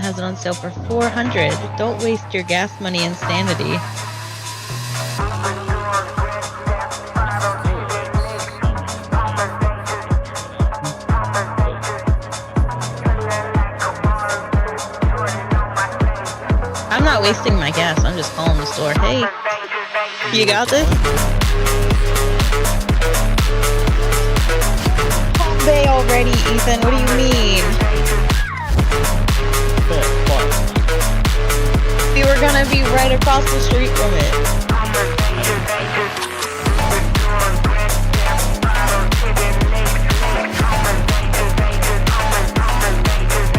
has it on sale for $400. Don't waste your gas money and sanity. I'm not wasting my gas. I'm just calling the store. Hey, you got this? Home Bay already, Ethan. What do you mean? We were gonna be right across the street from it.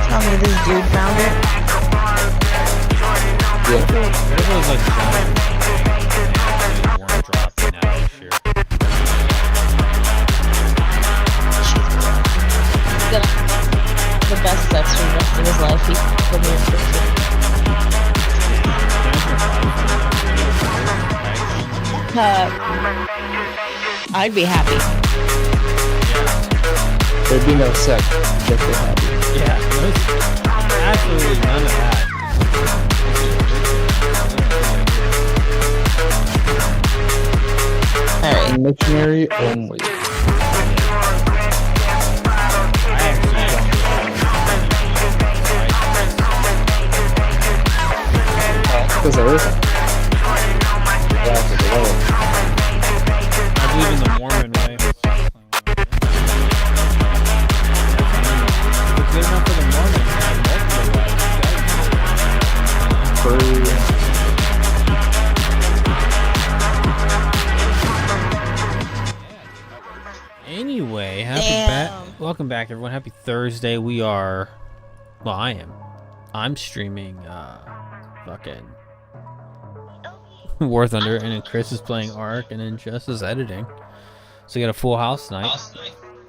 Tell me this dude found it. Yeah. The best sex for the rest of his life. He put me in prison. I'd be happy. There'd be no sex, just be happy. Yeah, absolutely none of that. Alright. Missionary only. Because there isn't. Yeah, it's below. I believe in the Mormon way. It's good enough for the Mormons to have multiple wives. Anyway, welcome back everyone. Happy Thursday. We are, well, I'm streaming fucking War Thunder, and then Chris is playing Ark, and then Jess is editing. So we got a full house tonight.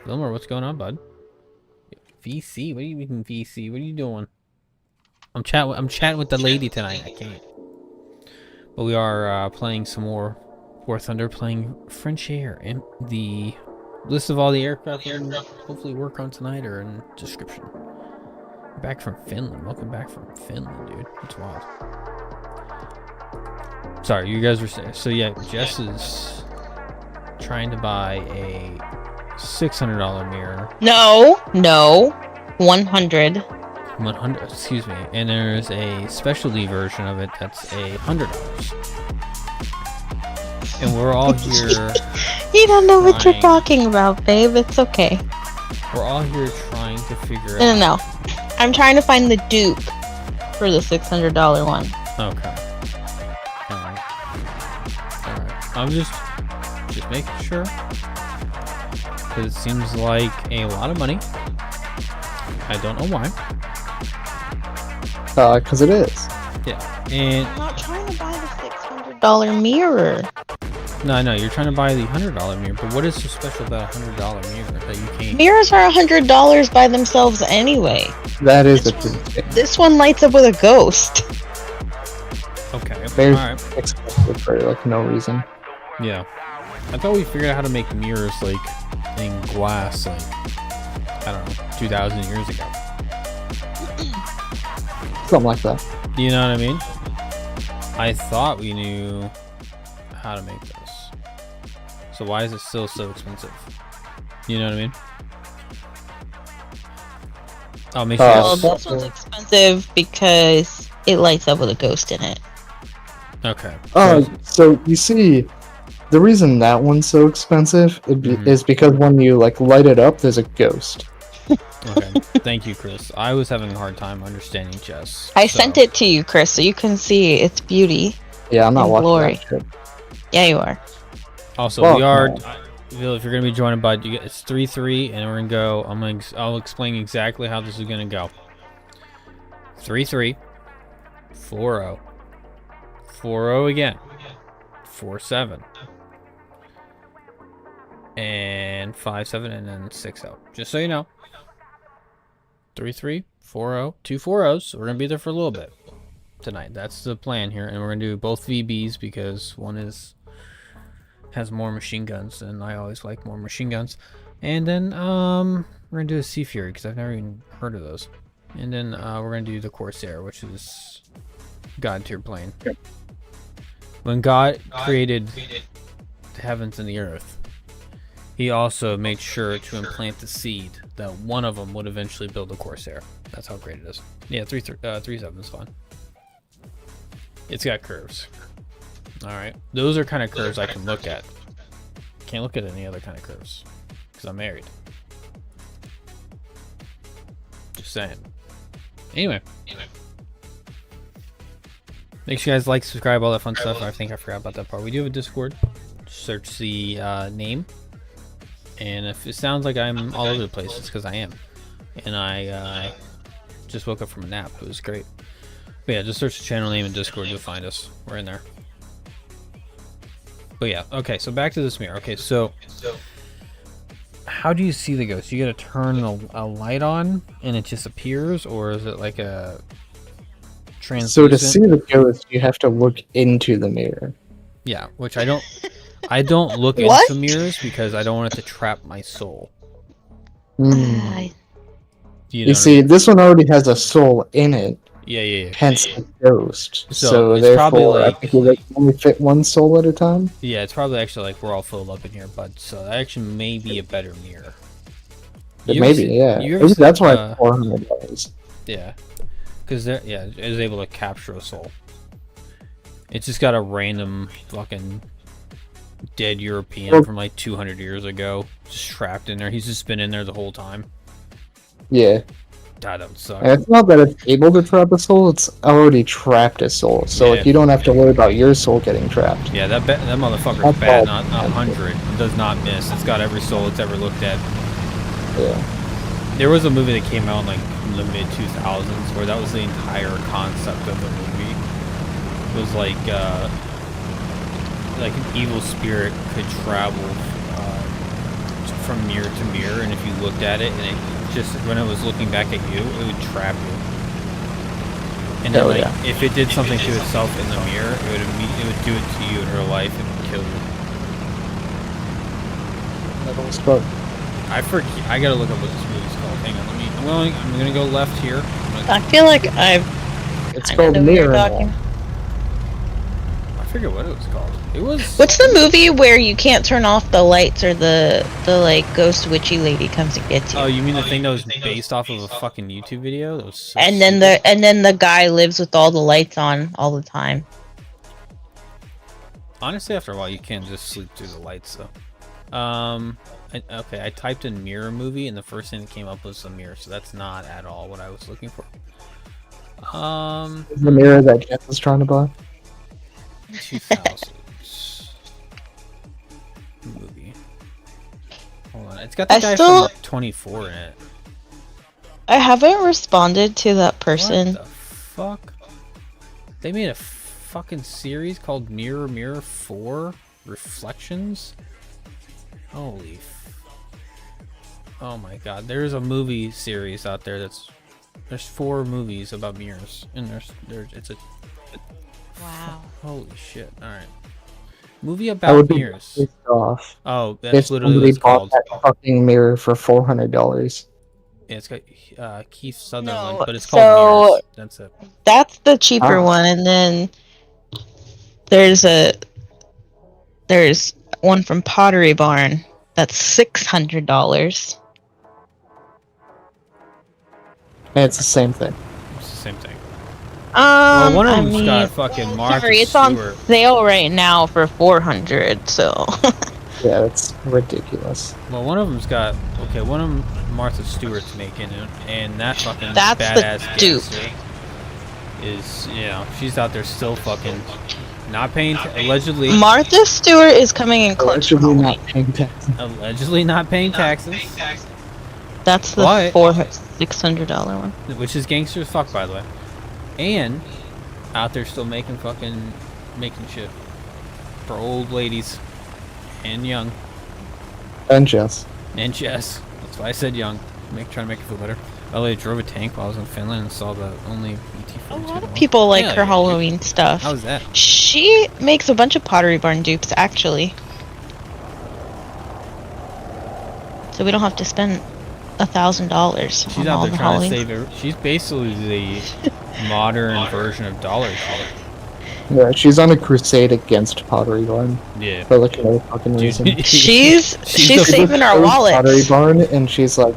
Wilmer, what's going on, bud? VC? What do you mean VC? What are you doing? I'm chatting with the lady tonight. I can't. But we are playing some more War Thunder, playing French Air, and the list of all the aircraft we're gonna hopefully work on tonight are in the description. Back from Finland. Welcome back from Finland, dude. It's wild. Sorry, you guys were saying. So yeah, Jess is trying to buy a $600 mirror. No, 100. 100, excuse me. And there's a specialty version of it that's $100. And we're all here. You don't know what you're talking about, babe. It's okay. We're all here trying to figure out. No. I'm trying to find the dupe for the $600 one. Okay. Alright. I'm just making sure. Because it seems like a lot of money. I don't know why. Because it is. Yeah. And I'm not trying to buy the $600 mirror. No, you're trying to buy the $100 mirror, but what is so special about a $100 mirror that you can't? Mirrors are $100 by themselves anyway. That is the truth. This one lights up with a ghost. Okay, They're alright. expensive for like no reason. Yeah. I thought we figured out how to make mirrors like in glass, like, I don't know, 2,000 years ago. Something like that. You know what I mean? I thought we knew how to make this. So why is it still so expensive? You know what I mean? Oh, make sure. This one's expensive because it lights up with a ghost in it. Okay. So you see, the reason that one's so expensive is because when you like light it up, there's a ghost. Okay. Thank you, Chris. I was having a hard time understanding chess. I sent it to you, Chris, so you can see its beauty. Yeah, I'm not and watching glory. that shit. Yeah, you are. Also, Well, we are. no. Phil, if you're gonna be joining, bud, it's 3-3, and we're gonna go. I'll explain exactly how this is gonna go. 3-3, 4-0, 4-0 again, 4-7, and 5-7, and then 6-0. Just so you know. 3-3, 4-0, 2 4-0s. So we're gonna be there for a little bit tonight. That's the plan here, and we're gonna do both VBs because one has more machine guns, and I always like more machine guns. And then we're gonna do a SeaFury because I've never even heard of those. And then we're gonna do the Corsair, which is God tier plane. When God created the heavens and the earth, he also made sure to implant the seed that one of them would eventually build a Corsair. That's how great it is. Yeah, 3.7 is fine. It's got curves. All right, those are kind of curves I can look at. Can't look at any other kind of curves because I'm married. Just saying. Anyway. Make sure you guys like, subscribe, all that fun stuff. I think I forgot about that part. We do have a Discord. Search the name. And if it sounds like I'm all over the place, it's because I am. And I just woke up from a nap. It was great. But yeah, just search the channel name in Discord. You'll find us. We're in there. But yeah, okay, so back to this mirror. Okay, so how do you see the ghost? You gotta turn a light on and it just appears, or is it like a translucent? So to see the ghost, you have to look into the mirror. Yeah, which I don't look What? into mirrors because I don't want it to trap my soul. Mm. You know You what I see, mean? this one already has a soul in it, Yeah. hence the ghost. So So it's therefore, probably like- I think you only fit one soul at a time. Yeah, it's probably actually like we're all filled up in here, bud. So that actually may be a better mirror. It You may ever be, see- yeah. you ever Maybe see, that's why it's $400. Yeah, because it is able to capture a soul. It's just got a random fucking dead European from like 200 years ago just trapped in there. He's just been in there the whole time. Yeah. God, that would suck. And it's not that it's able to trap a soul, it's already trapped a soul. So Yeah. like, you don't have to worry about your soul getting trapped. Yeah, that motherfucker's That's bad, all. not 100. It does not miss. It's got every soul it's ever looked at. Yeah. There was a movie that came out in like the mid 2000s where that was the entire concept of the movie. It was like an evil spirit could travel from mirror to mirror, and if you looked at it, and it just when it was looking back at you, it would trap you. And then, Hell like, yeah. if it did something to itself in the mirror, it would do it to you in real life and kill you. That was fun. I gotta look up what this movie's called. Hang on, I'm gonna go left here. I feel like It's I called know what you're Mirror. talking. I forget what it was called. It was. What's the movie where you can't turn off the lights or the like ghost witchy lady comes and gets you? Oh, you mean the thing that was based off of a fucking YouTube video? That was so and then the guy lives with all the lights on all the time. Honestly, after a while, you can just sleep through the lights, though. Okay, I typed in mirror movie, and the first thing that came up was the mirror, so that's not at all what I was looking for. The mirror that Jess was trying to buy. 2000s movie. Hold on, it's got the I guy still- from 24 in it. I haven't responded to that person. What the fuck? They made a fucking series called Mirror 4 Reflections? Holy oh my god, there's a movie series out there there's 4 movies about mirrors, and it's a Wow. holy shit. Alright. Movie I about would be mirrors. pissed off Oh, if that's literally what somebody it's bought called. that fucking mirror for $400. Yeah, it's got Keith Sutherland, No, but it's called Mirrors. That's it. That's the cheaper Ah. one, and then there's one from Pottery Barn that's $600. And it's the same thing. It's the same thing. Well, one of them's got fucking Martha sorry, it's Stewart. on sale right now for $400. So Yeah, that's ridiculous. Well, one of them's got one of them Martha Stewart's making, and that fucking That's the badass dupe. dancer is, she's out there still fucking not paying allegedly Martha Stewart is coming in clutch. for Allegedly Halloween. not paying taxes. allegedly not paying taxes, That's the What? $600 one. which is gangster as fuck, by the way, and out there still making shit for old ladies and young. And Jess. And Jess. That's why I said young. Trying to make it feel better. By the way, I drove a tank while I was in Finland and saw the only A BT-42. lot of people like Yeah, her yeah, Halloween stuff. How's that? She makes a bunch of Pottery Barn dupes, actually. So we don't have to spend $1,000 $1,000 She's on out all there the trying to Halloween. save it. She's basically the modern version of Dollar Tree. Yeah, she's on a crusade against Pottery Barn Yeah. for like no fucking reason. Dude, She's the- saving our Pottery wallets. Barn, and she's like,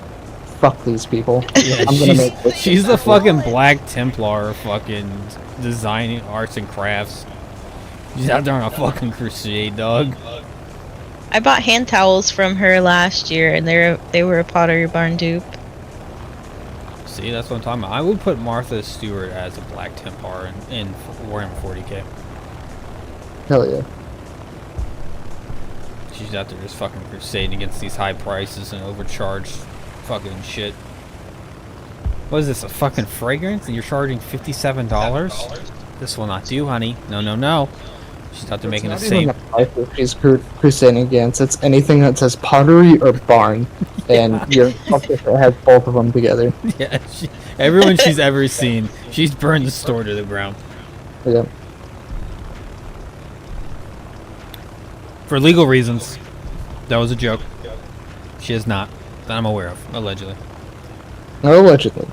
"Fuck these people." Yeah, I'm gonna make this she's the successful. fucking Black Templar fucking designing arts and crafts. She's out there on a fucking crusade, dog. I bought hand towels from her last year, and they were a Pottery Barn dupe. See, that's what I'm talking about. I would put Martha Stewart as a Black Templar in Warhammer 40k. Hell yeah. She's out there just fucking crusading against these high prices and overcharged fucking shit. What is this, a fucking fragrance? And you're charging $57? This will not do, honey. No, no, no. She's out there making the It's not same. even the price that she's crusading against. It's anything that says pottery or barn, and your officer has both of them together. Yeah, everyone she's ever seen, she's burned the store to the ground. Yeah. For legal reasons. That was a joke. She is not. That I'm aware of, allegedly. Allegedly.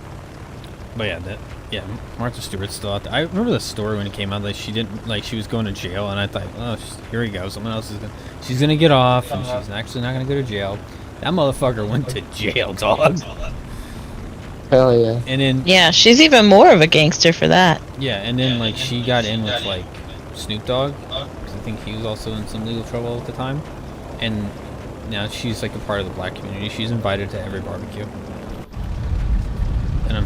But yeah, Martha Stewart's still out there. I remember the story when it came out that she didn't, like, she was going to jail, and I thought, oh, here we go, someone else she's gonna get off, and she's actually not gonna go to jail. That motherfucker went to jail, dog. Hell yeah. And then, Yeah, she's even more of a gangster for that. yeah, and then, like, she got in with, like, Snoop Dogg, because I think he was also in some legal trouble at the time, and now she's, like, a part of the black community. She's invited to every barbecue. And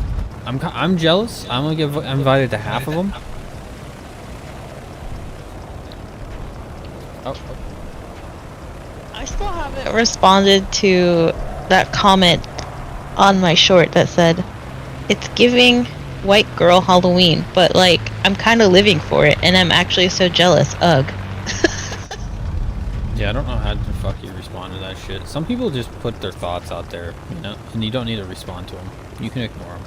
I'm jealous. I'm gonna get invited to half of them. Oh. I still haven't responded to that comment on my short that said, "It's giving white girl Halloween," but like I'm kind of living for it, and I'm actually so jealous. Ugh. Yeah, I don't know how to fuck you respond to that shit. Some people just put their thoughts out there, you know, and you don't need to respond to them. You can ignore them.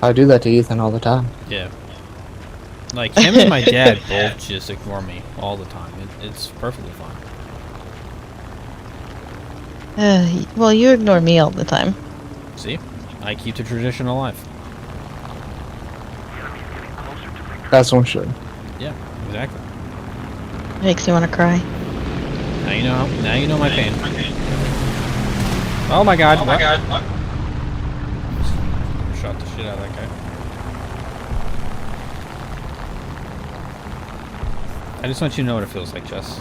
I do that to Ethan all the time. Yeah. Like, him and my dad both just ignore me all the time. It's perfectly fine. Well, you ignore me all the time. See? I keep the tradition alive. That's one should. Yeah, exactly. Makes me want to cry. Now you know my pain. Oh my god. What? Shot the shit out of that guy. I just want you to know what it feels like, Jess.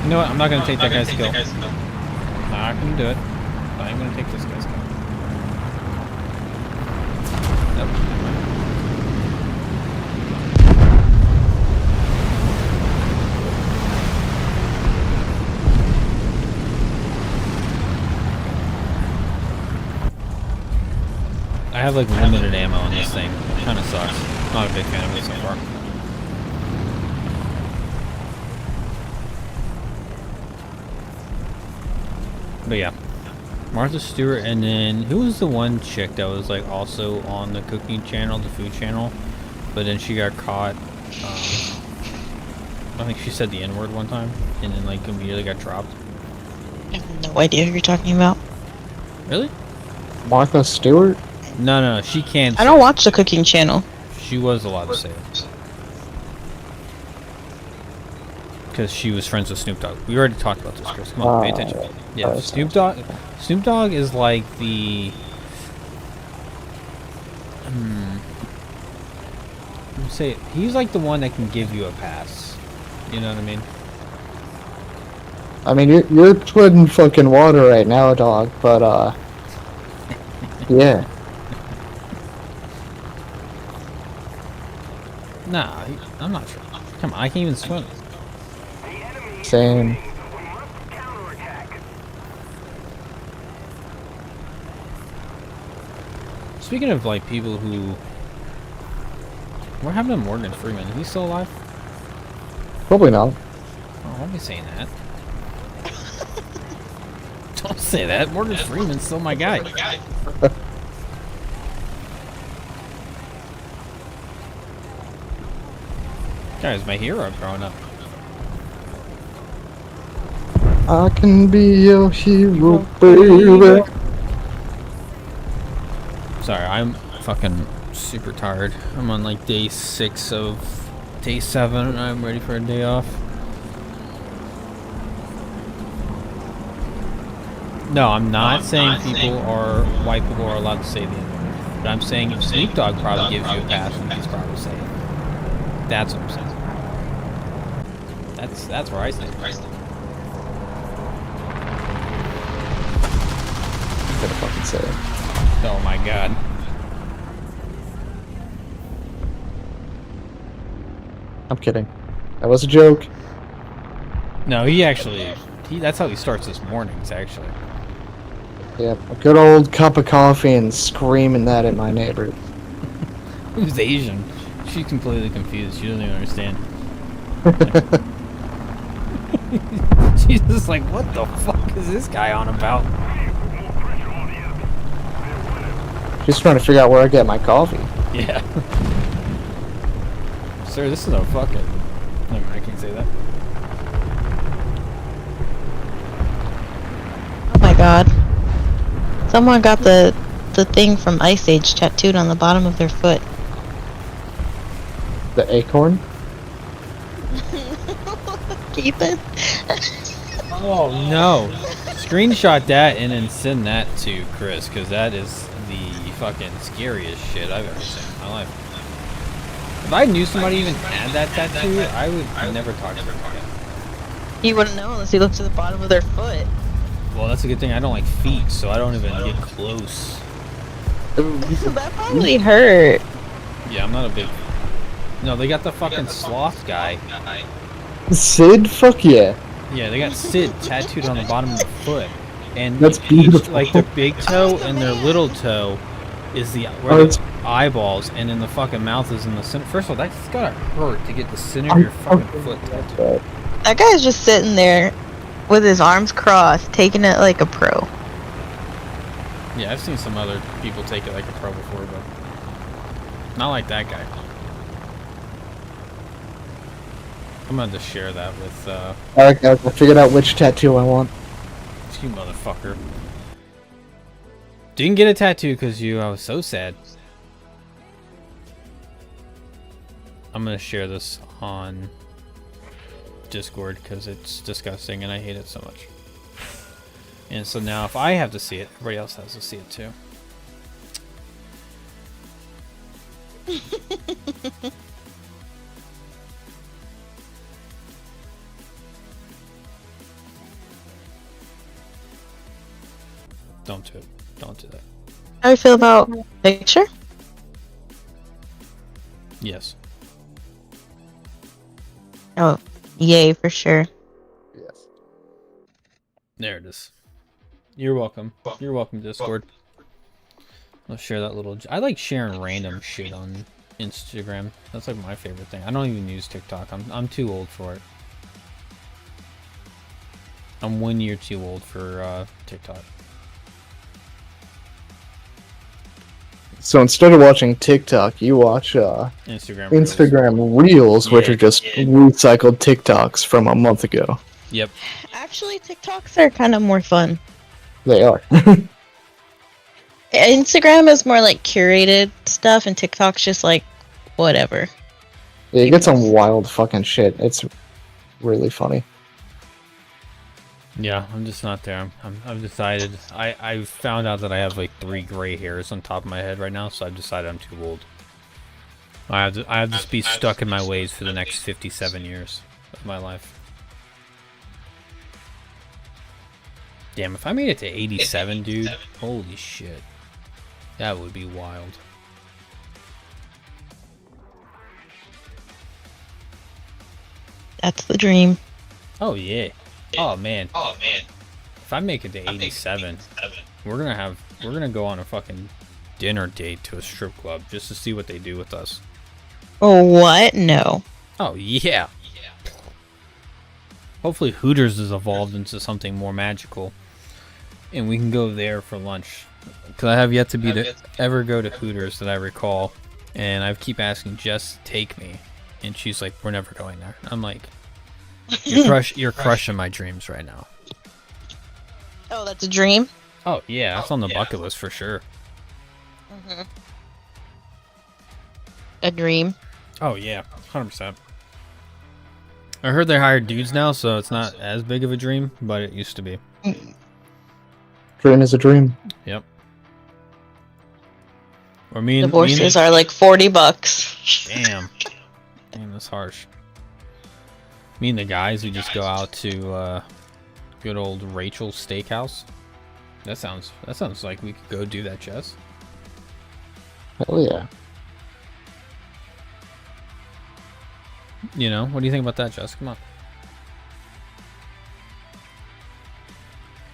You know what? I'm not gonna take that guy's kill. Not gonna do it. But I'm gonna take this guy's kill. Nope. I have like limited ammo on this thing. Kinda sucks. Not a big fan of it so far. But yeah, Martha Stewart, and then who was the one chick that was like also on the cooking channel, the food channel, but then she got caught. I think she said the N-word one time, and then like immediately got dropped. I have no idea who you're talking about. Really? Martha Stewart? No, she can't. I don't watch the cooking channel. She was allowed to say it. Because she was friends with Snoop Dogg. We already talked about this, Chris. Come on, pay attention. Yeah, Snoop Dogg is like the... Let me say it. He's like the one that can give you a pass. You know what I mean? I mean, you're treading fucking water right now, dog, but, yeah. Nah, I'm not sure. Come on, I can't even swim. Same. Speaking of like people who... What happened to Morgan Freeman? Is he still alive? Probably not. Oh, don't be saying that. Don't say that. Morgan Freeman's still my guy. Guy's my hero growing up. I can be your hero, baby. Sorry, I'm fucking super tired. I'm on like day 6 of day 7 and I'm ready for a day off. No, I'm not saying white people are allowed to say the N-word. But I'm saying if Snoop Dogg probably gives you a pass, then he's probably saying it. That's what I'm saying. That's where I stand. I'm gonna fucking say it. Oh my god. I'm kidding. That was a joke. No, that's how he starts his mornings, actually. Yeah, a good old cup of coffee and screaming that at my neighbor. Who's Asian? She's completely confused. She doesn't even understand. She's just like, what the fuck is this guy on about? Just trying to figure out where I get my coffee. Yeah. Sir, this is no fucking... Never mind, I can't say that. Oh my god. Someone got the thing from Ice Age tattooed on the bottom of their foot. The acorn? Ethan? Oh no! Screenshot that and then send that to Chris, because that is the fucking scariest shit I've ever seen in my life. If I knew somebody even had that tattoo, I would never talk to them again. You wouldn't know unless you looked to the bottom of their foot. Well, that's a good thing. I don't like feet, so I don't even get close. That probably hurt. Yeah, I'm not a big... No, they got the fucking sloth guy. Sid? Fuck yeah. Yeah, they got Sid tattooed on the bottom of the foot. And That's each, beautiful. like their big toe and their little toe is where the eyeballs, and then the fucking mouth is in the center. First of all, that's gotta hurt to get the center of your fucking foot tattooed. That guy's just sitting there with his arms crossed, taking it like a pro. Yeah, I've seen some other people take it like a pro before, but not like that guy. I'm gonna just share that with, Alright guys, I figured out which tattoo I want. you motherfucker. Didn't get a tattoo because I was so sad. I'm gonna share this on Discord because it's disgusting and I hate it so much. And so now if I have to see it, everybody else has to see it too. Don't do it. Don't do that. How do you feel about picture? Yes. Oh, yay for sure. Yes. There it is. You're welcome. You're welcome, Discord. I'll share that little... I like sharing random shit on Instagram. That's like my favorite thing. I don't even use TikTok. I'm too old for it. I'm 1 year too old for TikTok. So instead of watching TikTok, you watch Instagram Reels, which are just recycled TikToks from a month ago. Yep. Actually, TikToks are kind of more fun. They are. Instagram is more like curated stuff, and TikTok's just like whatever. Yeah, you get some wild fucking shit. It's really funny. Yeah, I'm just not there. I've decided. I've found out that I have like 3 gray hairs on top of my head right now, so I've decided I'm too old. I have to just be stuck in my ways for the next 57 years of my life. Damn, if I made it to 87, dude, holy shit. That would be wild. That's the dream. Oh yeah. Oh man. If I make it to 87, we're gonna go on a fucking dinner date to a strip club just to see what they do with us. Oh, what? No. Oh yeah. Hopefully Hooters has evolved into something more magical, and we can go there for lunch. Because I have yet to ever go to Hooters that I recall, and I keep asking Jess to take me, and she's like, "We're never going there." I'm like, "You're crushing my dreams right now." Oh, that's a dream? Oh yeah, that's on the bucket list for sure. Mm-hmm. A dream? Oh yeah, 100%. I heard they hired dudes now, so it's not as big of a dream, but it used to be. Dream is a dream. Yep. Or me and Divorces are like $40. Damn, that's harsh. Me and the guys, we just go out to good old Rachel's Steakhouse. That sounds like we could go do that, Jess. Hell yeah. You know, what do you think about that, Jess? Come on.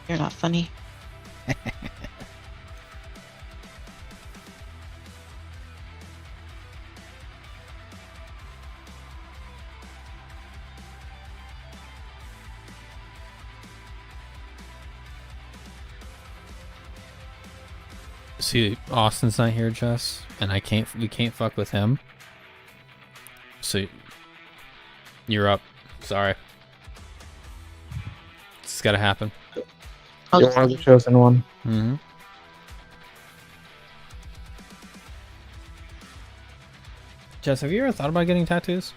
You're not funny. See, Austin's not here, Jess, and we can't fuck with him. So, you're up. Sorry. It's gotta happen. You are the chosen one. Mm-hmm. Jess, have you ever thought about getting tattoos?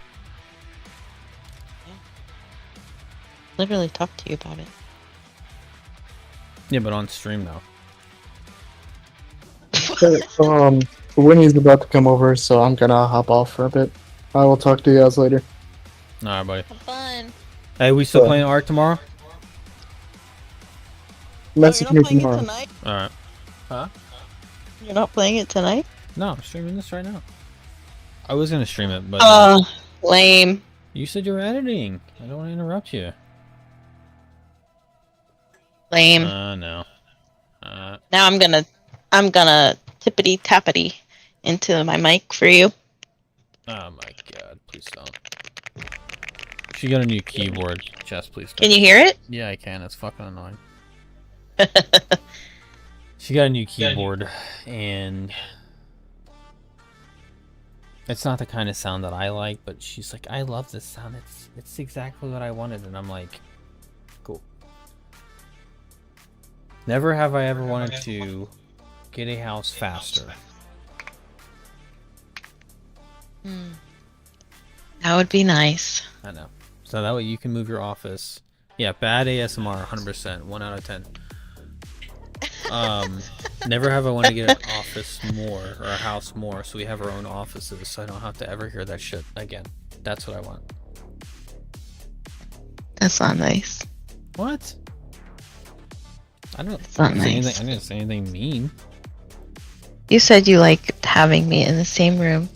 Literally talked to you about it. Yeah, but on stream though. Winnie's about to come over, so I'm gonna hop off for a bit. I will talk to you guys later. Alright, buddy. Have fun. Hey, we still playing Ark tomorrow? Message you're me not playing it tomorrow. tonight? Alright. Huh? You're not playing it tonight? No, I'm streaming this right now. I was gonna stream it, but Lame. you said you were editing. I don't want to interrupt you. Lame. No. Now I'm gonna tippity tappity into my mic for you. Oh my god, please don't. She got a new keyboard. Jess, please don't. Can you hear it? Yeah, I can. It's fucking annoying. She got a new keyboard, and it's not the kind of sound that I like, but she's like, I love this sound. It's exactly what I wanted, and I'm like, cool. Never have I ever wanted to get a house faster. That would be nice. I know. So that way you can move your office. Yeah, bad ASMR, 100%, 1 out of 10. Never have I wanted to get an office more, or a house more, so we have our own offices, so I don't have to ever hear that shit again. That's what I want. That's not nice. What? I don't It's not say nice. anything. I didn't say anything mean. You said you liked having me in the same room.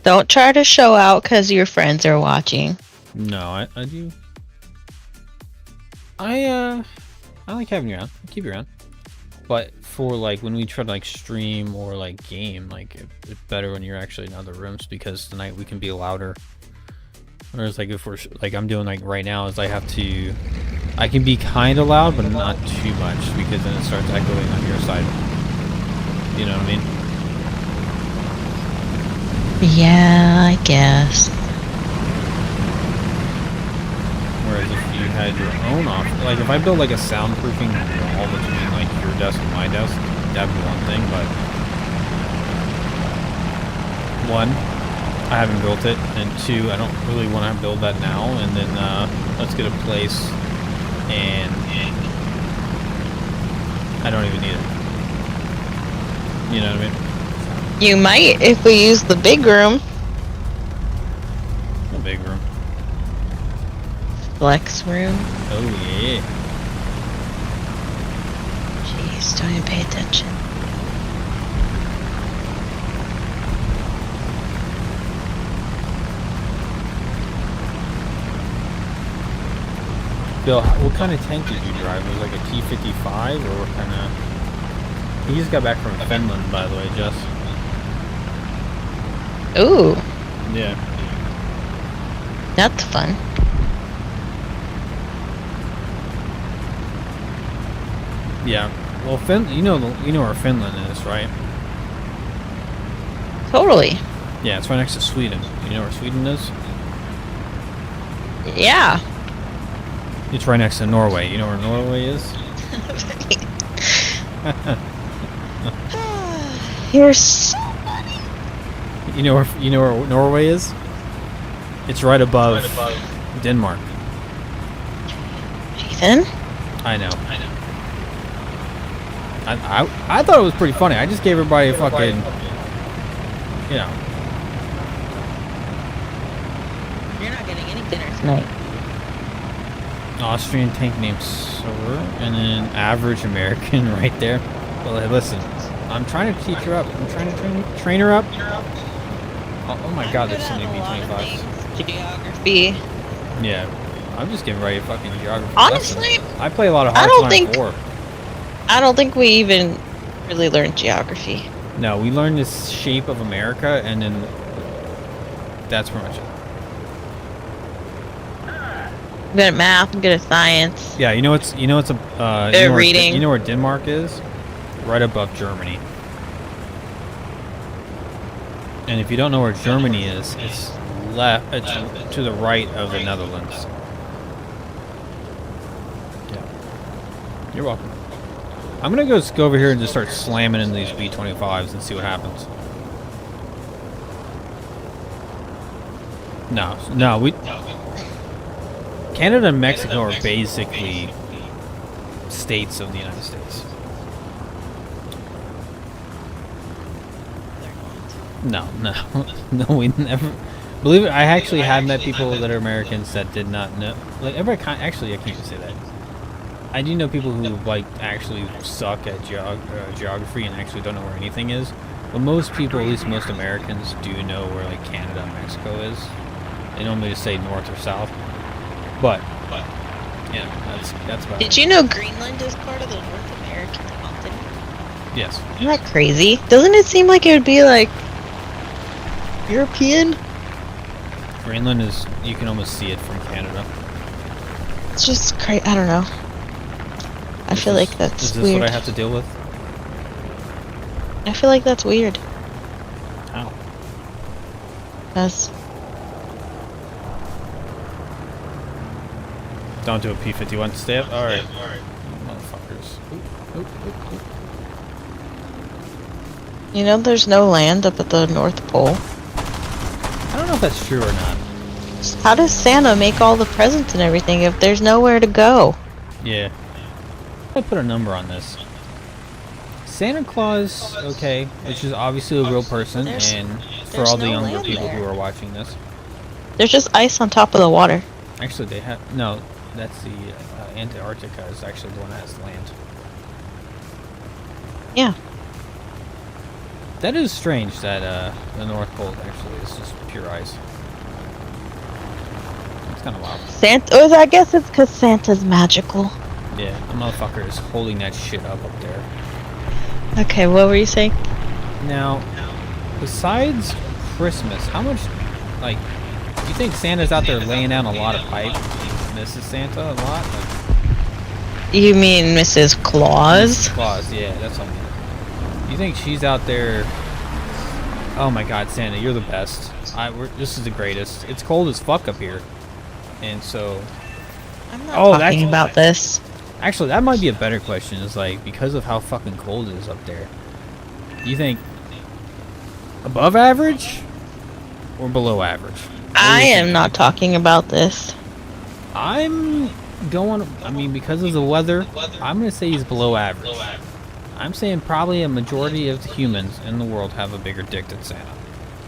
Don't try to show out because your friends are watching. No, I do. I like having you around. I keep you around. But for like when we try to like stream or like game, like it's better when you're actually in other rooms because tonight we can be louder. Whereas like if we're like I'm doing like right now is I can be kind of loud but not too much because then it starts echoing on your side. You know what I mean? Yeah, I guess. Whereas if you had your own office, like if I build like a soundproofing wall between like your desk and my desk, that'd be one thing, but one, I haven't built it, and two, I don't really want to build that now, and then let's get a place, and I don't even need it. You know what I mean? You might if we use the big room. A big room. Flex room. Oh yeah. Jeez, don't even pay attention. Bill, what kind of tank did you drive? It was like a T-55 or what kind of... He just got back from Finland, by the way, Jess. Ooh, Yeah. that's fun. Yeah. Well, you know where Finland is, right? Totally. Yeah, it's right next to Sweden. You know where Sweden is? Yeah. It's right next to Norway. You know where Norway is? You're so funny. You know where Norway is? It's right above Denmark. Ethan? I know. I thought it was pretty funny. I just gave everybody a fucking, you know. You're not getting any dinner tonight. Austrian tank named Sir, and then average American right there. Well, hey, listen, I'm trying to teach her up. I'm trying to train her up. Oh my God, there's so many B-25s. Geography. Yeah, I'm just getting ready to fucking geography. Honestly, lessons. I play a lot of Hearthstone 4. I don't think we even really learned geography. No, we learned the shape of America, and then that's pretty much it. I'm good at math. I'm good at science. Yeah, you know it's reading. You know where Denmark is? Right above Germany. And if you don't know where Germany is, it's left. It's to the right of the Netherlands. Yeah. You're welcome. I'm gonna go over here and just start slamming in these B-25s and see what happens. No, Canada and Mexico are basically states of the United States. No, no, we never. Believe it, I actually have met people that are Americans that did not know. Like everybody, actually, I can't even say that. I do know people who like actually suck at geography and actually don't know where anything is. But most people, at least most Americans, do know where like Canada and Mexico is. They normally just say north or south. But yeah, that's about it. Did you know Greenland is part of the North American continent? Yes. Isn't that crazy? Doesn't it seem like it would be like European? Greenland is, you can almost see it from Canada. It's just crazy. I don't know. I feel like that's Is this weird. what I have to deal with? I feel like that's weird. How? Because Don't do a P-51 to stay up? Alright. Motherfuckers. Oop. you know, there's no land up at the North Pole. I don't know if that's true or not. How does Santa make all the presents and everything if there's nowhere to go? Yeah. I put a number on this. Santa Claus, okay, which is obviously a real person, and for all the no younger land people there. who are watching this. There's just ice on top of the water. Actually, they have... No, that's the... Antarctica is actually the one that has land. Yeah. That is strange that the North Pole actually is just pure ice. It's kind of wild. Santa. I guess it's because Santa's magical. Yeah, the motherfucker is holding that shit up there. Okay, what were you saying? Now, besides Christmas, how much, like, do you think Santa's out there laying down a lot of pipe? Mrs. Santa a lot? Like, You mean Mrs. Claus? Claus, yeah, that's what I mean. You think she's out there? Oh my God, Santa, you're the best. This is the greatest. It's cold as fuck up here, and so. I'm not talking about this. Actually, that might be a better question. Is like because of how fucking cold it is up there. You think above average or below average? I am not talking about this. I'm going. I mean, because of the weather, I'm gonna say he's below average. I'm saying probably a majority of the humans in the world have a bigger dick than Santa.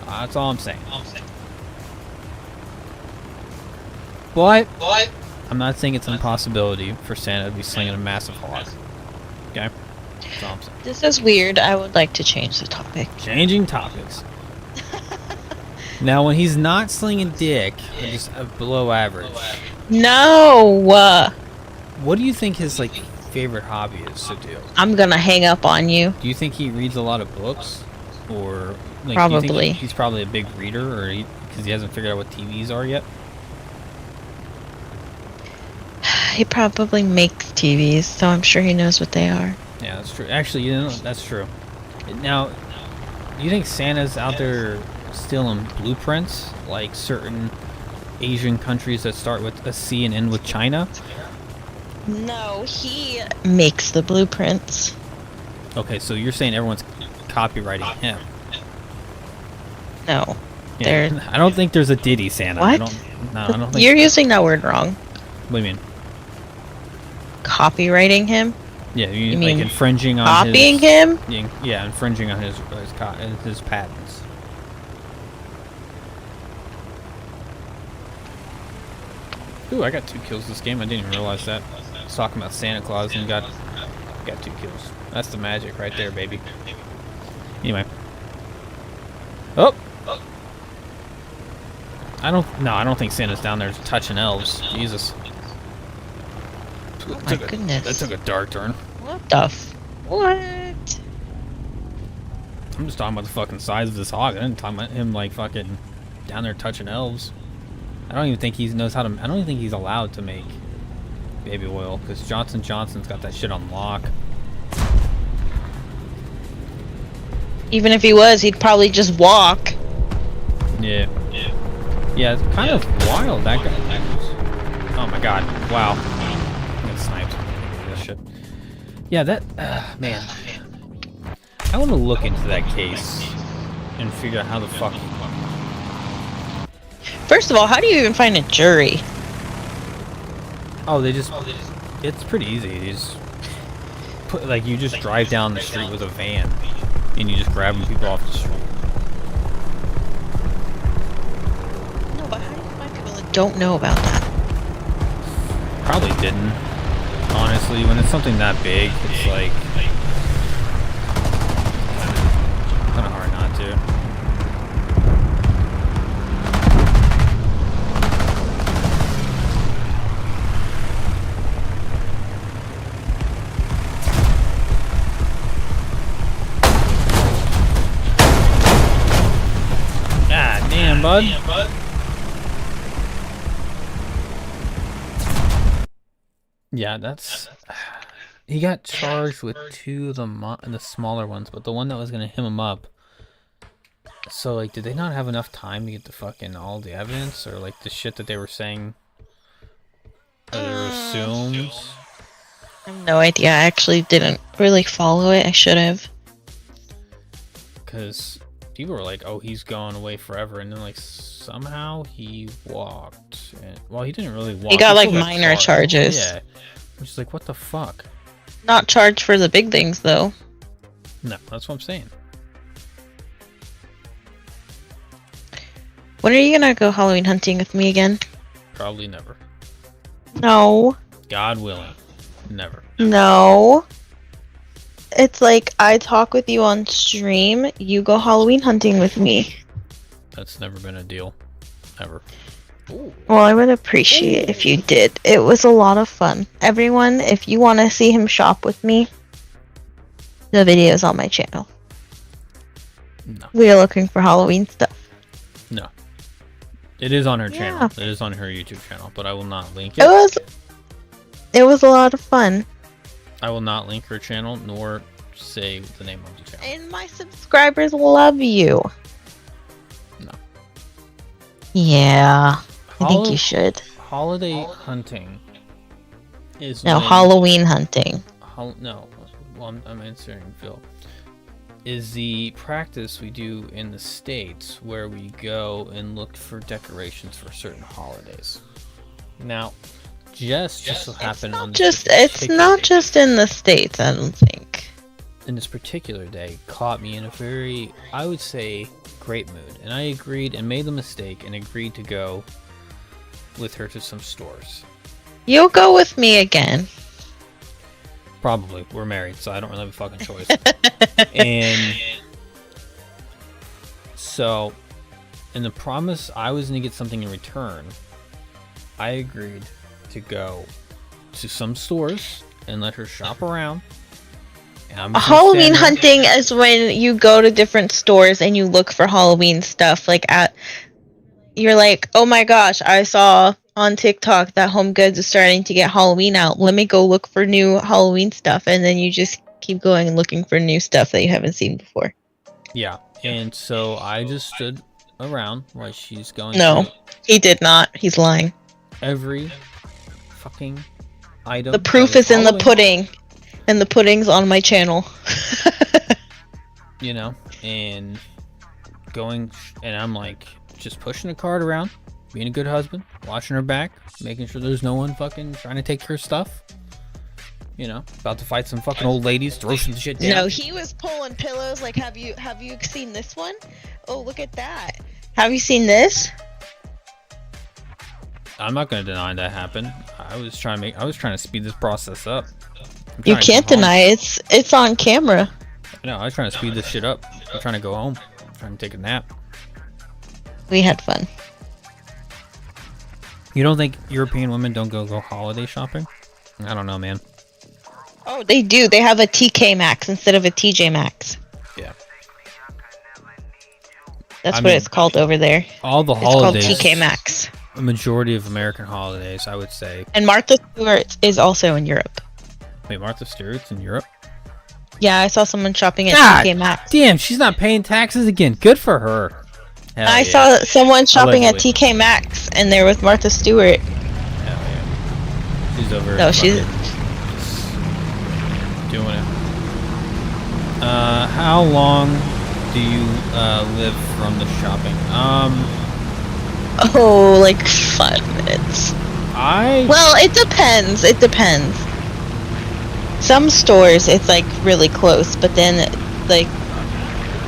That's all I'm saying. But I'm not saying it's an impossibility for Santa to be slinging a massive hog. Okay? That's all I'm saying. This is weird. I would like to change the topic. Changing topics. Now, when he's not slinging dick, just below average. No! What do you think his like favorite hobby is to do? I'm gonna hang up on you. Do you think he reads a lot of books, or like, Probably. Do you think he's probably a big reader, or because he hasn't figured out what TVs are yet? He probably makes TVs, so I'm sure he knows what they are. Yeah, that's true. Actually, you know, that's true. Now, do you think Santa's out there stealing blueprints, like certain Asian countries that start with a C and end with China? No, he makes the blueprints. Okay, so you're saying everyone's copywriting him. No. Yeah, They're... I don't think there's a Diddy Santa. What? I don't think You're so. using that word wrong. What do you mean? Copywriting him? Yeah, you You like mean infringing on copying his... him? Yeah, infringing on his patents. Ooh, I got 2 kills this game. I didn't even realize that. I was talking about Santa Claus and got 2 kills. That's the magic right there, baby. Anyway. Oh! I don't think Santa's down there touching elves. Jesus. Oh my goodness. That took a dark turn. What the what? I'm just talking about the fucking size of this hog. I didn't talk about him like fucking down there touching elves. I don't even think he knows how to. I don't even think he's allowed to make baby oil because Johnson Johnson's got that shit on lock. Even if he was, he'd probably just walk. Yeah. Yeah, it's kind of wild that guy. Oh my god! Wow. I got sniped. This shit. Yeah, that man. I want to look into that case and figure out how the fuck. First of all, how do you even find a jury? Oh, it's pretty easy. You just you just drive down the street with a van and you just grabbing people off the street. No, but how do you find people that don't know about that? Probably didn't. Honestly, when it's something that big, it's like kind of hard not to. God damn, bud. Yeah, that's... He got charged with 2 of the smaller ones, but the one that was gonna him up. So, like, did they not have enough time to get the fucking all the evidence, or like the shit that they were saying? Or they were assumed? I have no idea. I actually didn't really follow it. I should have. Because people were like, "Oh, he's gone away forever," and then like somehow he walked. And, well, he didn't really walk. He got like still minor charged. charges. Yeah, which is like, what the fuck? Not charged for the big things though. No, that's what I'm saying. When are you gonna go Halloween hunting with me again? Probably never. No. God willing, never. No. It's like I talk with you on stream, you go Halloween hunting with me. That's never been a deal, ever. Ooh. Well, I would appreciate if you did. It was a lot of fun. Everyone, if you want to see him shop with me, the video is on my channel. No. We are looking for Halloween stuff. No. It is on her channel. Yeah. It is on her YouTube channel, but I will not link it. It was a lot of fun. I will not link her channel, nor say the name of the channel. And my subscribers love you. No. Yeah. I think you should. Holiday hunting is No, when- Halloween hunting. No. Well, I'm answering Phil. Is the practice we do in the States where we go and look for decorations for certain holidays. Now, just so happened on this It's not just in the States, I don't think. in this particular day caught me in a very, I would say, great mood. And I agreed and made the mistake and agreed to go with her to some stores. You'll go with me again. Probably. We're married, so I don't really have a fucking choice. And so, in the promise I was going to get something in return, I agreed to go to some stores and let her shop around. And I'm just gonna Halloween stand there. hunting is when you go to different stores and you look for Halloween stuff. You're like, oh my gosh, I saw on TikTok that Home Goods is starting to get Halloween out. Let me go look for new Halloween stuff. And then you just keep going and looking for new stuff that you haven't seen before. Yeah, and so I just stood around while she's going No, through he did not. He's lying. every fucking item. The proof that was is in the Halloween, pudding, and the pudding's on my channel. you know, and going, and I'm like just pushing the cart around, being a good husband, watching her back, making sure there's no one fucking trying to take her stuff. You know, about to fight some fucking old ladies, throw some shit down. No, he was pulling pillows. Like, have you seen this one? Oh, look at that. Have you seen this? I'm not gonna deny that happened. I was trying to speed this process up. You can't deny it. It's on camera. No, I was trying to speed this shit up. I'm trying to go home. I'm trying to take a nap. We had fun. You don't think European women don't go holiday shopping? I don't know, man. Oh, they do. They have a TK Maxx instead of a TJ Maxx. Yeah. That's what it's called over there. All the It's holidays. called TK Maxx. A majority of American holidays, I would say. And Martha Stewart is also in Europe. Wait, Martha Stewart's in Europe? Yeah, I saw someone shopping at God TK Maxx. damn, she's not paying taxes again. Good for her. Hell I yeah. saw someone shopping Allegedly. at TK Maxx, and they're with Martha Stewart. Hell yeah. She's over. No, she's. just doing it. How long do you live from the shopping? Oh, like 5 minutes. Well, it depends. It depends. Some stores, it's like really close, but then, like,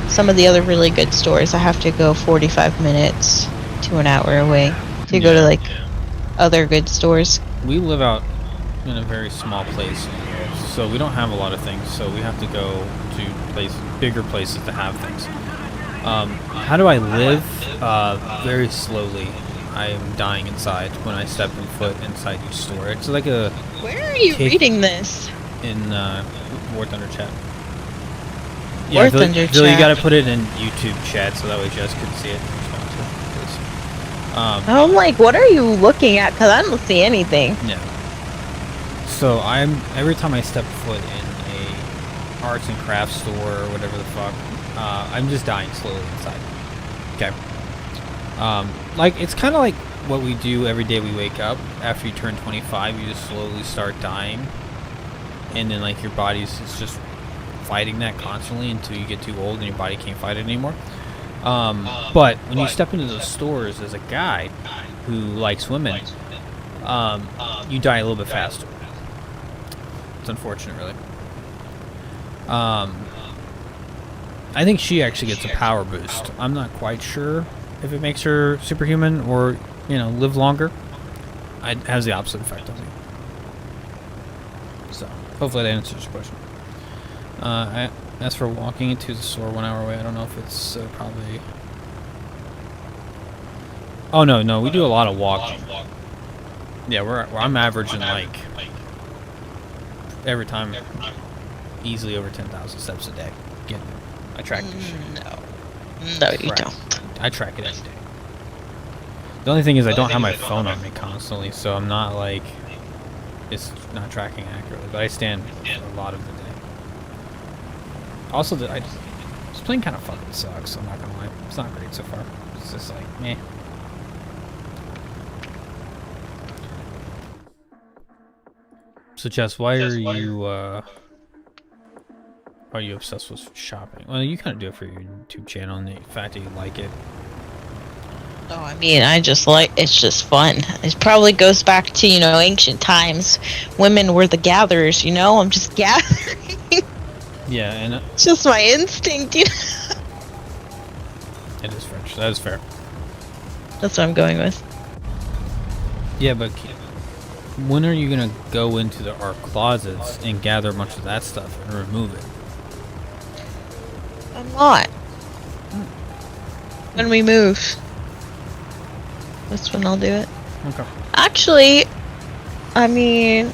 some of the other really good stores, I have to go 45 minutes to an hour away to go to, like, other good stores. We live out in a very small place, so we don't have a lot of things, so we have to go to bigger places to have things. How do I live? Very slowly. I am dying inside when I step in foot inside each store. It's like a... Where are you reading this? In War Thunder chat. War Thunder Phil, you chat. gotta put it in YouTube chat so that way Jess can see it. I'm like, what are you looking at? Because I don't see anything. Yeah. So every time I step foot in a arts and crafts store or whatever the fuck, I'm just dying slowly inside. Okay. Like, it's kind of like what we do every day we wake up. After you turn 25, you just slowly start dying. And then, like, your body's just fighting that constantly until you get too old and your body can't fight it anymore. But when you step into those stores as a guy who likes women, you die a little bit faster. It's unfortunate, really. I think she actually gets a power boost. I'm not quite sure if it makes her superhuman or, you know, live longer. It has the opposite effect on me. So, hopefully that answers your question. As for walking into the store 1 hour away, I don't know if it's probably... Oh, no, we do a lot of walking. Yeah, I'm averaging, like, every time, easily over 10,000 steps a day. I track this shit. No, you don't. I track it every day. The only thing is I don't have my phone on me constantly, so I'm not, like, it's not tracking accurately, but I stand for a lot of the day. Also, this plane kind of fucking sucks, I'm not gonna lie. It's not great so far. It's just like, meh. So, Jess, why are you obsessed with shopping? Well, you kind of do it for your YouTube channel and the fact that you like it. No, I mean, it's just fun. It probably goes back to, you know, ancient times. Women were the gatherers, you know? I'm just gathering. Yeah, and... It's just my instinct, you know? It is French. That is fair. That's what I'm going with. Yeah, but when are you gonna go into our closets and gather a bunch of that stuff and remove it? I'm not. When we move. That's when I'll do it. Okay. Actually, I mean,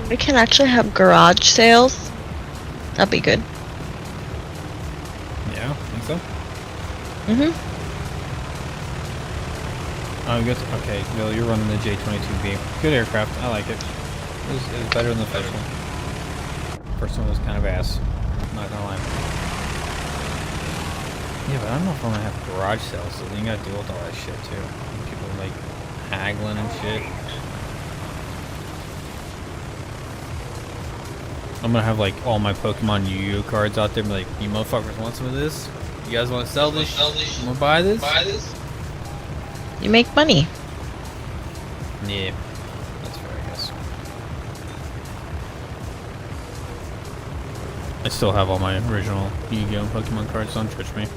we can actually have garage sales. That'd be good. Yeah, think so? Mm-hmm. Oh, good. Okay, Bill, you're running the J-22B. Good aircraft. I like it. It was better than the first one. first one was kind of ass. I'm not gonna lie. Yeah, but I don't know if I'm gonna have garage sales, so then you gotta deal with all that shit too. People like haggling and shit. I'm gonna have like all my Pokemon Yu-Gi-Oh cards out there, and be like, you motherfuckers want some of this? You guys want to sell this? You wanna buy this? You make money. Yeah, that's fair, I guess. I still have all my original Yu-Gi-Oh Pokemon cards, don't judge me.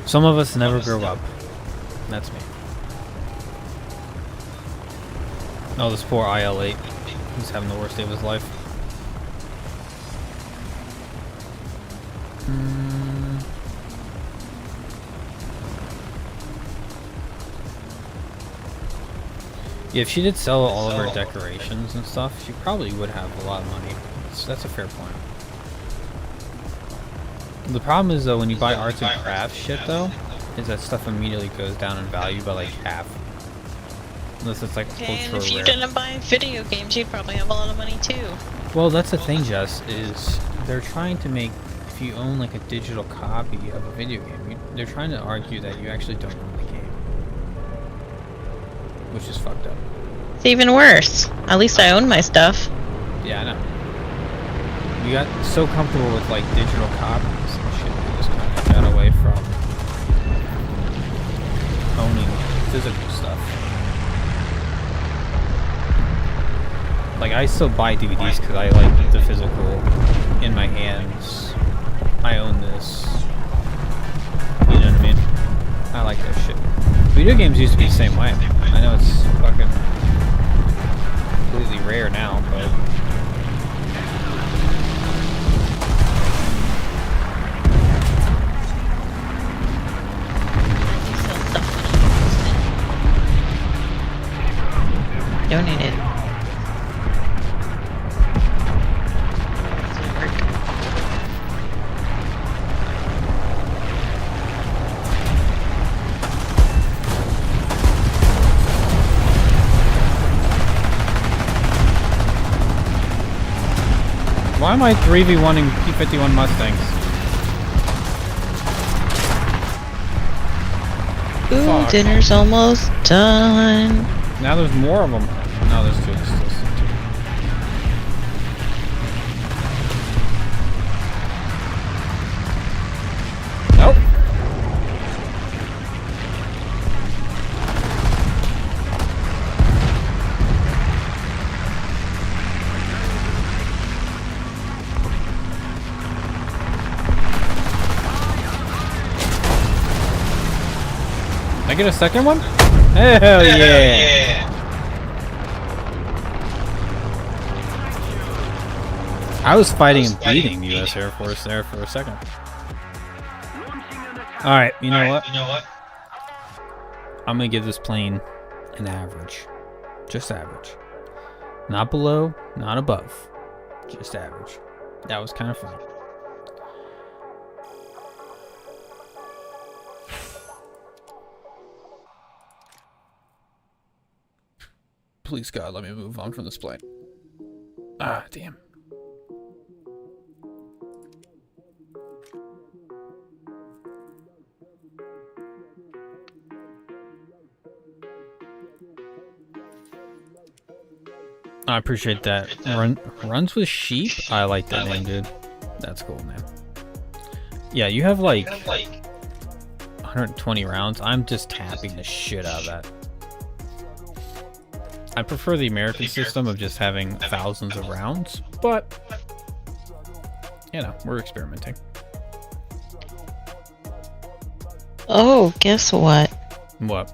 Some of us never grow up. That's me. Oh, this poor IL-8. He's having the worst day of his life. Yeah, if she did sell all of her decorations and stuff, she probably would have a lot of money. That's a fair point. The problem is though, when you buy arts and crafts shit though, is that stuff immediately goes down in value by like half. Unless it's like And ultra if you rare. didn't buy video games, you'd probably have a lot of money too. Well, that's the thing, Jess, is they're trying to make, if you own like a digital copy of a video game, they're trying to argue that you actually don't own the game. Which is fucked up. It's even worse. At least I own my stuff. Yeah, I know. We got so comfortable with like digital copies and shit, we just kind of got away from owning physical stuff. Like, I still buy DVDs because I like the physical in my hands. I own this. You know what I mean? I like that shit. Video games used to be the same way. I know it's fucking completely rare now, but... Donate it. Why am I 3v1ing P-51 Mustangs? Ooh, Fuck. dinner's almost done. Now there's more of them. No, there's two. There's still two. Nope. Did I get a second one? Hell yeah! I was fighting and beating the US Air Force there for a second. Alright, you know what? I'm gonna give this plane an average. Just average. Not below, not above. Just average. That was kind of fun. Please God, let me move on from this plane. Ah, damn. I appreciate that. Runs with sheep? I like that name, dude. That's cool, man. Yeah, you have like 120 rounds. I'm just tapping the shit out of that. I prefer the American system of just having thousands of rounds, but you know, we're experimenting. Oh, guess what? What?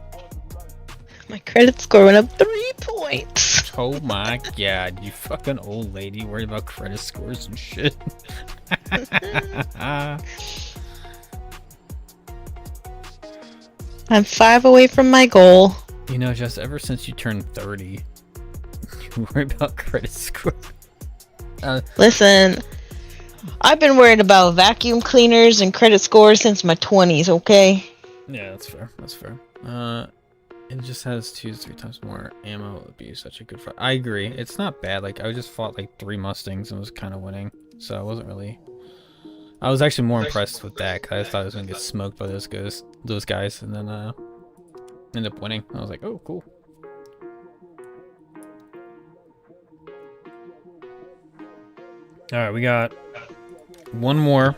My credit score went up 3 points. Oh my god, you fucking old lady worried about credit scores and shit. I'm 5 away from my goal. You know, just ever since you turned 30, you worry about credit score. Listen, I've been worried about vacuum cleaners and credit scores since my 20s, okay? Yeah, that's fair. That's fair. It just has 2 to 3 times more ammo. It would be such a good fight. I agree. It's not bad. Like, I just fought like 3 Mustangs and was kind of winning. So I wasn't really. I was actually more impressed with that because I thought I was gonna get smoked by those guys, and then ended up winning. I was like, oh, cool. All right, we got one more,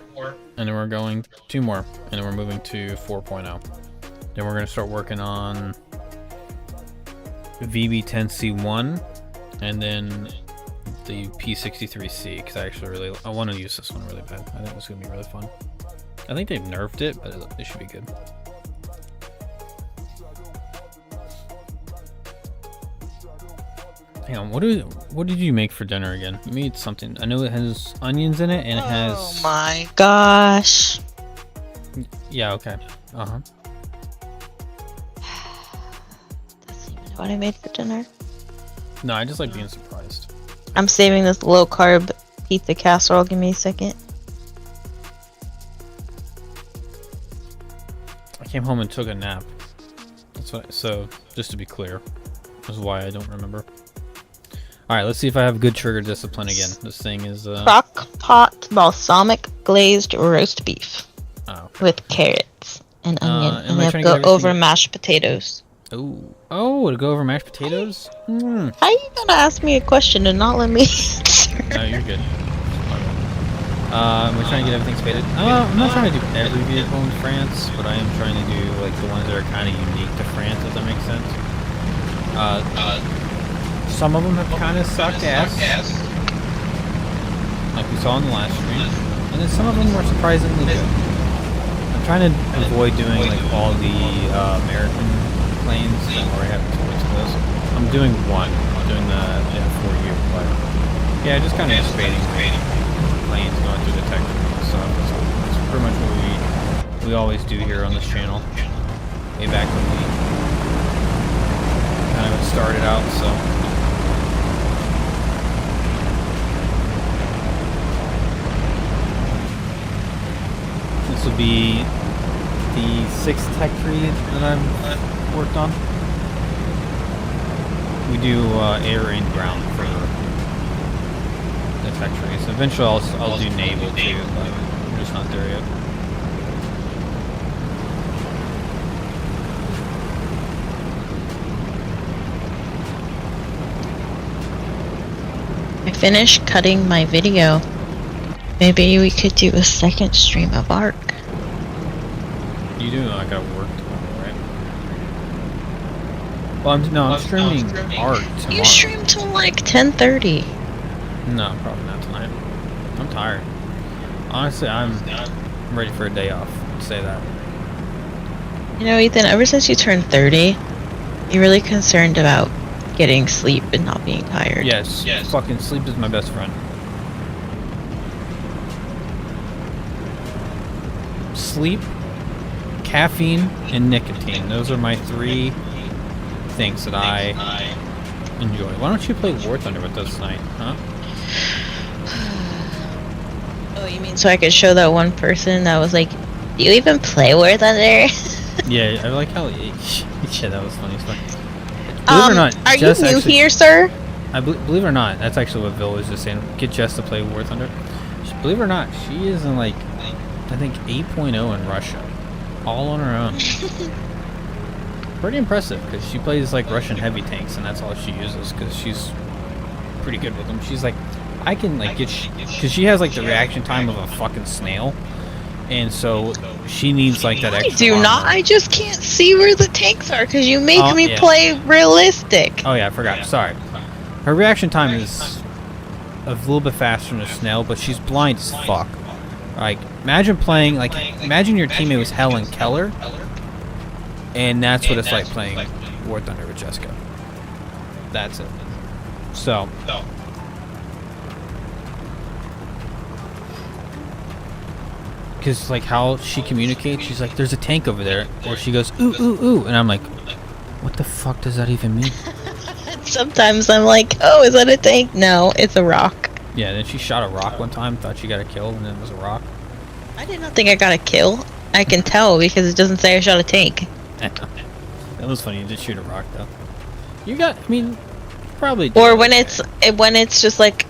and then we're going 2 more, and then we're moving to 4.0. Then we're gonna start working on VB10C1, and then the P63C, because I want to use this one really bad. I think it's gonna be really fun. I think they've nerfed it, but it should be good. Hang on, what did you make for dinner again? You made something. I know it has onions in it, and it has. Oh my gosh. Yeah. Okay. That's even what I made for dinner. No, I just like being surprised. I'm saving this low carb pizza casserole. Give me a second. I came home and took a nap. That's what. So just to be clear, that's why I don't remember. All right, let's see if I have good trigger discipline again. This thing is Crock pot balsamic glazed roast beef with carrots and onion, and then go over mashed potatoes. Oh, to go over mashed potatoes? How you gonna ask me a question and not let me answer? No, you're good. We're trying to get everything spaded. I'm not trying to do every vehicle in France, but I am trying to do like the ones that are kind of unique to France, if that makes sense. Some of them have kind of sucked ass, like we saw in the last stream, and then some of them were surprisingly good. I'm trying to avoid doing like all the American planes that already have experience with those. I'm doing one. I'm doing the F4U, but yeah, just kind of spading planes going through the tech tree. So that's pretty much what we always do here on this channel. Way back when we kind of started out, so. This will be the 6th tech tree that I've worked on. We do air and ground for the tech trees. Eventually I'll do naval too, but we're just not there yet. I finished cutting my video. Maybe we could do a second stream of ARC. You do know I got work tomorrow, right? Well, I'm streaming ARC tomorrow. You stream till like 10:30. No, probably not tonight. I'm tired. Honestly, I'm ready for a day off. I'd say that. You know, Ethan, ever since you turned 30, you're really concerned about getting sleep and not being tired. Yes. Fucking sleep is my best friend. Sleep, caffeine, and nicotine. Those are my 3 things that I enjoy. Why don't you play War Thunder with us tonight, huh? Oh, you mean so I could show that one person that was like, do you even play War Thunder? Yeah, I like how. Yeah, that was funny. Believe it or not, are you new here, sir? Believe it or not, that's actually what Vil was just saying. Get Jess to play War Thunder. Believe it or not, she is in like, I think 8.0 in Russia, all on her own. Pretty impressive, because she plays like Russian heavy tanks, and that's all she uses, because she's pretty good with them. She's like, I can like get, because she has like the reaction time of a fucking snail, and so she needs like that extra. I do not. I just can't see where the tanks are because you make me yeah. play realistic. Oh yeah, I forgot. Sorry. Her reaction time is a little bit faster than a snail, but she's blind as fuck. Like, imagine playing, like, imagine your teammate was Helen Keller, and that's what it's like playing War Thunder with Jessica. That's it. So. Because, like, how she communicates, she's like, there's a tank over there, or she goes, ooh, ooh, ooh, and I'm like, what the fuck does that even mean? Sometimes I'm like, oh, is that a tank? No, it's a rock. Yeah, then she shot a rock one time, thought she got a kill, and then it was a rock. I did not think I got a kill. I can tell because it doesn't say I shot a tank. That was funny, you did shoot a rock, though. You got, I mean, probably did. Or when it's just like,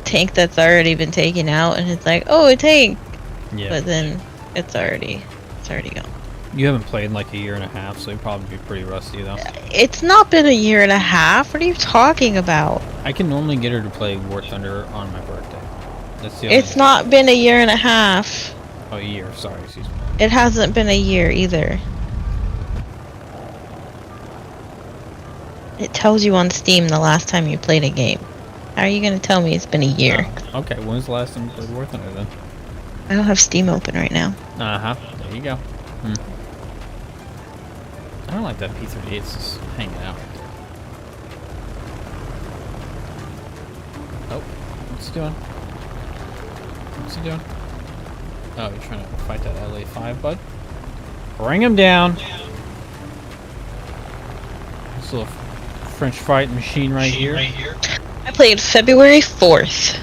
tank that's already been taken out, and it's like, oh, a tank, Yeah. but then it's already gone. You haven't played in like a year and a half, so you'd probably be pretty rusty though. It's not been a year and a half. What are you talking about? I can normally get her to play War Thunder on my birthday. That's the only It's not been a year and a half. Oh, a year. Sorry, excuse me. It hasn't been a year either. It tells you on Steam the last time you played a game. How are you gonna tell me it's been a year? Oh, okay, when was the last time you played War Thunder then? I don't have Steam open right now. Uh-huh. There you go. I don't like that P-38. It's just hanging out. Oh, what's he doing? What's he doing? Oh, you're trying to fight that LA-5, bud? Bring him down! This little French fighting machine right here. I played February 4th.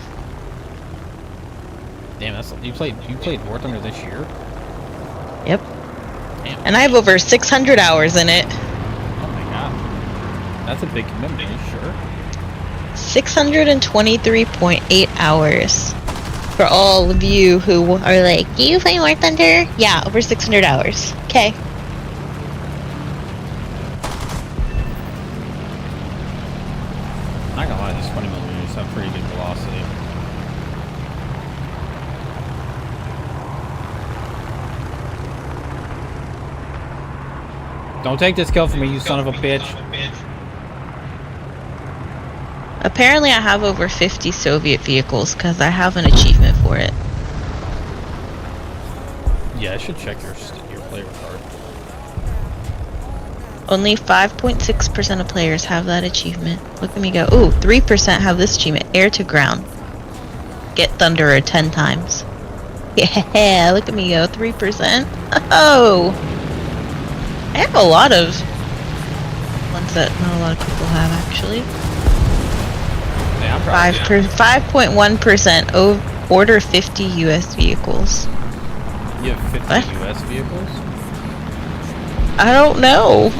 Damn, that's you played War Thunder this year? Yep. Damn. And I have over 600 hours in it. Oh my god. That's a big commitment, are you sure? 623.8 hours. For all of you who are like, do you play War Thunder? Yeah, over 600 hours. Okay. Not gonna lie, these 20mm have pretty good velocity. Don't take this kill from me, you son of a bitch. Apparently I have over 50 Soviet vehicles because I have an achievement for it. Yeah, I should check your play record. Only 5.6% of players have that achievement. Look at me go. Ooh, 3% have this achievement. Air to ground. Get Thunderer 10 times. Yeah, look at me go. 3%. Oh! I have a lot of ones that not a lot of people have, actually. Yeah, 5.1% order 50 US vehicles. You have 50 What? US vehicles? I don't know. Oh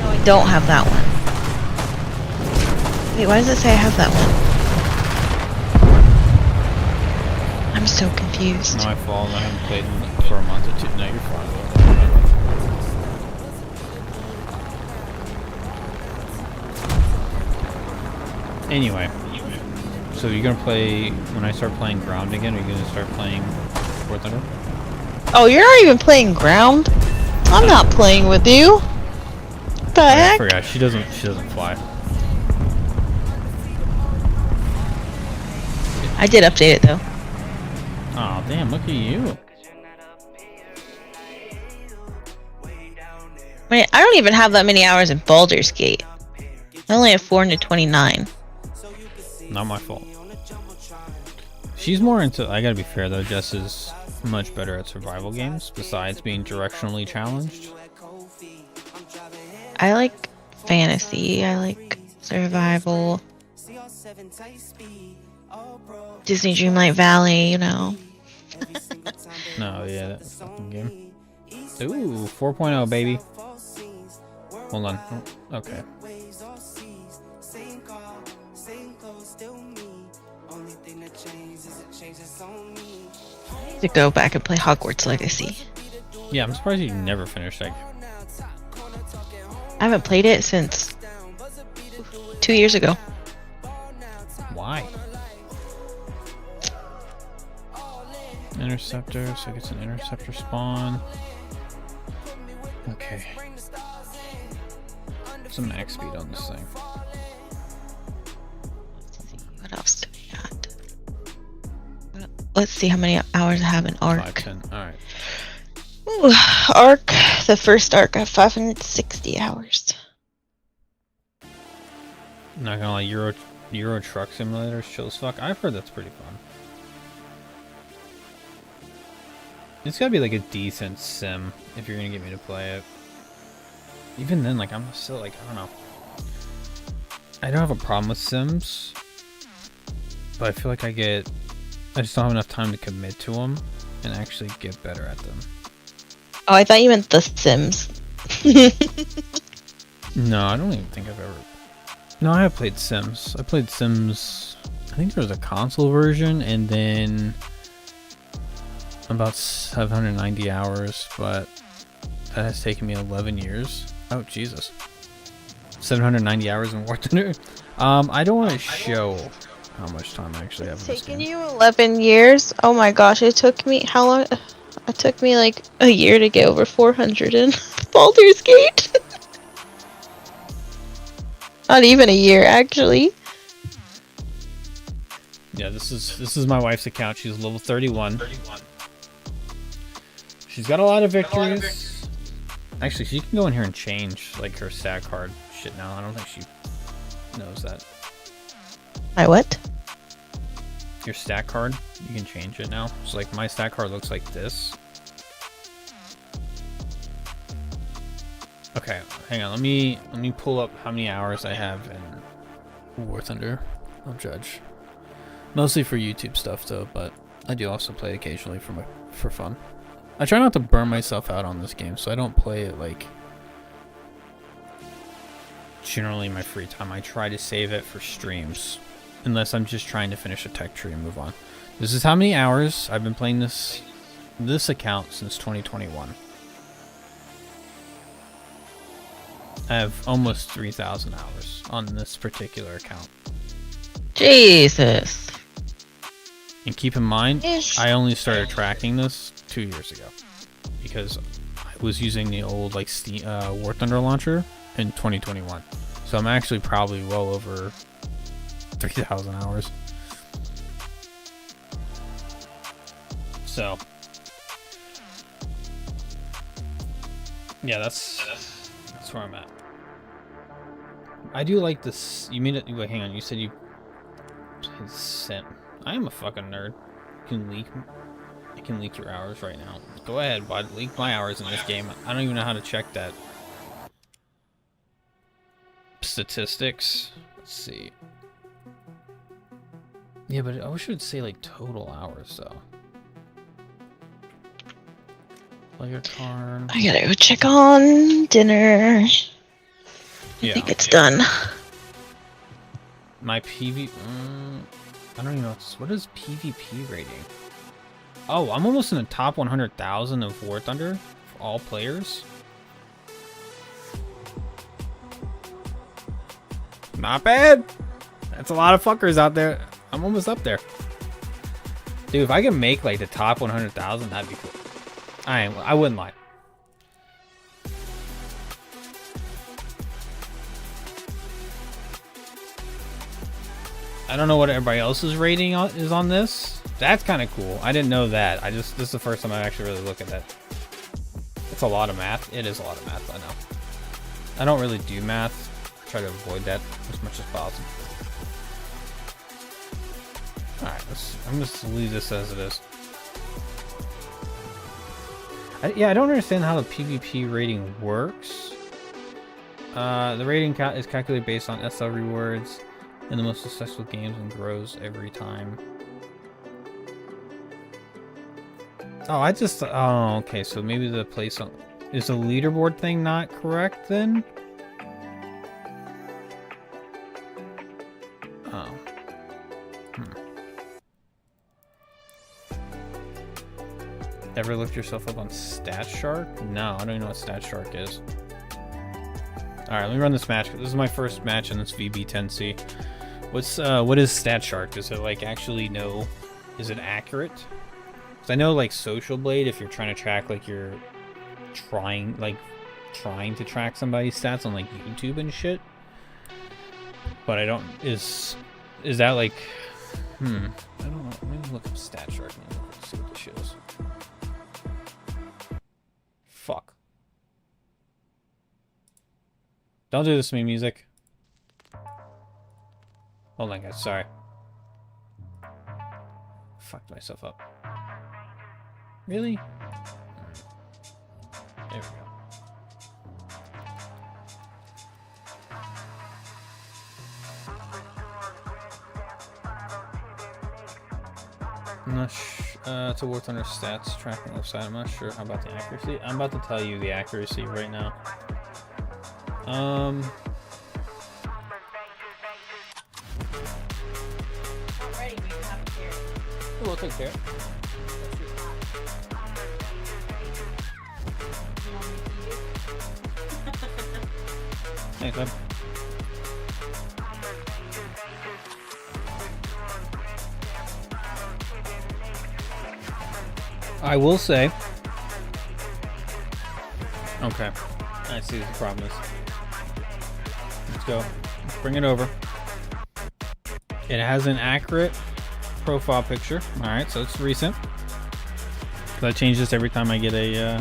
no, I don't have that one. Wait, why does it say I have that one? I'm so confused. My fault, I haven't played for a month or two. No, you're fine. Anyway, so you're gonna play, when I start playing ground again, are you gonna start playing War Thunder? Oh, you're not even playing ground? I'm not playing with you. What the I heck? forgot, she doesn't fly. I did update it though. Oh damn, look at you. Wait, I don't even have that many hours in Baldur's Gate. I only have 429. Not my fault. She's more into, I gotta be fair though, Jess is much better at survival games, besides being directionally challenged. I like fantasy, I like survival. Disney Dreamlight Valley, you know. No, yeah, that fucking game. Ooh, 4.0 baby. Hold on. Oh, okay. To go back and play Hogwarts Legacy. Yeah, I'm surprised you never finished that game. I haven't played it since 2 years ago. Why? Interceptor, so it's an interceptor spawn. Okay. Some max speed on this thing. Let's see, what else do we got? Let's see how many hours I have in Ark. 510. Alright. Ooh, Ark, the first Ark, I have 560 hours. Not gonna lie, Euro Truck Simulator is chill as fuck. I've heard that's pretty fun. It's gotta be like a decent sim if you're gonna get me to play it. Even then, like, I'm still like, I don't know. I don't have a problem with sims, but I feel like I just don't have enough time to commit to them and actually get better at them. Oh, I thought you meant The Sims. No, I don't even think I've ever No, I have played Sims. I played Sims. I think there was a console version, and then about 790 hours, but that has taken me 11 years. Oh, Jesus. 790 hours in War Thunder. I don't want to show how much time I actually have in this Taken game. you 11 years? Oh my gosh, it took me, how long? It took me like a year to get over 400 in Baldur's Gate. Not even a year, actually. Yeah, this is my wife's account. She's level 31. She's got a lot of victories. Actually, she can go in here and change like her stat card shit now. I don't think she knows that. My what? Your stat card, you can change it now. So like my stat card looks like this. Okay, hang on. Let me pull up how many hours I have in War Thunder. I'll judge. Mostly for YouTube stuff though, but I do also play occasionally for fun. I try not to burn myself out on this game, so I don't play it like generally in my free time. I try to save it for streams, unless I'm just trying to finish a tech tree and move on. This is how many hours I've been playing this account since 2021. I have almost 3,000 hours on this particular account. Jesus. And keep in mind, Ish. I only started tracking this 2 years ago because I was using the old like Steam, War Thunder launcher in 2021. So I'm actually probably well over 3,000 hours. So yeah, that's where I'm at. I do like this. You mean it? Wait, hang on. You said you played Sim. I am a fucking nerd. I can leak your hours right now. Go ahead, bud. Leak my hours in this game. I don't even know how to check that. Statistics. Let's see. Yeah, but I wish it would say like total hours though. Player card. I gotta go check on dinner. I think it's done. My PV. I don't even know what is PvP rating. Oh, I'm almost in the top 100,000 of War Thunder for all players. Not bad. That's a lot of fuckers out there. I'm almost up there. Dude, if I can make like the top 100,000, that'd be cool. I wouldn't lie. I don't know what everybody else's rating is on this. That's kind of cool. I didn't know that. This is the first time I actually really look at that. It's a lot of math. It is a lot of math, I know. I don't really do math. I try to avoid that as much as possible. Alright, I'm just gonna leave this as it is. Yeah, I don't understand how the PvP rating works. The rating is calculated based on SL rewards in the most successful games and grows every time. Oh, oh, okay, so maybe the place on... Is the leaderboard thing not correct then? Oh. Ever looked yourself up on StatShark? No, I don't even know what StatShark is. Alright, let me run this match. This is my first match in this VB10C. What is StatShark? Does it like actually know? Is it accurate? Because I know like Social Blade, if you're trying to track like you're trying to track somebody's stats on like YouTube and shit. But I don't is that like I don't know. Let me look up StatShark and see what this shit is. Fuck. Don't do this to me, music. Hold on, guys. Sorry. Fucked myself up. Really? There we go. I'm not it's a War Thunder stats tracking website. I'm not sure how about the accuracy. I'm about to tell you the accuracy right now. We'll take care. Thanks, man. I will say. Okay. I see what the problem is. Let's go. Let's bring it over. It has an accurate profile picture. Alright, so it's recent. I change this every time I get a,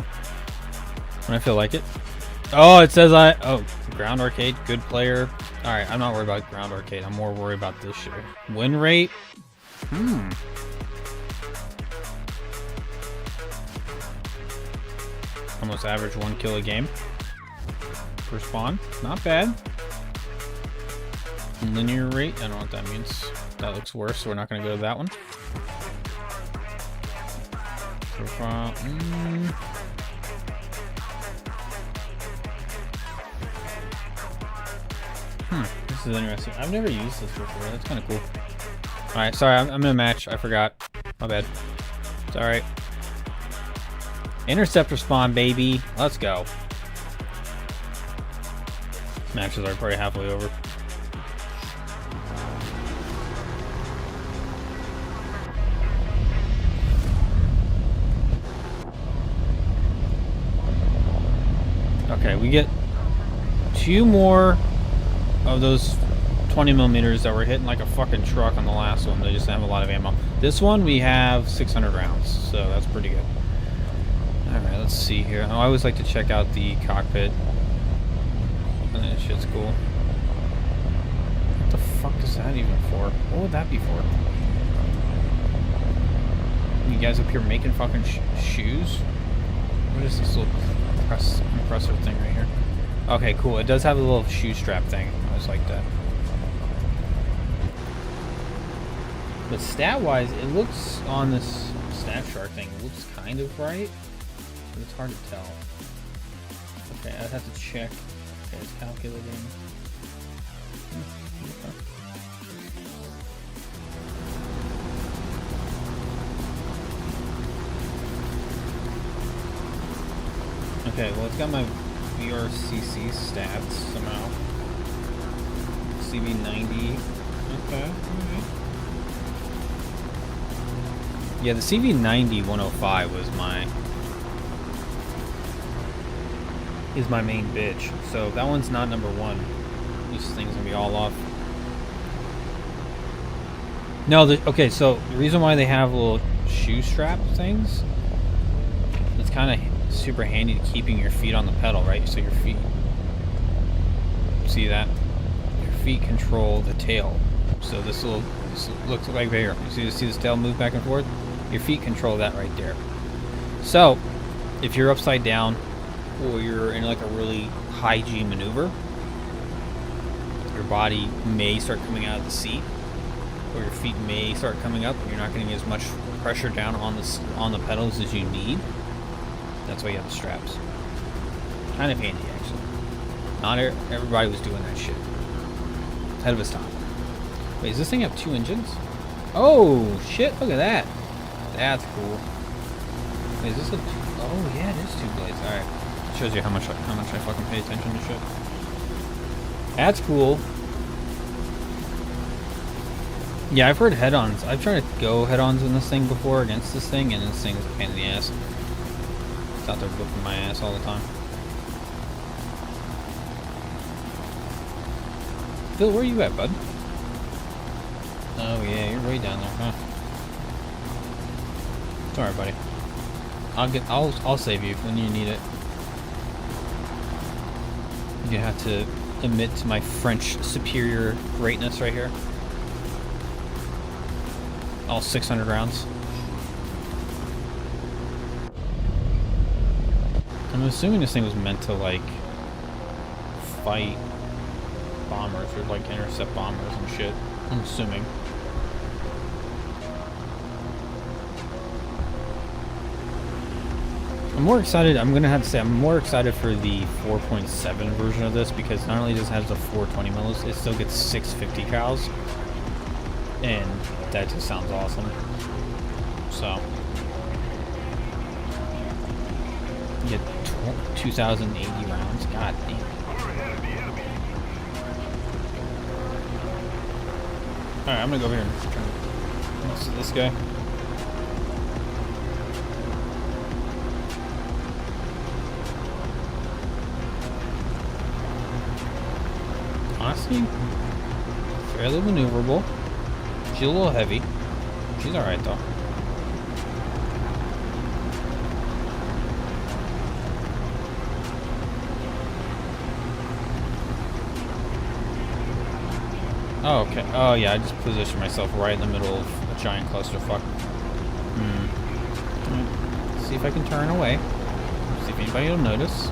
when I feel like it. Oh, it says oh, ground arcade, good player. Alright, I'm not worried about ground arcade. I'm more worried about this shit. Win rate? Almost average 1 kill a game per spawn. Not bad. Linear rate, I don't know what that means. That looks worse, so we're not going to go to that one. Profile. This is interesting. I've never used this before. That's kind of cool. Alright, sorry, I'm in a match. I forgot. My bad. It's alright. Interceptor spawn, baby. Let's go. Matches are probably halfway over. Okay, we get 2 more of those 20 millimeters that were hitting like a fucking truck on the last one. They just have a lot of ammo. This one we have 600 rounds, so that's pretty good. Alright, let's see here. I always like to check out the cockpit. And that shit's cool. What the fuck is that even for? What would that be for? You guys up here making fucking shoes? What is this little compressor thing right here? Okay, cool. It does have a little shoe strap thing. I always like that. But stat-wise, it looks on this stat chart thing, it looks kind of right. But it's hard to tell. Okay, I'd have to check. Okay, it's calculating. Okay, well it's got my VRCC stats somehow. CV90. Okay, alright. Yeah, the CV90 105 was my main bitch. So that one's not number 1. This thing's gonna be all off. No, okay, so the reason why they have little shoe strap things, it's kind of super handy to keeping your feet on the pedal, right? So your feet, see that? Your feet control the tail. So this looks like here. You see this tail move back and forth? Your feet control that right there. So if you're upside down or you're in like a really high G maneuver, your body may start coming out of the seat, or your feet may start coming up, and you're not getting as much pressure down on the pedals as you need. That's why you have the straps. Kind of handy, actually. Not everybody was doing that shit. Ahead of his time. Wait, does this thing have 2 engines? Oh shit! Look at that. That's cool. Wait, is this a? Oh yeah, it is 2 blades. All right. Shows you how much I fucking pay attention to shit. That's cool. Yeah, I've heard head-ons. I've tried to go head-ons in this thing before against this thing, and this thing is a pain in the ass. It's out there whipping my ass all the time. Phil, where are you at, bud? Oh yeah, you're way down there, huh? It's alright, buddy. I'll save you when you need it. You have to admit to my French superior greatness right here. All 600 rounds. I'm assuming this thing was meant to like fight bombers or like intercept bombers and shit. I'm assuming. I'm more excited. I'm gonna have to say I'm more excited for the 4.7 version of this, because not only does it have the 420 mils, it still gets 650 cows, and that just sounds awesome. so you get 2,080 rounds. God damn. Alright, I'm gonna go over here and turn most of this guy. Honestly, fairly maneuverable. She's a little heavy. She's alright though. Oh, okay. Oh, yeah, I just positioned myself right in the middle of a giant clusterfuck. See if I can turn away. See if anybody will notice.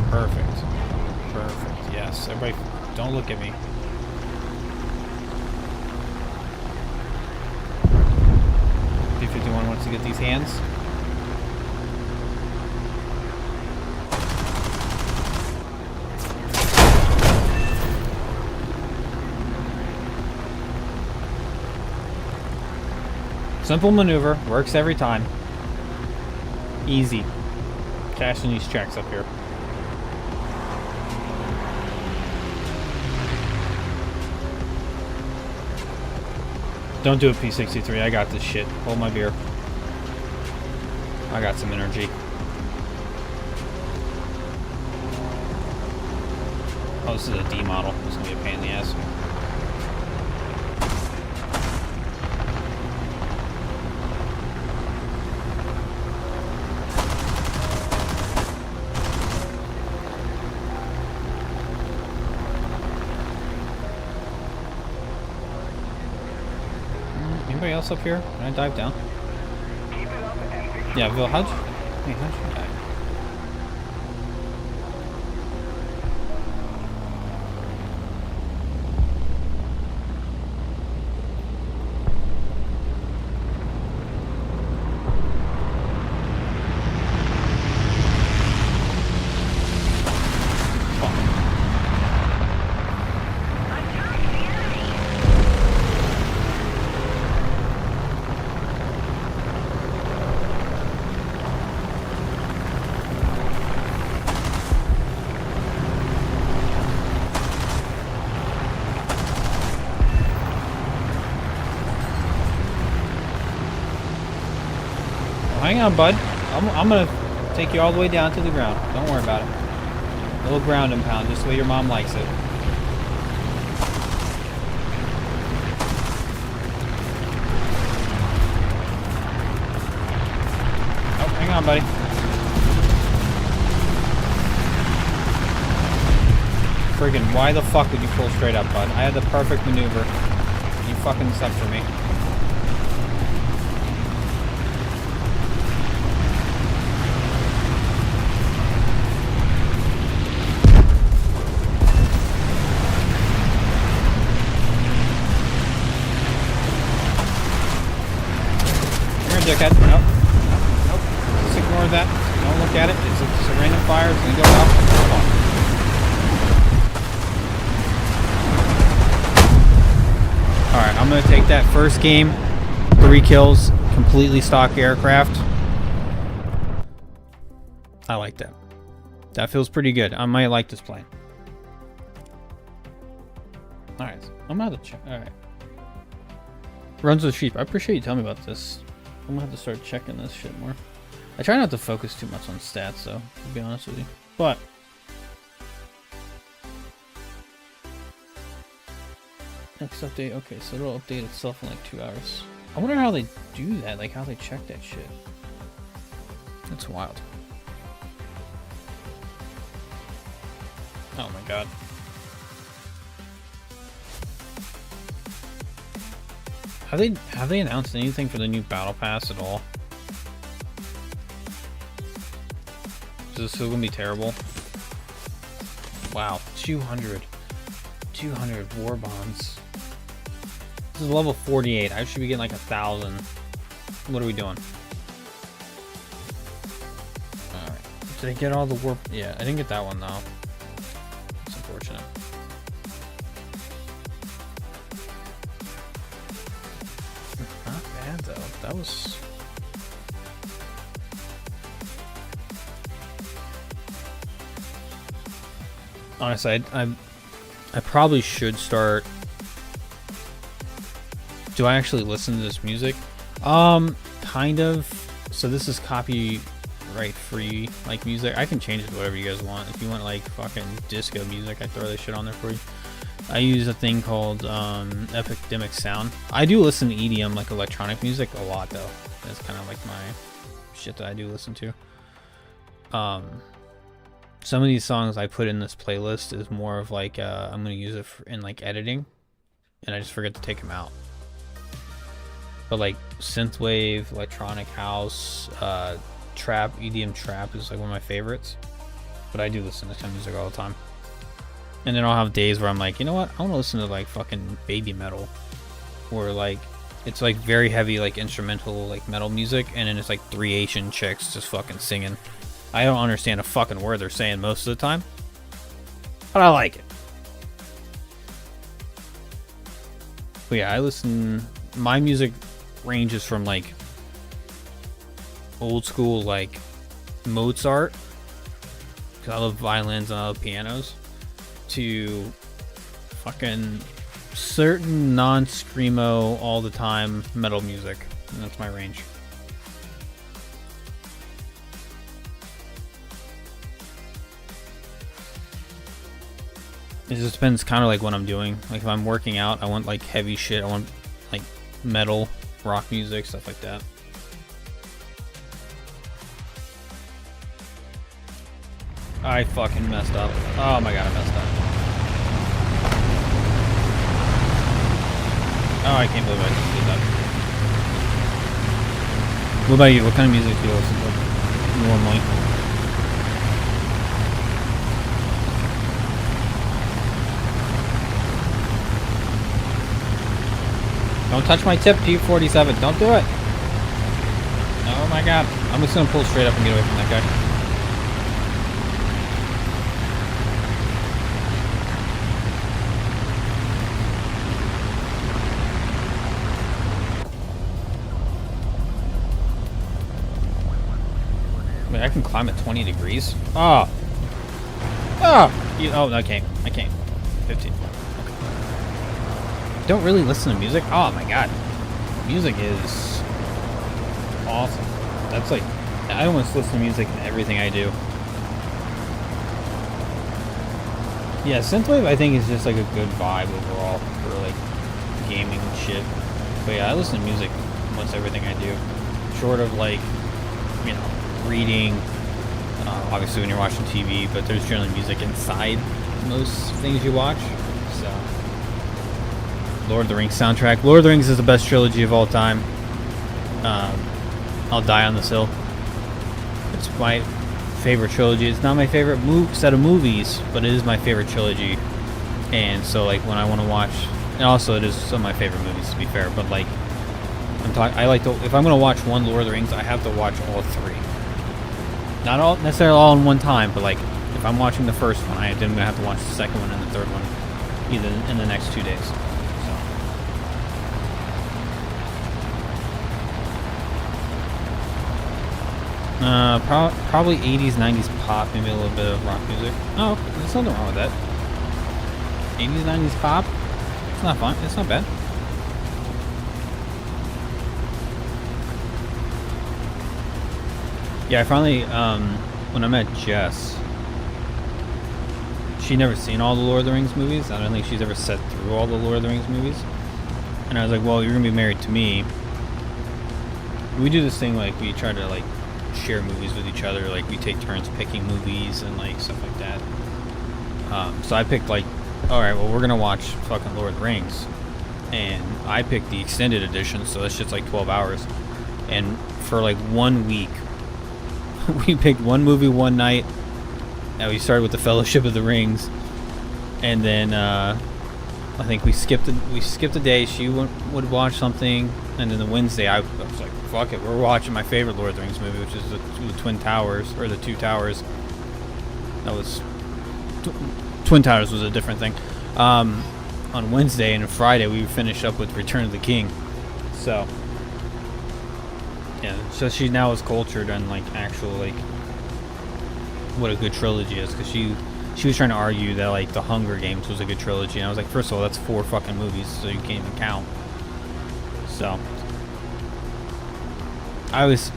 Perfect. Perfect. Yes. Everybody, don't look at me. P-51 wants to get these hands. Simple maneuver, works every time. Easy. Cashing these checks up here. Don't do a P-63, I got this shit. Hold my beer. I got some energy. Oh, this is a D model. This is gonna be a pain in the ass. Anybody else up here? Can I dive down? Yeah, Bill, how'd you die? Hang on, bud. I'm gonna take you all the way down to the ground. Don't worry about it. A little ground and pound, just the way your mom likes it. Oh, hang on, buddy. Friggin', why the fuck would you pull straight up, bud? I had the perfect maneuver. You fucking this up for me. Dickhead. Nope. Nope. Just ignore that. Don't look at it. It's a random fire. It's gonna go out. Alright, I'm gonna take that first game. 3 kills. Completely stock aircraft. I like that. That feels pretty good. I might like this plane. Alright. I'm gonna have to check. Alright. Runs with sheep. I appreciate you telling me about this. I'm gonna have to start checking this shit more. I try not to focus too much on stats, though, to be honest with you. But next update. Okay, so it'll update itself in like 2 hours. I wonder how they do that, like how they check that shit. That's wild. Oh my god. Have they announced anything for the new battle pass at all? Is this still gonna be terrible? Wow, 200 war bonds. This is level 48. I should be getting like 1,000. What are we doing? Alright. Did I get all the war? Yeah, I didn't get that one though. It's unfortunate. That was... Honestly, I probably should start... Do I actually listen to this music? Kind of. So this is copyright free, like, music. I can change it to whatever you guys want. If you want, like, fucking disco music, I throw this shit on there for you. I use a thing called Epidemic Sound. I do listen to EDM, like electronic music, a lot though. That's kind of like my shit that I do listen to. Some of these songs I put in this playlist is more of like I'm gonna use it in like editing, and I just forget to take them out. But like synthwave, electronic house, trap, EDM trap is like one of my favorites. But I do listen to this kind of music all the time. And then I'll have days where I'm like, you know what? I want to listen to like fucking baby metal, or like it's like very heavy like instrumental like metal music, and then it's like 3 Asian chicks just fucking singing. I don't understand a fucking word they're saying most of the time, but I like it. But yeah, I listen. My music ranges from like old school like Mozart, because I love violins and I love pianos, to fucking certain non-screamo all the time metal music, and that's my range. It just depends kind of like what I'm doing. Like if I'm working out, I want like heavy shit. I want like metal, rock music, stuff like that. I fucking messed up. Oh my god, I messed up. Oh, I can't believe I just did that. What about you? What kind of music do you listen to normally? Don't touch my tip, P47. Don't do it. Oh my god. I'm just gonna pull straight up and get away from that guy. Wait, I can climb at 20 degrees? Oh. Oh! Oh, no, I can't. 15. Don't really listen to music. Oh my god, music is awesome. That's like, I almost listen to music in everything I do. Yeah, synthwave I think is just like a good vibe overall for like gaming and shit. But yeah, I listen to music almost everything I do, short of like, you know, reading. Obviously when you're watching TV, but there's generally music inside most things you watch. So. Lord of the Rings soundtrack. Lord of the Rings is the best trilogy of all time. I'll die on this hill. It's my favorite trilogy. It's not my favorite set of movies, but it is my favorite trilogy. And so, like, when I want to watch, and also it is some of my favorite movies, to be fair. But like, I like to. If I'm gonna watch one Lord of the Rings, I have to watch all 3. Not all necessarily all in one time, but like, if I'm watching the first one, I'm gonna have to watch the second one and the third one, either in the next 2 days. Probably 80s, 90s pop, maybe a little bit of rock music. Oh, there's nothing wrong with that. 80s, 90s pop? It's not fun. It's not bad. Yeah, I finally, when I met Jess, she'd never seen all the Lord of the Rings movies. I don't think she's ever sat through all the Lord of the Rings movies. And I was like, well, you're gonna be married to me. We do this thing, like, we try to, like, share movies with each other. Like, we take turns picking movies and, like, stuff like that. So I picked, like, alright, well, we're gonna watch fucking Lord of the Rings. And I picked the extended edition, so that shit's like 12 hours. And for, like, 1 week, we picked one movie one night. And we started with the Fellowship of the Rings. And then, I think we skipped a day. She would watch something, and then the Wednesday I was like, fuck it, we're watching my favorite Lord of the Rings movie, which is the Twin Towers, or the Two Towers. That was Twin Towers was a different thing. On Wednesday, and Friday we finished up with Return of the King. So Yeah, so she now is cultured on like actual like what a good trilogy is, because she was trying to argue that like the Hunger Games was a good trilogy, and I was like, first of all, that's 4 fucking movies, so you can't even count. So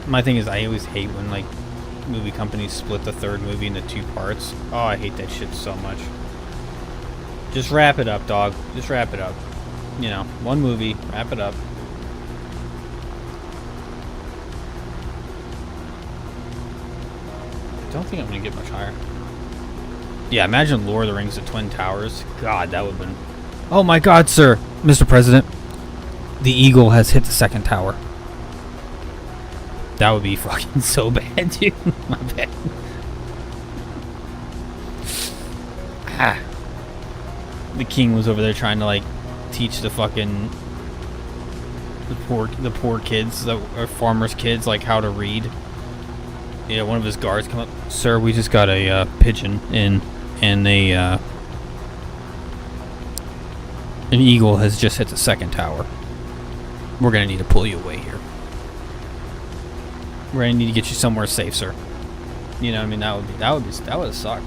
my thing is, I always hate when like movie companies split the third movie into 2 parts. Oh, I hate that shit so much. Just wrap it up, dog. Just wrap it up. You know, 1 movie, wrap it up. I don't think I'm gonna get much higher. Yeah, imagine Lord of the Rings: The Twin Towers. God, that would have been... Oh my God, sir! Mr. President, the eagle has hit the 2nd tower. That would be fucking so bad, dude. My bad. Ah. The king was over there trying to like teach the fucking the poor kids, the farmers' kids, like how to read. Yeah, one of his guards come up. Sir, we just got a pigeon in, and an eagle has just hit the 2nd tower. We're gonna need to pull you away here. We're gonna need to get you somewhere safe, sir. You know, I mean, that would have sucked.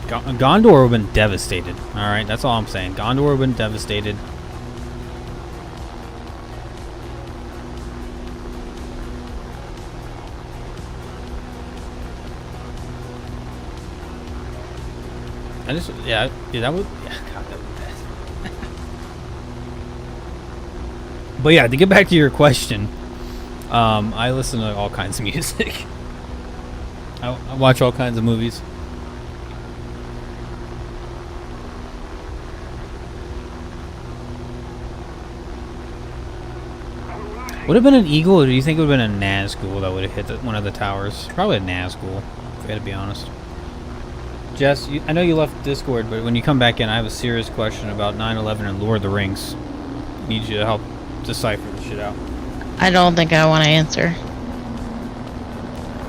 Gondor would have been devastated. All right, that's all I'm saying. Gondor would have been devastated. Yeah, that would, yeah, God, that would be bad. But yeah, to get back to your question, I listen to all kinds of music. I watch all kinds of movies. Would have been an eagle, or do you think it would have been a Nazgul that would have hit one of the towers? Probably a Nazgul, if I had to be honest. Jess, I know you left Discord, but when you come back in, I have a serious question about 9/11 and Lord of the Rings. I need you to help decipher this shit out. I don't think I want to answer.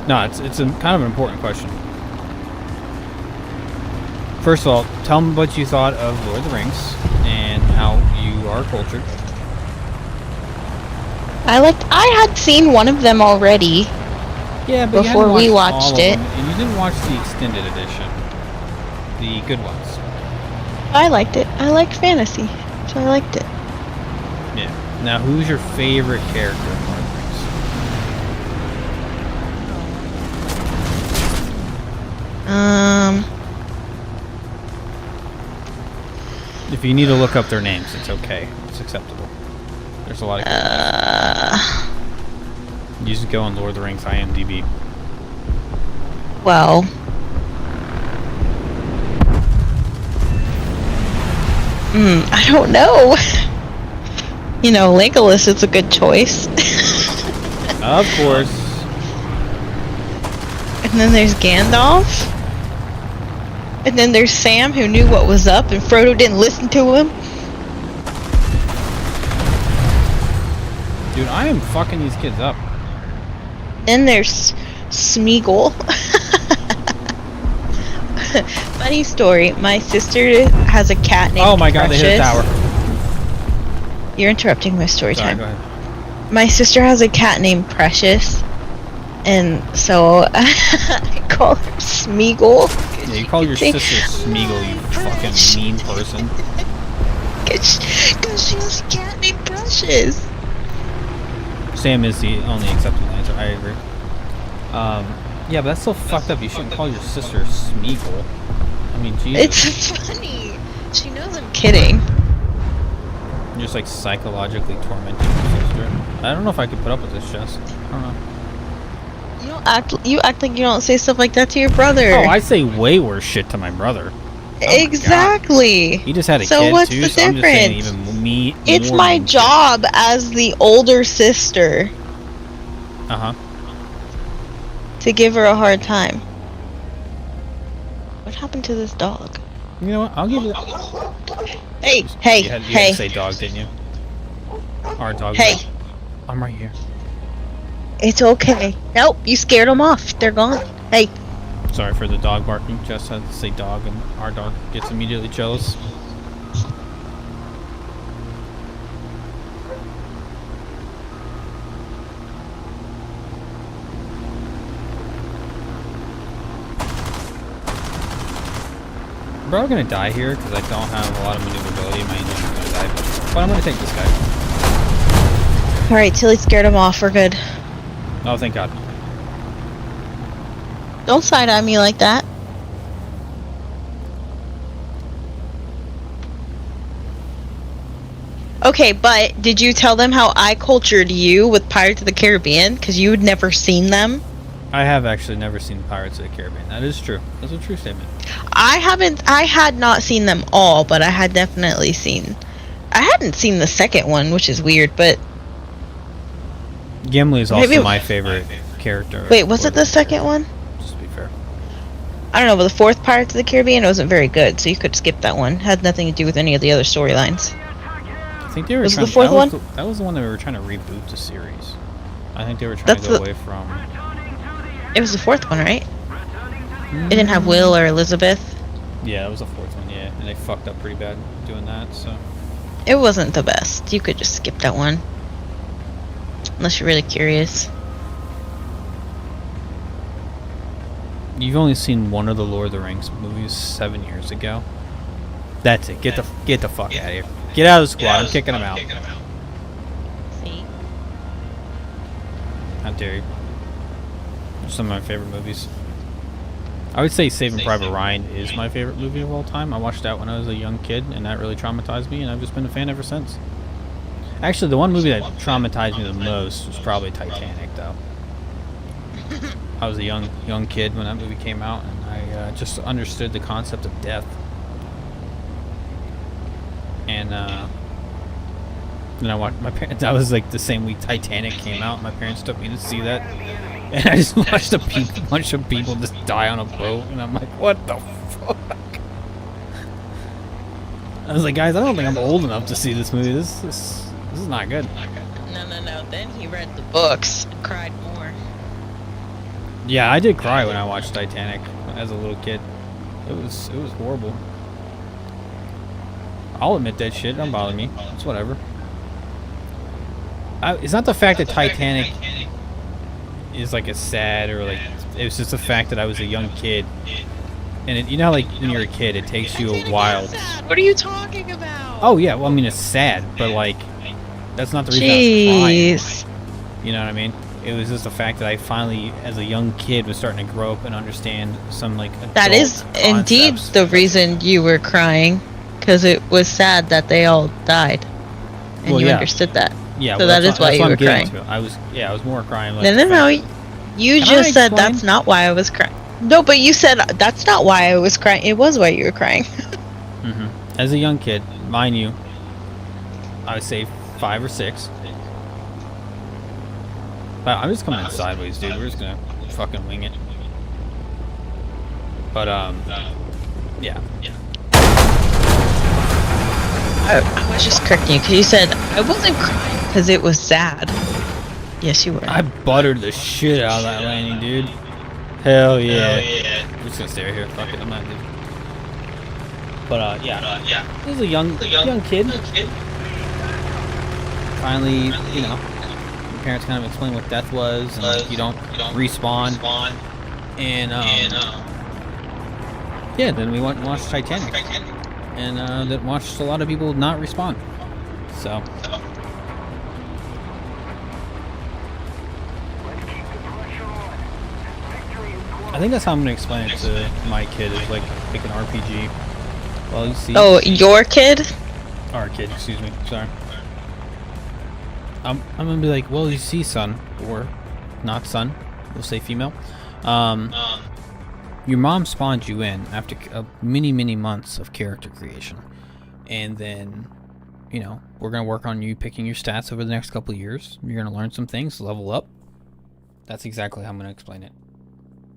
No, it's a kind of an important question. First of all, tell me what you thought of Lord of the Rings and how you are cultured. I had seen one of them already. Yeah, but before we watched it, and you didn't watch the extended edition, the good ones. I liked it. I liked fantasy, so I liked it. Yeah. Now, who's your favorite character in Lord of the Rings? If you need to look up their names, it's okay. It's acceptable. There's a lot of characters. You just go on Lord of the Rings IMDb. Well, I don't know. You know, Legolas is a good choice. Of course. And then there's Gandalf. And then there's Sam, who knew what was up, and Frodo didn't listen to him. Dude, I am fucking these kids up. Then there's Smeagol. Funny story, my sister has a cat named Oh my God, Precious. they hit a tower. You're interrupting my story Sorry, time. go ahead. My sister has a cat named Precious, and so I call her Smeagol. Yeah, you call your sister Smeagol, you fucking mean person. Cause she has a cat named Precious. Sam is the only acceptable answer. I agree. Yeah, but that's so fucked up. You shouldn't call your sister Smeagol. I mean, Jesus. It's funny. She knows I'm kidding. You're just like psychologically tormenting your sister. I don't know if I could put up with this, Jess. I don't know. You act like you don't say stuff like that to your brother. Oh, I say way worse shit to my brother. Exactly. He just had a so kid what's too, the so I'm just saying difference? even me. It's more my mean job as the older sister shit. Uh-huh. to give her a hard time. What happened to this dog? You know what? I'll give you that. Hey, You had hey. to say dog, didn't you? Our dog. Hey. I'm right here. It's okay. Nope, you scared them off. They're gone. Hey. Sorry for the dog barking. Jess had to say dog, and our dog gets immediately jealous. I'm probably gonna die here because I don't have a lot of maneuverability. My engine's gonna die, but I'm gonna take this guy. Alright, Tilly scared him off. We're good. Oh, thank God. Don't side-eye me like that. Okay, but did you tell them how I cultured you with Pirates of the Caribbean? Because you had never seen them? I have actually never seen Pirates of the Caribbean. That is true. That's a true statement. I had not seen them all, but I had definitely seen... I hadn't seen the second one, which is weird, but... Gimli is also my favorite character. Wait, was it the second one? Just to be fair. I don't know, but the fourth Pirates of the Caribbean wasn't very good, so you could skip that one. Had nothing to do with any of the other storylines. I think they were Was it trying, the fourth one? That was the one that we were trying to reboot the series. I think they were trying to go away from... It was the fourth one, right? It didn't have Will or Elizabeth. Yeah, that was the fourth one, yeah. And they fucked up pretty bad doing that, so... It wasn't the best. You could just skip that one. Unless you're really curious. You've only seen one of the Lord of the Rings movies 7 years ago. That's it. Get the fuck out of here. Get out of the squad. I'm kicking him out. See? How dare you. Some of my favorite movies. I would say Saving Private Ryan is my favorite movie of all time. I watched that when I was a young kid, and that really traumatized me, and I've just been a fan ever since. Actually, the one movie that traumatized me the most was probably Titanic, though. I was a young kid when that movie came out, and I just understood the concept of death. And then I watched my parents. That was like the same week Titanic came out. My parents took me to see that, and I just watched a bunch of people just die on a boat, and I'm like, what the fuck? I was like, guys, I don't think I'm old enough to see this movie. This is not good. No. Then he read the books and cried more. Yeah, I did cry when I watched Titanic as a little kid. It was horrible. I'll admit that shit. Don't bother me. It's whatever. It's not the fact that Titanic is like a sad or like... It's just the fact that I was a young kid. And you know how like when you're a kid, it takes you a while. What are you talking about? Oh yeah, well I mean it's sad, but like that's not the reason I was crying. You know what I mean? It was just the fact that I finally, as a young kid, was starting to grow up and understand some like adult That is indeed concepts. the reason you were crying, because it was sad that they all died, and Well, you yeah. understood that. Yeah, So well, that is why you were crying. I was more crying. Like, No. You Can I just said explain? that's not why I was crying. No, but you said that's not why I was crying. It was why you were crying. As a young kid, mind you, I would say 5 or 6. But I'm just coming in sideways, dude. We're just gonna fucking wing it. But yeah. I was just correcting you because you said I wasn't crying because it was sad. Yes, you were. I buttered the shit out of that landing, dude. Hell yeah. We're just gonna stay right here. Fuck it, I'm not leaving. But yeah. This is a young kid. Finally, you know, my parents kind of explained what death was, and like you don't respawn. And yeah, then we went and watched Titanic, and then watched a lot of people not respawn. So. I think that's how I'm gonna explain it to my kid, is like an RPG. Well, you see. Oh, your kid? Our kid, excuse me. Sorry. I'm gonna be like, well, you see, son, or not son. We'll say female. Your mom spawned you in after many months of character creation, and then, you know, we're gonna work on you picking your stats over the next couple of years. You're gonna learn some things, level up. That's exactly how I'm gonna explain it.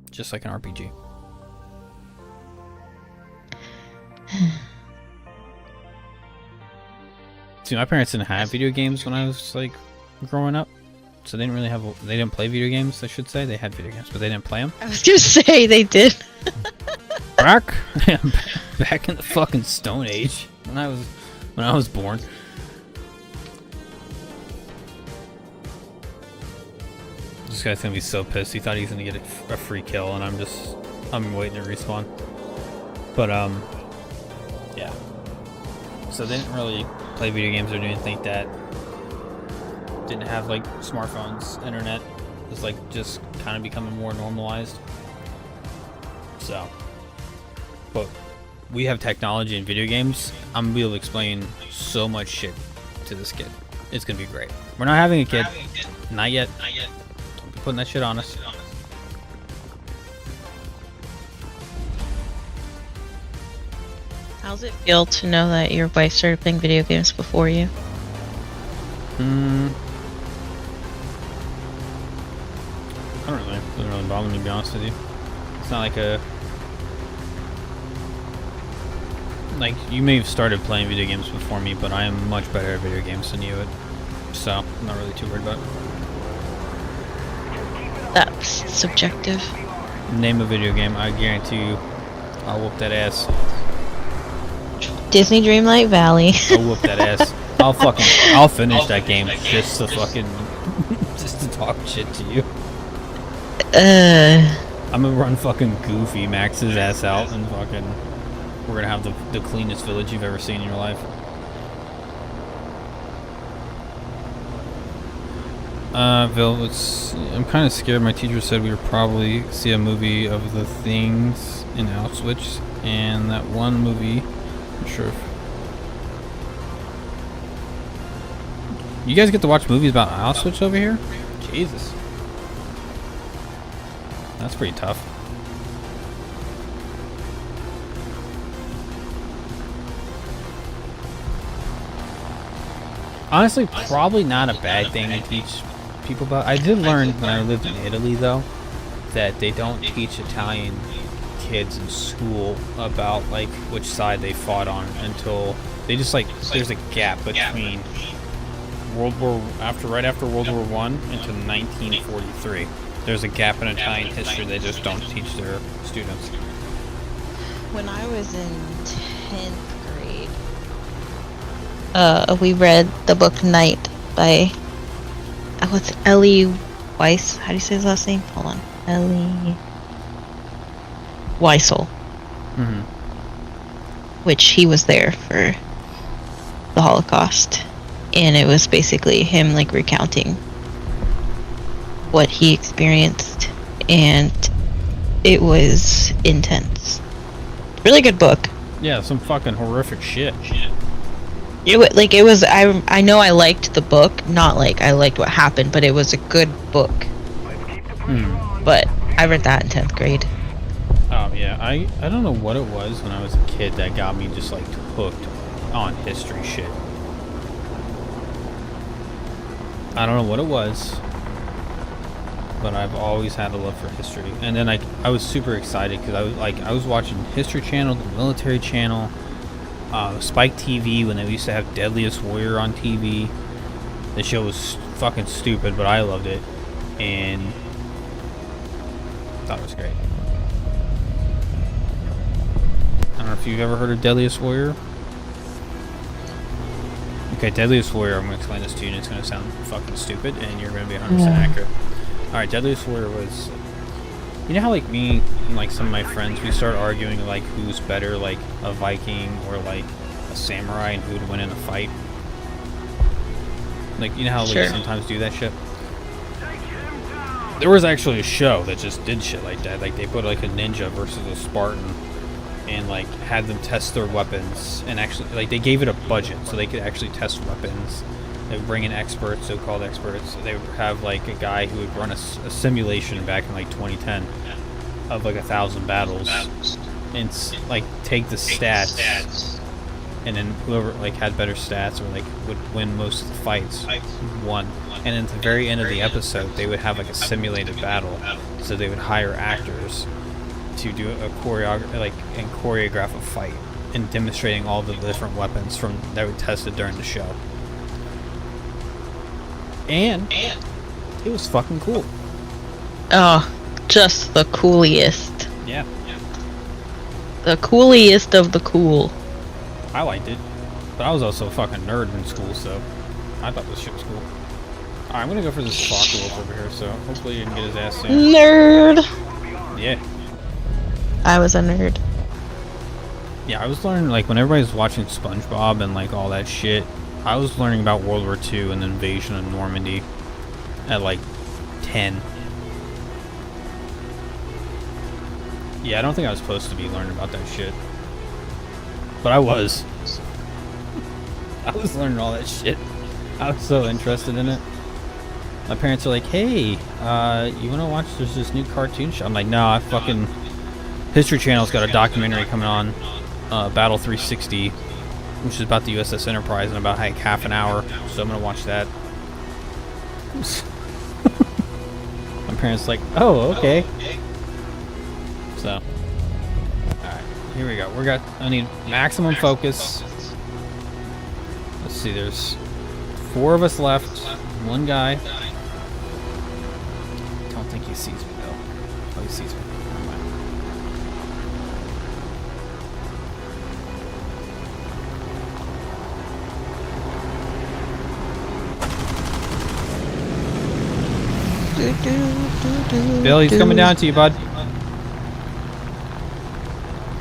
Just like an RPG. See, my parents didn't have video games when I was like growing up, so they didn't really have. They didn't play video games. I should say they had video games, but they didn't play them. I was gonna say they did. back in the fucking Stone Age when I was born. This guy's gonna be so pissed. He thought he was gonna get a free kill, and I'm waiting to respawn. But Yeah. So they didn't really play video games or anything like that. Didn't have like smartphones, internet was like just kind of becoming more normalized. So, but we have technology and video games. I'm gonna be able to explain so much shit to this kid. It's gonna be great. We're not having a kid. Not yet. Don't be putting that shit on us. How's it feel to know that your wife started playing video games before you? I don't really. Doesn't really bother me, to be honest with you. It's not like a. Like, you may have started playing video games before me, but I am much better at video games than you. So, I'm not really too worried about it. That's subjective. Name a video game, I guarantee you I'll whoop that ass. Disney Dreamlight Valley. I'll whoop that ass. I'll finish that game just to fucking, just to talk shit to you. I'm gonna run fucking Goofy, max his ass out, and fucking, we're gonna have the cleanest village you've ever seen in your life. Bill, I'm kind of scared. My teacher said we would probably see a movie of the things in Auschwitz, and that one movie, I'm sure if... You guys get to watch movies about Auschwitz over here? Jesus. That's pretty tough. Honestly, probably not a bad thing to teach people about. I did learn when I lived in Italy, though, that they don't teach Italian kids in school about, like, which side they fought on until they just, like, there's a gap between right after World War I into 1943. There's a gap in Italian history they just don't teach their students. When I was in 10th grade, we read the book Night by, what's Ellie Weiss? How do you say his last name? Hold on. Ellie Weissel. Mm-hmm. Which he was there for the Holocaust. And it was basically him, like, recounting what he experienced, and it was intense. Really good book. Yeah, some fucking horrific shit. It was. I know I liked the book, not like I liked what happened, but it was a good book. But I read that in 10th grade. Oh yeah, I don't know what it was when I was a kid that got me just like hooked on history shit. I don't know what it was, but I've always had a love for history. And then I was super excited because I was watching History Channel, the Military Channel, Spike TV when they used to have Deadliest Warrior on TV. The show was fucking stupid, but I loved it, and thought it was great. I don't know if you've ever heard of Deadliest Warrior. Okay, Deadliest Warrior, I'm going to explain this to you, and it's going to sound fucking stupid, and you're going to be 100% accurate. Alright, Deadliest Warrior was... You know how, like, me and, like, some of my friends, we start arguing, like, who's better, like, a Viking or, like, a samurai, and who would win in a fight? Like, you know how, like, you sometimes do that shit? There was actually a show that just did shit like that. Like, they put, like, a ninja versus a Spartan, and like had them test their weapons, and actually like they gave it a budget so they could actually test weapons. They would bring in experts, so-called experts. They would have like a guy who would run a simulation back in like 2010 of like 1,000 battles, and like take the stats, and then whoever like had better stats or like would win most of the fights won. And at the very end of the episode, they would have like a simulated battle, so they would hire actors to do a choreograph a fight and demonstrating all the different weapons from that were tested during the show. And it was fucking cool. Oh, just the coolest. Yeah. The coolest of the cool. I liked it, but I was also a fucking nerd in school, so I thought this shit was cool. Alright, I'm gonna go for this fucker over here, so hopefully you can get his ass soon. Nerd. Yeah. I was a nerd. Yeah, I was learning, like, when everybody's watching SpongeBob and, like, all that shit, I was learning about World War II and the invasion of Normandy at, like, 10. Yeah, I don't think I was supposed to be learning about that shit. But I was. I was learning all that shit. I was so interested in it. My parents are like, hey, you want to watch, there's this new cartoon show? I'm like, no, I fucking... History Channel's got a documentary coming on, Battle 360, which is about the USS Enterprise in about, like, half an hour. So I'm going to watch that. My parents like, oh, okay. So, alright, here we go. I need maximum focus. Let's see, there's 4 of us left. 1 guy. Don't think he sees me though. Oh, he sees me. Never mind. Bill, he's coming down to you, bud.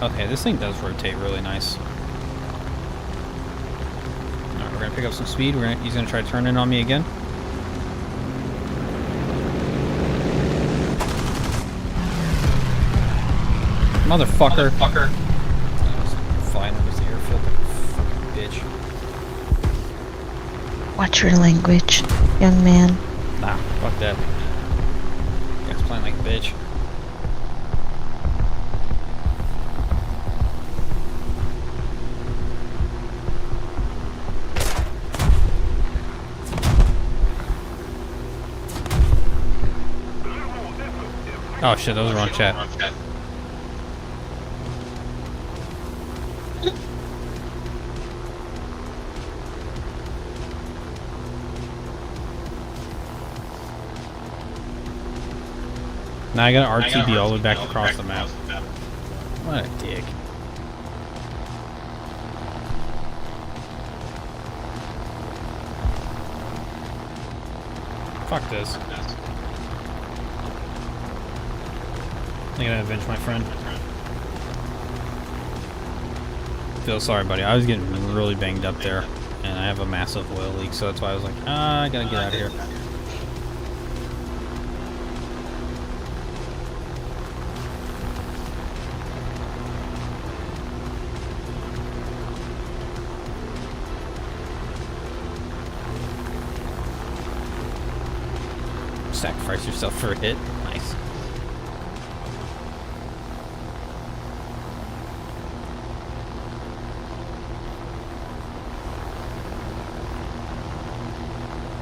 Okay, this thing does rotate really nice. Alright, we're gonna pick up some speed. He's gonna try to turn in on me again. Motherfucker. Flying over the airfield like a fucking bitch. Watch your language, young man. Nah, fuck that. Guy's playing like a bitch. Oh shit, that was the wrong chat. Now I got an RTB all the way back across the map. What a dick. Fuck this. I gotta avenge my friend. Feel sorry, buddy. I was getting really banged up there, and I have a massive oil leak, so that's why I was like, I gotta get out of here. Sacrifice yourself for a hit. Nice.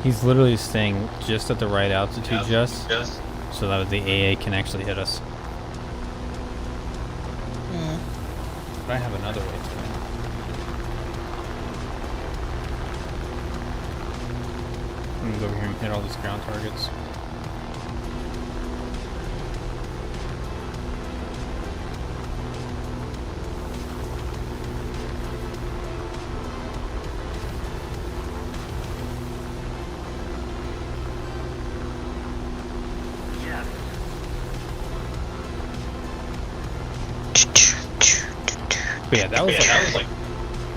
He's literally staying just at the right altitude, just so that the AA can actually hit us. But I have another way to it. I'm gonna go over here and hit all these ground targets. But yeah, that was like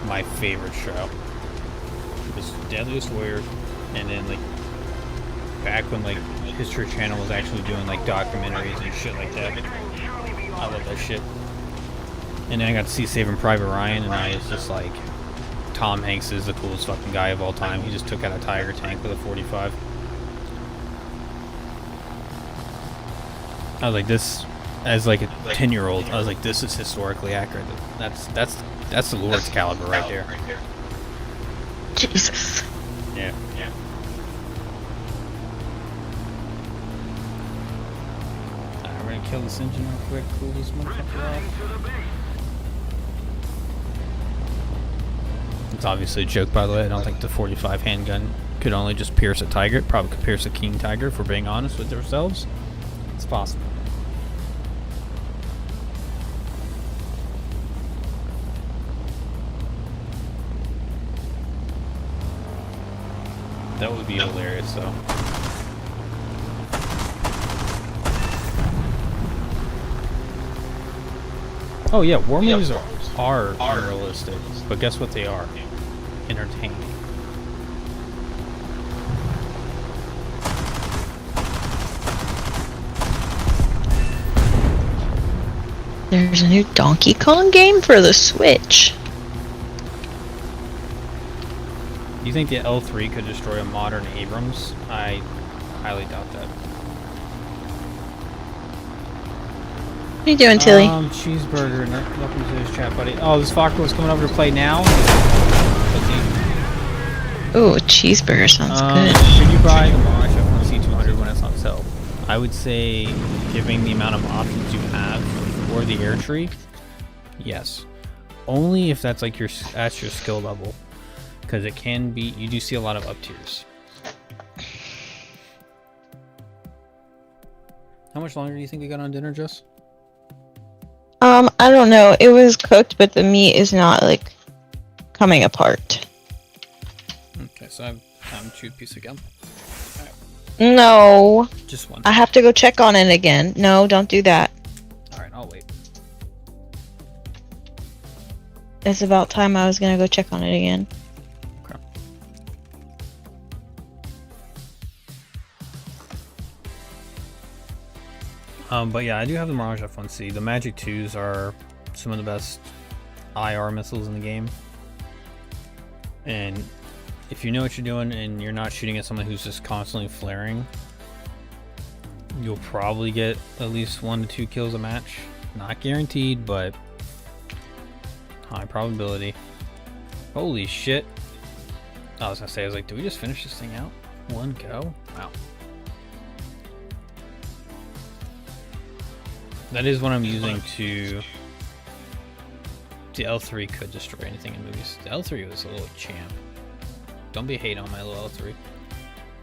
my favorite show. It was Deadliest Warrior, and then like back when like History Channel was actually doing like documentaries and shit like that. I love that shit. And then I got to see Saving Private Ryan, and I was just like, Tom Hanks is the coolest fucking guy of all time. He just took out a Tiger tank with a 45. I was like, this, as like a 10-year-old, I was like, this is historically accurate. That's the Lord's caliber right there. Jesus. Yeah. Alright, we're gonna kill this engine real quick, cool this motherfucker off. It's obviously a joke, by the way. I don't think the 45 handgun could only just pierce a Tiger. It probably could pierce a King Tiger, if we're being honest with ourselves. It's possible. That would be hilarious, though. Oh yeah, war movies are unrealistic, but guess what they are? Entertaining. There's a new Donkey Kong game for the Switch. Do you think the L3 could destroy a modern Abrams? I highly doubt that. What are you doing, Tilly? Cheeseburger. Welcome to this chat, buddy. Oh, this Fox coming over to play now? Ooh, a cheeseburger sounds good. Should you buy the Mirage F1C200 when it's on sale? I would say, given the amount of options you have for the Air Tree, yes. Only if that's like that's your skill level, because it can be. You do see a lot of up tiers. How much longer do you think we got on dinner, Jess? I don't know. It was cooked, but the meat is not like coming apart. Okay, so I've chewed a piece again. No. Just one. I have to go check on it again. No, don't do that. Alright, I'll wait. It's about time I was gonna go check on it again. Okay. But yeah, I do have the Mirage F1C. The Magic 2s are some of the best IR missiles in the game. And if you know what you're doing and you're not shooting at someone who's just constantly flaring, you'll probably get at least 1 to 2 kills a match. Not guaranteed, but high probability. Holy shit. I was gonna say, I was like, do we just finish this thing out? 1 go? Wow. That is what I'm using to... The L3 could destroy anything in movies. The L3 was a little champ. Don't be hate on my little L3.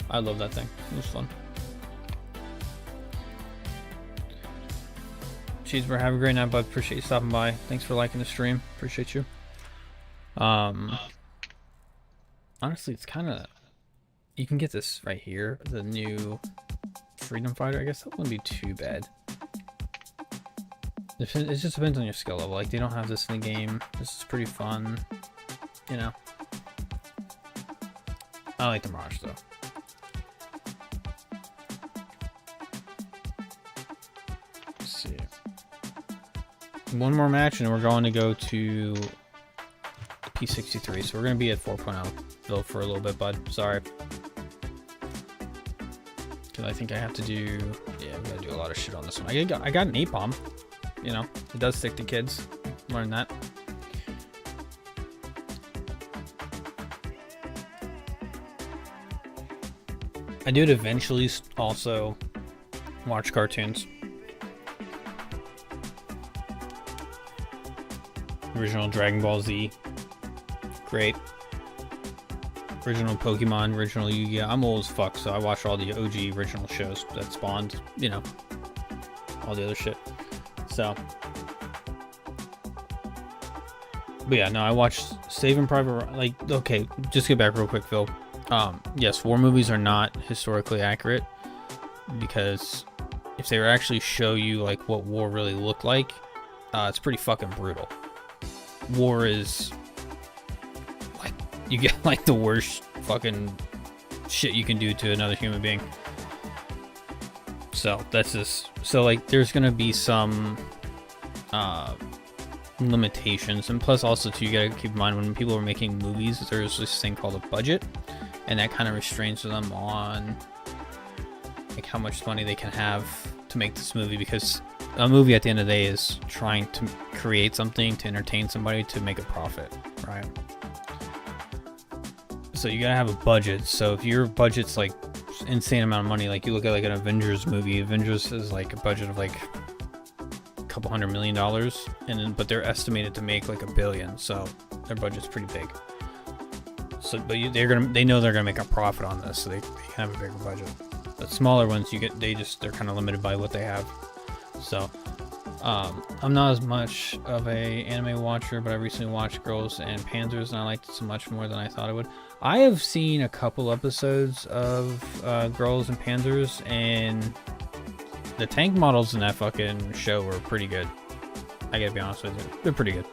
I love that thing. It was fun. Cheeseburger, have a great night, bud. Appreciate you stopping by. Thanks for liking the stream. Appreciate you. Honestly, it's kind of... You can get this right here. The new Freedom Fighter. I guess that wouldn't be too bad. It just depends on your skill level. Like, they don't have this in the game. This is pretty fun. You know. I like the Mirage, though. Let's see. One more match, and we're going to go to P63. So we're going to be at 4.0 build for a little bit, bud. Sorry. Because I think I have to do... Yeah, we got to do a lot of shit on this one. I got an 8-bomb. You know, it does stick to kids. Learn that. I did eventually also watch cartoons. Original Dragon Ball Z. Great. Original Pokemon, original Yu-Gi-Oh! I'm old as fuck, so I watched all the OG original shows that spawned, you know, all the other shit. So, but yeah, no, I watched Saving Private Ryan. Like, okay, just get back real quick, Phil. Yes, war movies are not historically accurate, because if they were actually show you like what war really looked like, it's pretty fucking brutal. War is like, you get like the worst fucking shit you can do to another human being. So that's just, so like there's gonna be some limitations, and plus also too, you gotta keep in mind when people are making movies, there's this thing called a budget, and that kind of restrains them on like how much money they can have to make this movie, because a movie at the end of the day is trying to create something to entertain somebody to make a profit, right? So you gotta have a budget. So if your budget's like insane amount of money, like you look at like an Avengers movie, Avengers is like a budget of like a couple $100 million, and then but they're estimated to make like $1 billion, so their budget's pretty big. So but they know they're gonna make a profit on this, so they can have a bigger budget. But smaller ones, they're kind of limited by what they have. So I'm not as much of a anime watcher, but I recently watched Girls and Panzers, and I liked it so much more than I thought I would. I have seen a couple episodes of Girls and Panzers, and the tank models in that fucking show were pretty good. I gotta be honest with you. They're pretty good.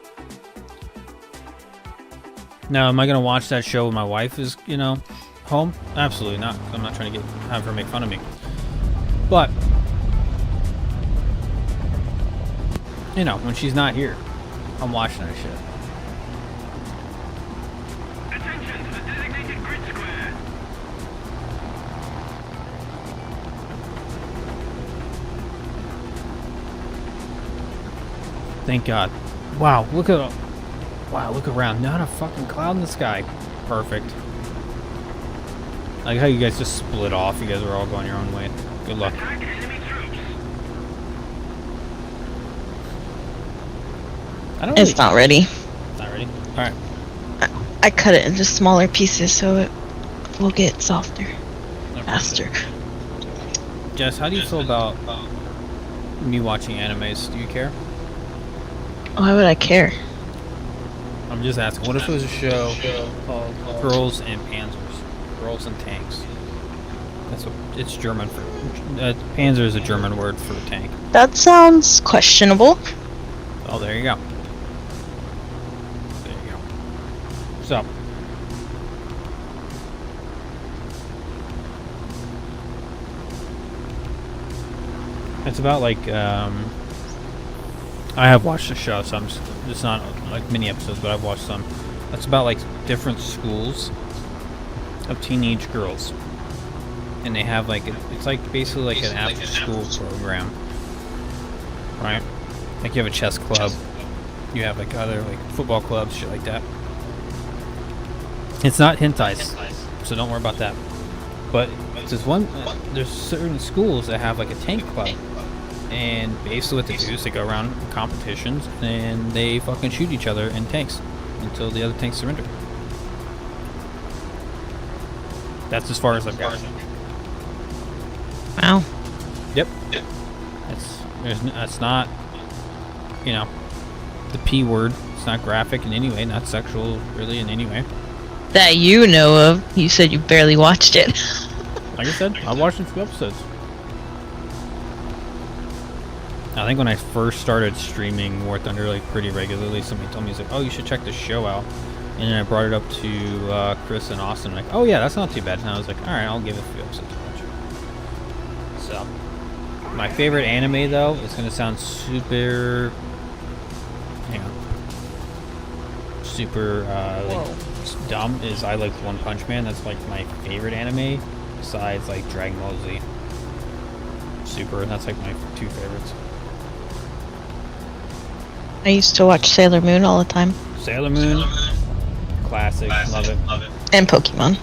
Now, am I gonna watch that show when my wife is, you know, home? Absolutely not. I'm not trying to have her make fun of me. But, you know, when she's not here, I'm watching that shit. Attention to the designated grid square. Thank God. Wow, look around. Not a fucking cloud in the sky. Perfect. Like how you guys just split off. You guys are all going your own way. Good luck. Attack enemy troops. I don't It's not ready. It's not ready? Alright. I cut it into smaller pieces so it will get softer faster. Jess, how do you feel about me watching animes? Do you care? Why would I care? I'm just asking. What if it was a show called Girls and Panzers? Girls and Tanks. That's what it's German for. Panzer is a German word for tank. That sounds questionable. Oh, there you go. There you go. So. It's about like, I have watched the show, so it's not like mini episodes, but I've watched some. It's about like different schools of teenage girls. And they have like, it's like basically like an after school program. Right? Like you have a chess club, you have like other like football clubs, shit like that. It's not hentais, so don't worry about that. But there's certain schools that have like a tank club. And basically what they do is they go around competitions and they fucking shoot each other in tanks until the other tanks surrender. That's as far as I've got. Wow. Yep. That's not, you know, the P word. It's not graphic in any way, not sexual really in any way. That you know of. You said you barely watched it. Like I said, I watched a few episodes. I think when I first started streaming War Thunder like pretty regularly, somebody told me, he's like, oh, you should check this show out. And then I brought it up to Chris and Austin, like, oh yeah, that's not too bad. And I was like, alright, I'll give it a few episodes to watch. So, my favorite anime though, is going to sound super, super like, dumb, is I like One Punch Man. That's like my favorite anime, besides like Dragon Ball Z. Super, that's like my two favorites. I used to watch Sailor Moon all the time. Sailor Moon, classic, love it. And Pokemon.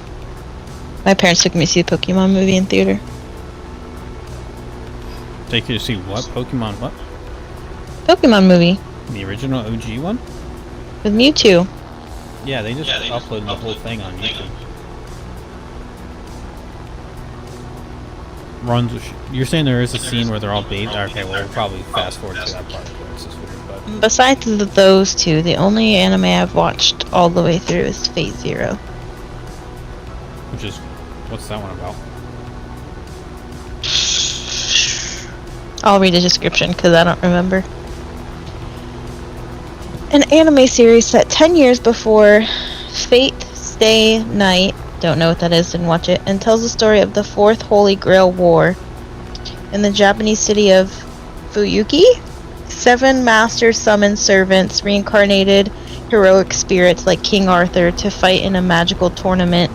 My parents took me to see the Pokemon movie in theater. Take you to see what? Pokemon what? Pokemon movie. The original OG one? With Mewtwo. Yeah, they just uploaded the whole thing on YouTube. You're saying there is a scene where they're all bathed? Okay, well, we'll probably fast forward to that part. It's just weird, but... Besides those two, the only anime I've watched all the way through is Fate Zero. Which is... What's that one about? I'll read the description because I don't remember. An anime series set 10 years before Fate Stay Night, don't know what that is, didn't watch it, and tells the story of the Fourth Holy Grail War. In the Japanese city of Fuyuki, 7 masters summon servants, reincarnated heroic spirits like King Arthur, to fight in a magical tournament.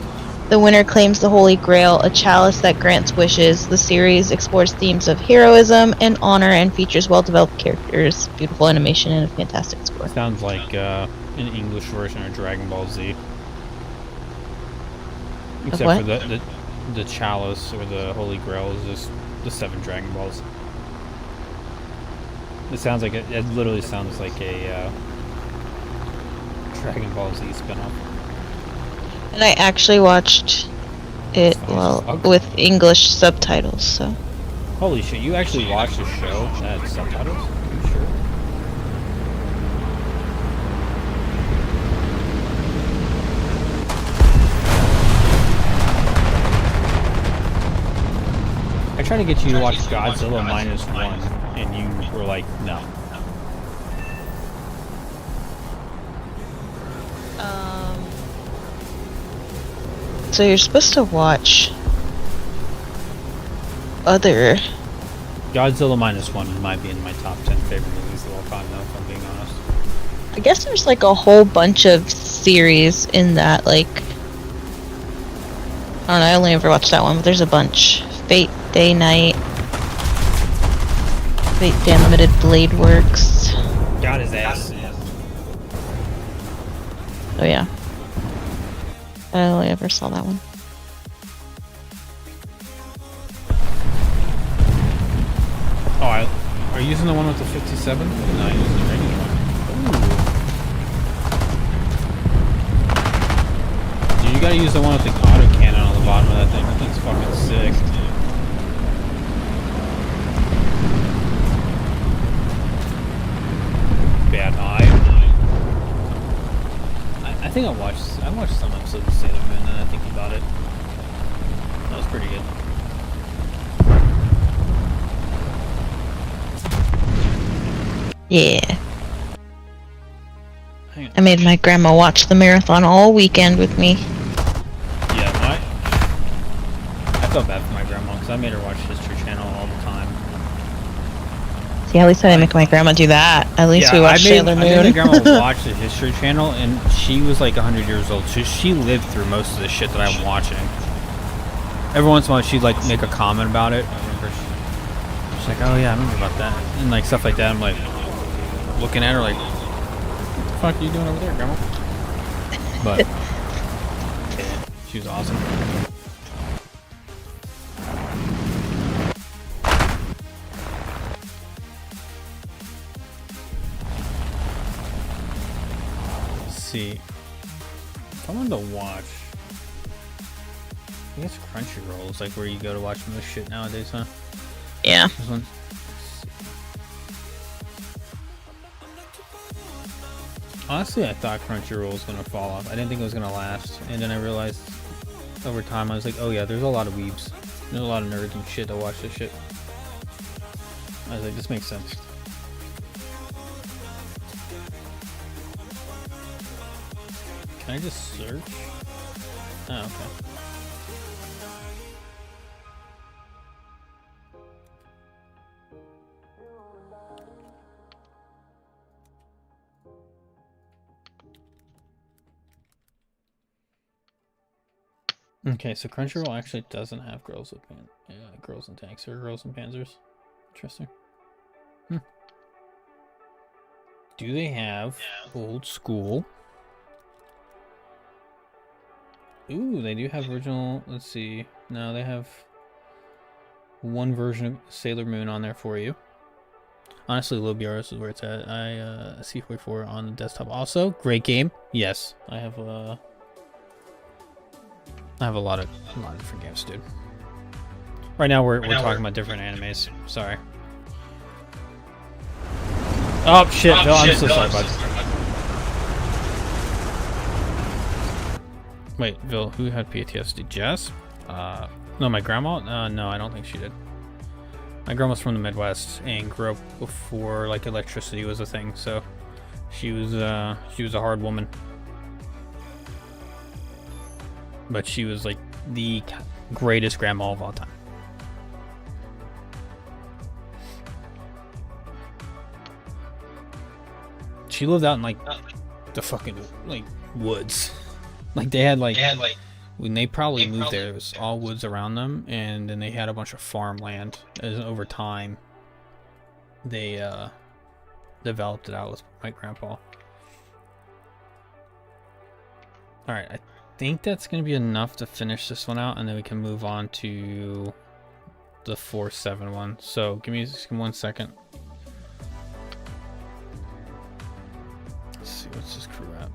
The winner claims the Holy Grail, a chalice that grants wishes. The series explores themes of heroism and honor and features well-developed characters, beautiful animation, and a fantastic score. Sounds like an English version of Dragon Ball Z. Except what? for the chalice or the Holy Grail is just the 7 Dragon Balls. It sounds like it literally sounds like a Dragon Ball Z spinoff. And I actually watched it, well, with English subtitles, so. Holy shit, you actually watched a show that had subtitles? Are you sure? I tried to get you to watch Godzilla -1, and you were like, no. So you're supposed to watch other. Godzilla -1 might be in my top 10 favorite movies of all time, though, if I'm being honest. I guess there's like a whole bunch of series in that, like, I don't know, I only ever watched that one, but there's a bunch. Fate Day Night, Fate Day Unlimited, Blade Works. Got his ass. Oh yeah. I only ever saw that one. Oh, are you using the one with the 57? No, I'm using the regular one. Ooh. Dude, you gotta use the one with the auto cannon on the bottom of that thing. That thing's fucking sick. Bad eye. I think I watched some episodes of Sailor Moon, and I think about it. That was pretty good. Yeah. I made my grandma watch the marathon all weekend with me. Yeah, I felt bad for my grandma because I made her watch History Channel all the time. See, at least I didn't make my grandma do that. At least we watched Sailor Moon. I made my grandma watch the History Channel, and she was like 100 years old. So she lived through most of the shit that I'm watching. Every once in a while, she'd like make a comment about it. I remember she's like, "Oh yeah, I remember about that," and like stuff like that. I'm like looking at her like, "What the fuck are you doing over there, grandma?" But she was awesome. See, if I wanted to watch, I guess Crunchyroll is like where you go to watch most shit nowadays, huh? Yeah. This one. Honestly, I thought Crunchyroll was gonna fall off. I didn't think it was gonna last, and then I realized over time I was like, oh yeah, there's a lot of weebs, there's a lot of nerds and shit that watch this shit. I was like, this makes sense. Can I just search? Oh, okay. Okay, so Crunchyroll actually doesn't have girls with girls in tanks or girls in panzers. Interesting. Do they have old school? Ooh, they do have original. Let's see. No, they have one version of Sailor Moon on there for you. Honestly, Lil BRS is where it's at. SeaFury 4 on the desktop. Also, great game. Yes, I have a lot of different games, dude. Right now we're talking about different animes. Sorry. Oh shit, Phil, I'm so sorry, bud. Wait, Phil, who had PTSD? Jess? No, my grandma? No, I don't think she did. My grandma's from the Midwest and grew up before like electricity was a thing, so she was a hard woman. But she was like the greatest grandma of all time. She lived out in like the fucking like woods. Like they had like when they probably moved there, it was all woods around them, and then they had a bunch of farmland. As over time, they developed it out with my grandpa. All right, I think that's gonna be enough to finish this one out, and then we can move on to the 4-7 one. So give me just 1 second. Let's see, what's this crew at?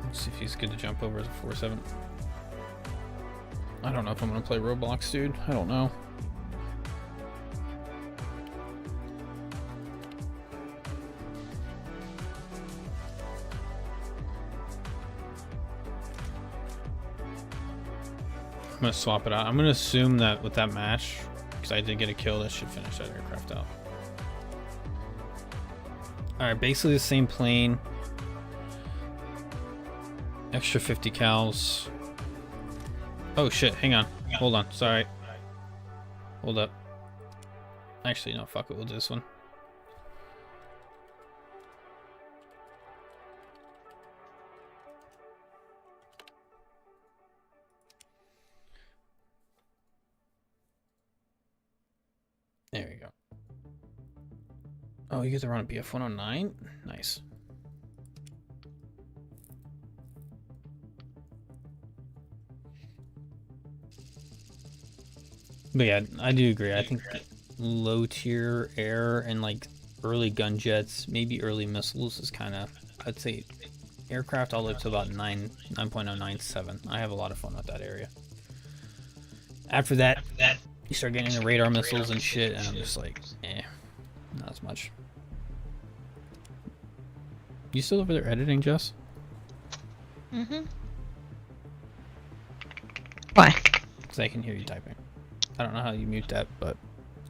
Let's see if he's good to jump over as a 4-7. I don't know if I'm gonna play Roblox, dude. I don't know. I'm gonna swap it out. I'm gonna assume that with that match, because I did get a kill, that should finish that aircraft out. Alright, basically the same plane. Extra 50 cals. Oh shit, hang on. Hold on, sorry. Hold up. Actually, no, fuck it, we'll do this one. There we go. Oh, you get to run a BF 109? Nice. But yeah, I do agree. I think low tier air and like early gun jets, maybe early missiles is kind of, I'd say aircraft all the way to about 9.097. I have a lot of fun with that area. After that, you start getting the radar missiles and shit, and I'm just like, not as much. You still over there editing, Jess? Mm-hmm. Why? Because I can hear you typing. I don't know how you mute that, but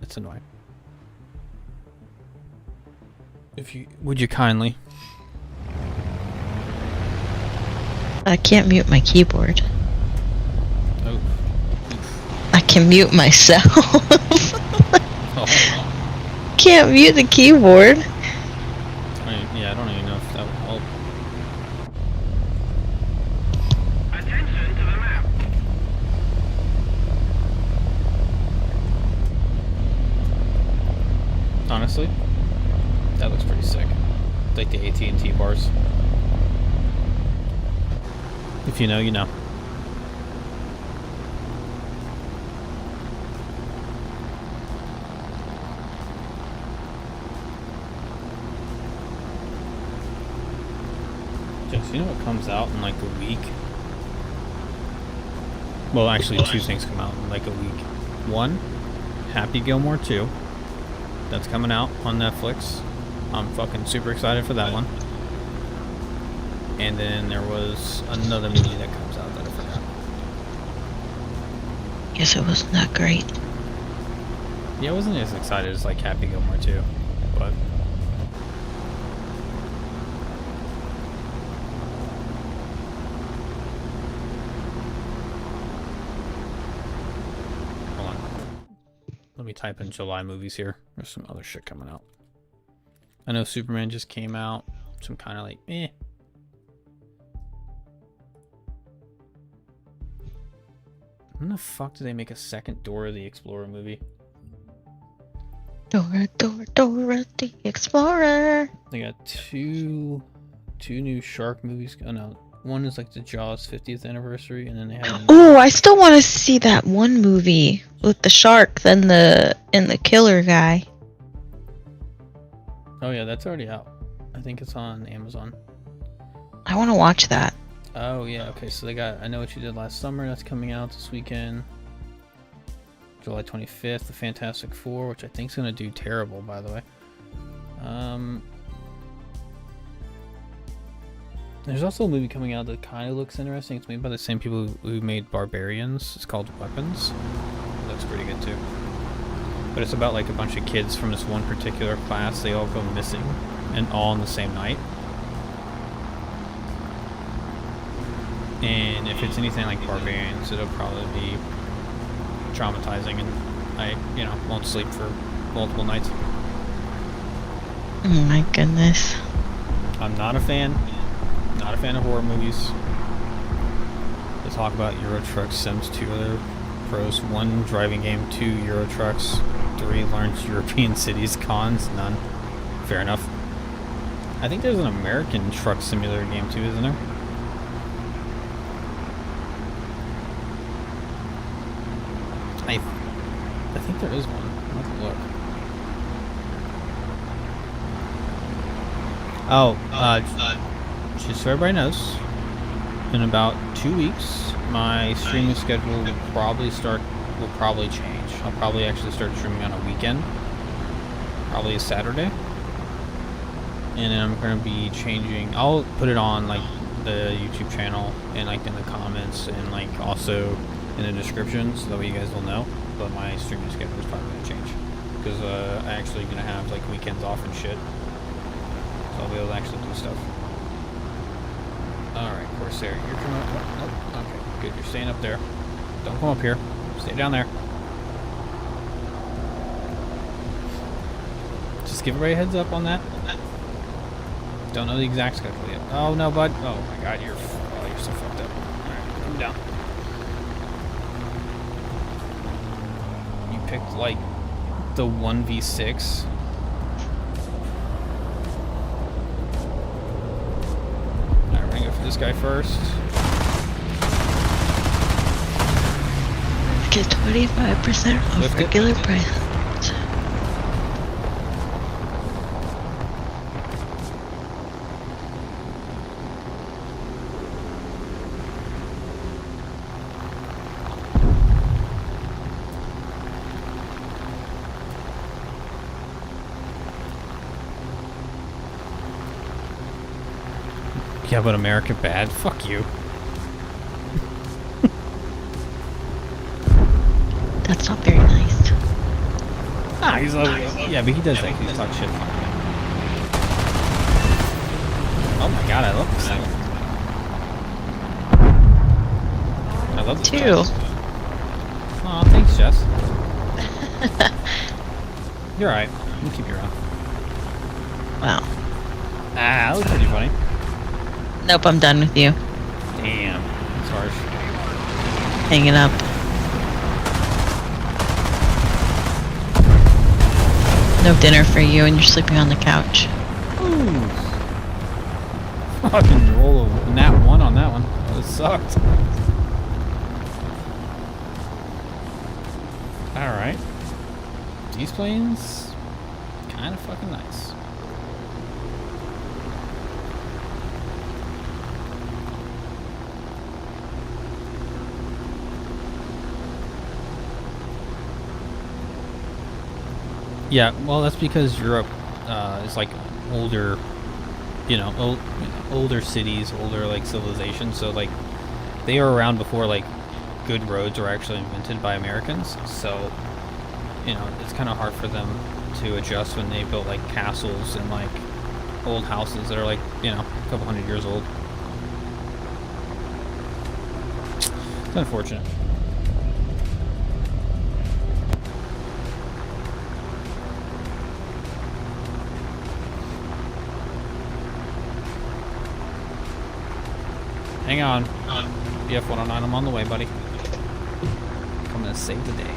it's annoying. Would you kindly? I can't mute my keyboard. Oh. I can mute myself. Oh. Can't mute the keyboard. Yeah, I don't even know if that would help. Attention to the map. Honestly, that looks pretty sick. Like the AT&T bars. If you know, you know. Jess, you know what comes out in like a week? Well, actually, two things come out in like a week. One, Happy Gilmore 2. That's coming out on Netflix. I'm fucking super excited for that one. And then there was another movie that comes out that I forgot. Guess it wasn't that great. Yeah, I wasn't as excited as like Happy Gilmore 2, but hold on. Let me type in July movies here. There's some other shit coming out. I know Superman just came out. Some kind of like When the fuck do they make a second Dora the Explorer movie? Dora the Explorer. They got two new shark movies. Oh no, one is like the Jaws 50th anniversary, and then they have. Oh, I still want to see that one movie with the shark and the killer guy. Oh yeah, that's already out. I think it's on Amazon. I want to watch that. Oh yeah, okay. So they got I Know What You Did Last Summer. That's coming out this weekend. July 25th, The Fantastic Four, which I think is gonna do terrible, by the way. There's also a movie coming out that kind of looks interesting. It's made by the same people who made Barbarians. It's called Weapons. It looks pretty good too. But it's about like a bunch of kids from this one particular class. They all go missing, and all on the same night. And if it's anything like Barbarians, it'll probably be traumatizing, and I, won't sleep for multiple nights. Oh my goodness. I'm not a fan of horror movies. They talk about Euro Truck Sims 2 other pros. 1, driving game. 2, Euro Trucks. 3, learns European cities. Cons, none. Fair enough. I think there's an American truck simulator game too, isn't there? I think there is one. I'll have to look. Just so everybody knows, in about 2 weeks, my streaming schedule will probably change. I'll probably actually start streaming on a weekend, probably a Saturday, and then I'm going to be changing. I'll put it on like the YouTube channel and like in the comments and like also in the description, so that way you guys will know. But my streaming schedule is probably going to change because I'm actually going to have like weekends off and shit, so I'll be able to actually do stuff. Alright, Corsair, you're coming up. Nope. Okay, good. You're staying up there. Don't come up here. Stay down there. Just give everybody a heads up on that. Don't know the exact schedule yet. Oh no, bud. Oh my god, you're so fucked up. Alright, come down. You picked like the 1v6. Alright, we're gonna go for this guy first. Get 25% off Lift it. regular price. Yeah, but America bad. Fuck you. That's not very nice. Ah, he's like, yeah, but he does that 'cause he talks shit. Oh my god, I love this thing. I love this Two. Aw, thanks, Jess. You're alright. We'll keep you around. Wow. Ah, that was pretty funny. Nope, I'm done with you. Damn. That's harsh. Hanging up. No dinner for you, and you're sleeping on the couch. Ooh. Fucking roll a nat 1 on that one. That sucked. Alright. These planes, kind of fucking nice. Yeah, well, that's because Europe is like older, older cities, older like civilizations. So like they are around before like good roads were actually invented by Americans. So it's kind of hard for them to adjust when they built like castles and like old houses that are like a couple hundred years old. It's unfortunate. Hang on. BF-109, I'm on the way, buddy. Coming to save the day.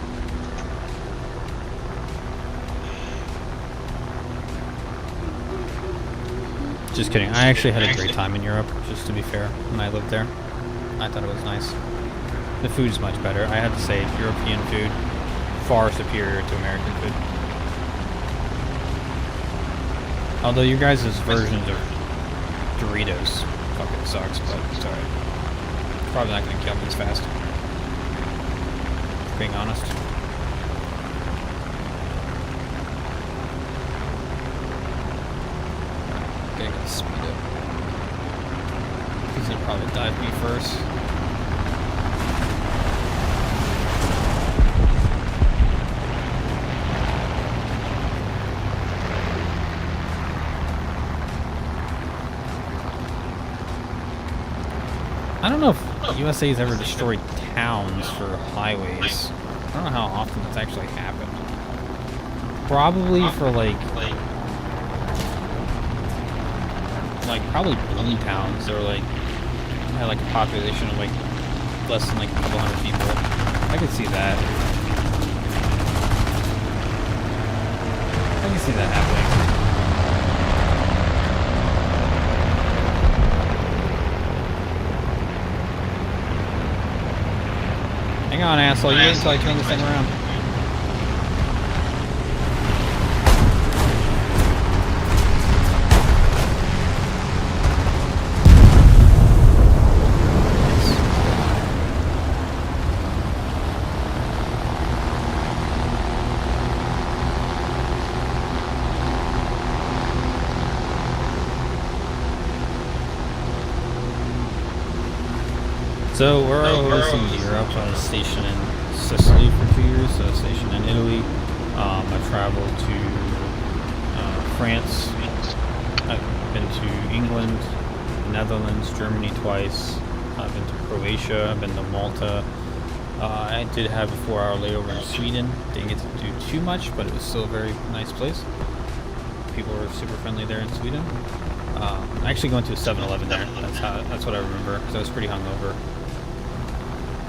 Just kidding. I actually had a great time in Europe, just to be fair, when I lived there. I thought it was nice. The food is much better. I have to say, European food, far superior to American food. Although your guys' versions of Doritos fucking sucks, but it's alright. Probably not gonna kill me as fast. Being honest. Okay, gotta speed up. He's gonna probably dive me first. I don't know if USA has ever destroyed towns for highways. I don't know how often that's actually happened. Probably for like probably boom towns that were like had like a population of like less than like a couple hundred people. I could see that. I can see that happening. Hang on, asshole. You wait until I turn this thing around. So we're overseeing Europe. I was stationed in Sicily for 2 years, so stationed in Italy. I've traveled to France. I've been to England, the Netherlands, Germany twice. I've been to Croatia. I've been to Malta. I did have a 4-hour layover in Sweden. Didn't get to do too much, but it was still a very nice place. People were super friendly there in Sweden. I actually went to a 7-Eleven there. That's what I remember, because I was pretty hungover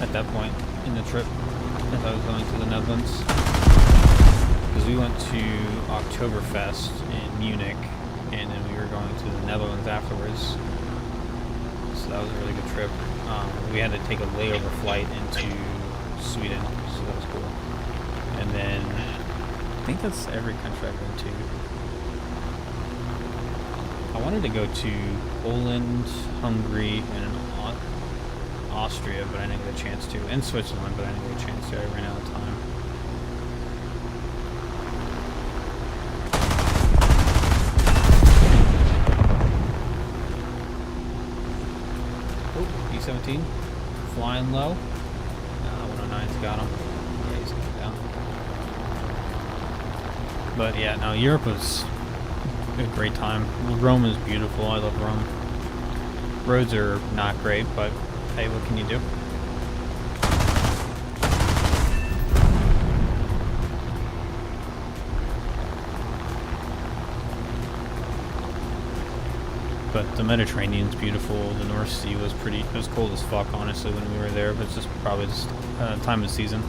at that point in the trip as I was going to the Netherlands. Because we went to Oktoberfest in Munich, and then we were going to the Netherlands afterwards. So that was a really good trip. We had to take a layover flight into Sweden, so that was cool. And then I think that's every country I've been to. I wanted to go to Poland, Hungary, and Austria, but I didn't get a chance to. And Switzerland, but I didn't get a chance to. I ran out of time. Oh, B-17. Flying low. 109's got him. Yeah, he's going down. But yeah, no, Europe was a great time. Rome is beautiful. I love Rome. Roads are not great, but hey, what can you do? But the Mediterranean's beautiful. The North Sea was pretty. It was cold as fuck, honestly, when we were there. But it's just probably just time of season.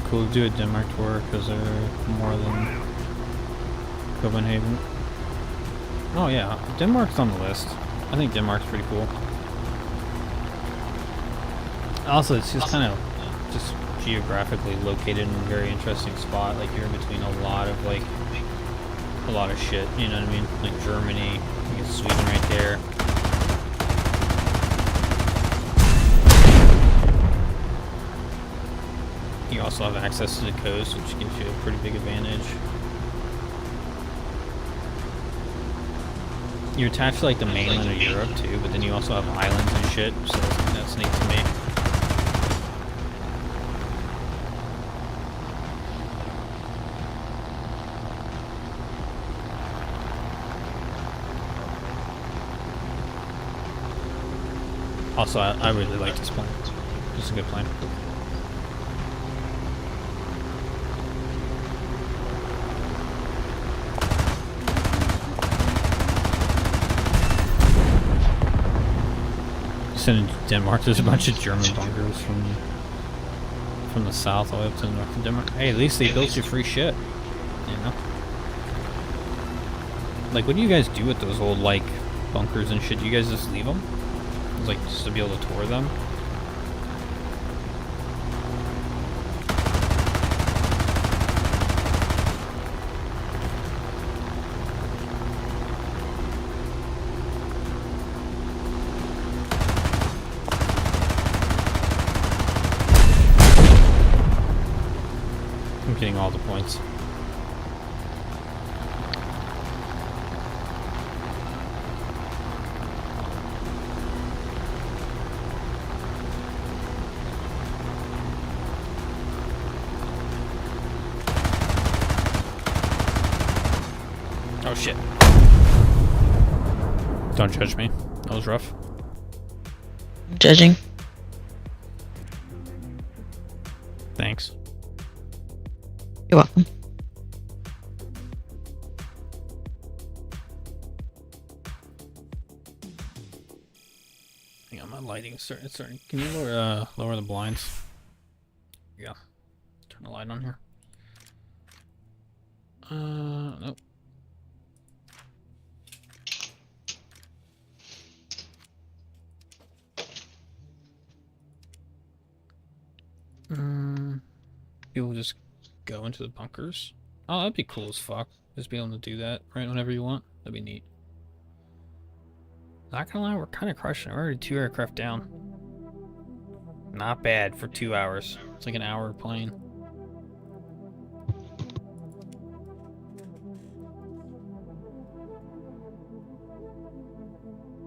Cool. Do a Denmark tour because they're more than Copenhagen. Oh yeah, Denmark's on the list. I think Denmark's pretty cool. Also, it's just kind of just geographically located in a very interesting spot. Like you're in between a lot of shit. You know what I mean? Like Germany, you get Sweden right there. You also have access to the coast, which gives you a pretty big advantage. You're attached to like the mainland of Europe too, but then you also have islands and shit, so that's neat to me. Also, I really like this plane. It's a good plane. In Denmark, there's a bunch of German bunkers from the south all the way up to the north of Denmark. Hey, at least they built you free shit, you know? Like, what do you guys do with those old, like, bunkers and shit? Do you guys just leave them? It's like, just to be able to tour them? Getting all the points. Oh shit. Don't judge me. That was rough. I'm judging. Thanks. You're welcome. Hang on, my lighting's starting. Can you lower the blinds? Yeah. Turn the light on here. Nope. People just go into the bunkers. Oh, that'd be cool as fuck. Just be able to do that right whenever you want. That'd be neat. Not gonna lie, we're kind of crushing it. We're already 2 aircraft down. Not bad for 2 hours. It's like an hour plane.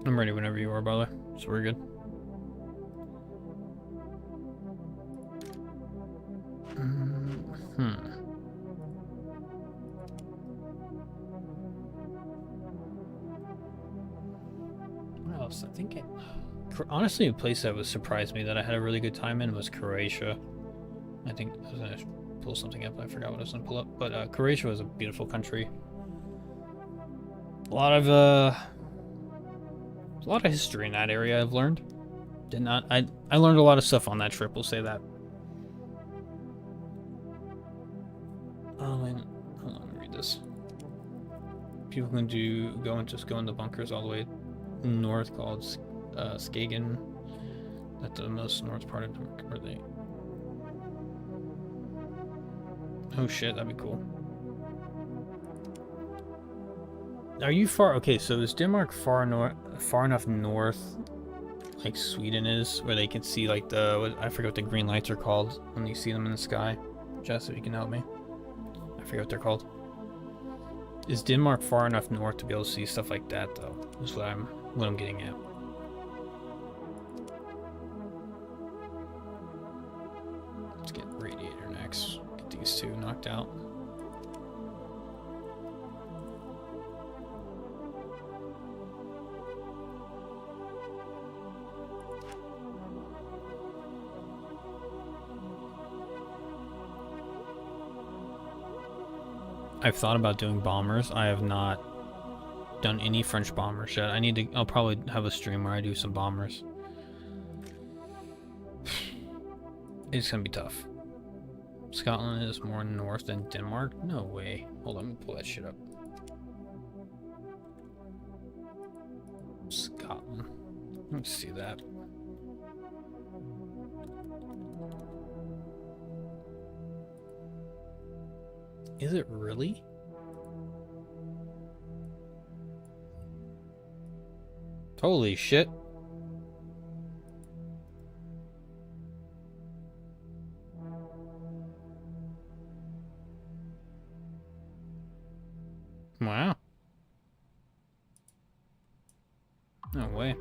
I'm ready whenever you are, brother. So we're good. What else? I think honestly, a place that was surprised me that I had a really good time in was Croatia. I think I was gonna pull something up. I forgot what I was gonna pull up, but Croatia was a beautiful country. A lot of history in that area. I've learned. I learned a lot of stuff on that trip. We'll say that. And hold on, let me read this. People can go in the bunkers all the way north called Skagen. That's the most north part of Denmark. Where they? Oh shit, that'd be cool. Are you far? Okay, so is Denmark far enough north, like Sweden is, where they can see like I forget what the green lights are called when you see them in the sky? Jess, if you can help me. I forget what they're called. Is Denmark far enough north to be able to see stuff like that, though? Is what I'm getting at. Let's get Radiator next. Get these two knocked out. I've thought about doing bombers. I have not done any French bombers yet. I'll probably have a stream where I do some bombers. It's gonna be tough. Scotland is more north than Denmark? No way. Hold on, let me pull that shit up. Scotland. Let's see that. Is it really? Holy shit. Wow. No way.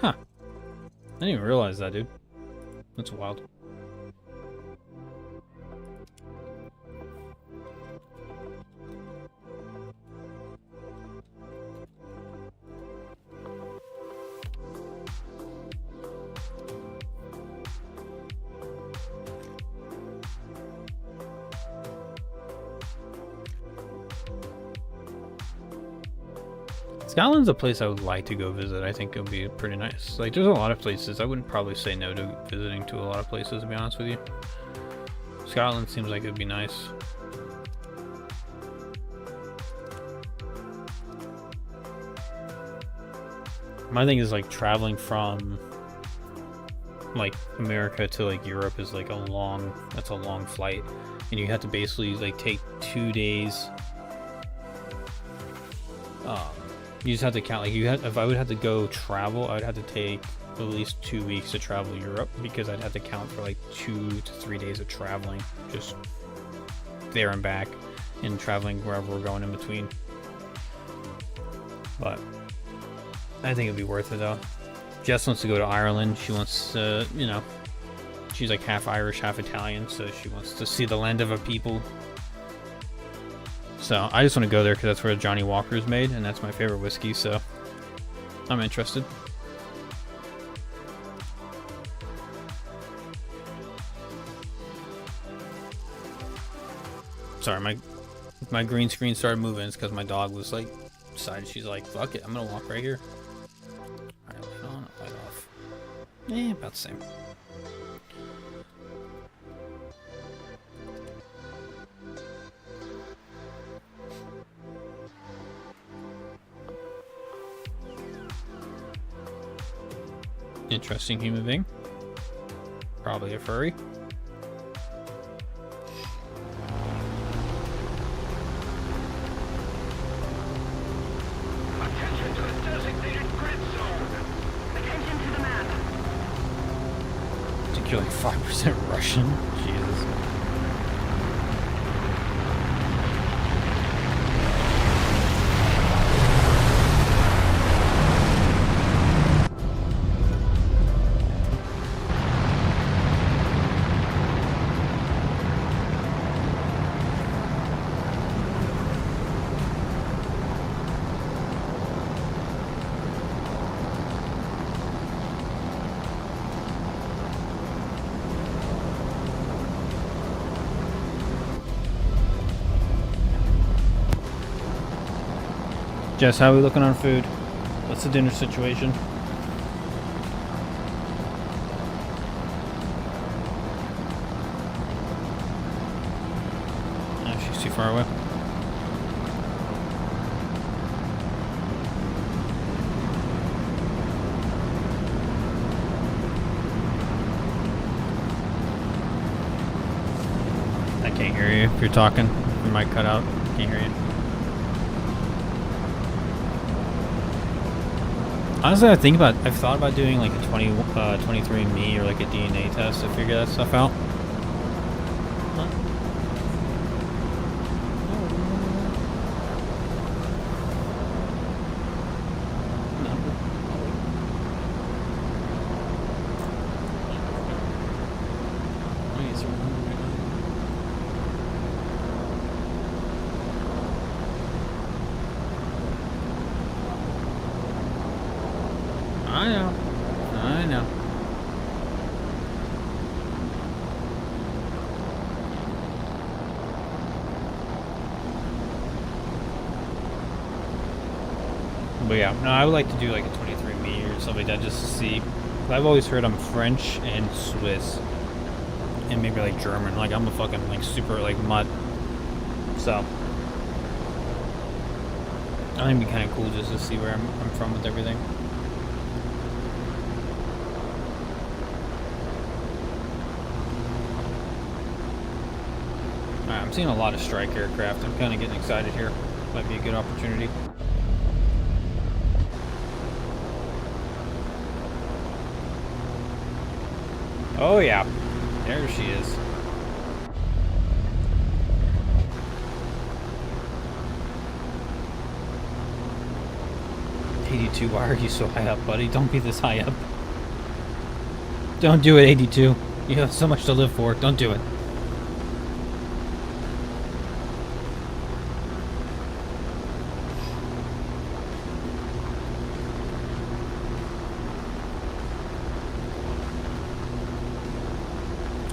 Huh. I didn't even realize that, dude. That's wild. Scotland's a place I would like to go visit. I think it would be pretty nice. Like, there's a lot of places. I wouldn't probably say no to visiting to a lot of places, to be honest with you. Scotland seems like it'd be nice. My thing is, like, traveling from, like, America to, like, Europe is, like, that's a long flight. And you have to basically, like, take 2 days. You just have to count, like, if I would have to go travel, I would have to take at least 2 weeks to travel Europe, because I'd have to count for like 2 to 3 days of traveling, just there and back, and traveling wherever we're going in between. But I think it'd be worth it, though. Jess wants to go to Ireland. She wants to, you know, she's like half Irish, half Italian, so she wants to see the land of a people. So I just want to go there because that's where Johnny Walker's made, and that's my favorite whiskey, so I'm interested. Sorry, my green screen started moving. It's because my dog was like, decided she's like, fuck it, I'm gonna walk right here. Alright, light on, light off. About the same. Interesting human being. Probably a furry. Attention to the designated grid zone. Attention to the map. I think you're like 5% Russian. Jesus. Jess, how are we looking on food? What's the dinner situation? Oh, she's too far away. I can't hear you if you're talking. You might cut out. Can't hear you. Honestly, I've thought about doing like a 23andMe or like a DNA test to figure that stuff out. I know. But yeah, no, I would like to do like a 23andMe or something like that just to see. I've always heard I'm French and Swiss. And maybe like German. Like I'm a fucking like super like mutt. So I think it'd be kind of cool just to see where I'm from with everything. Alright, I'm seeing a lot of strike aircraft. I'm kind of getting excited here. Might be a good opportunity. Oh yeah, there she is. '82, why are you so high up, buddy? Don't be this high up. Don't do it, '82. You have so much to live for. Don't do it.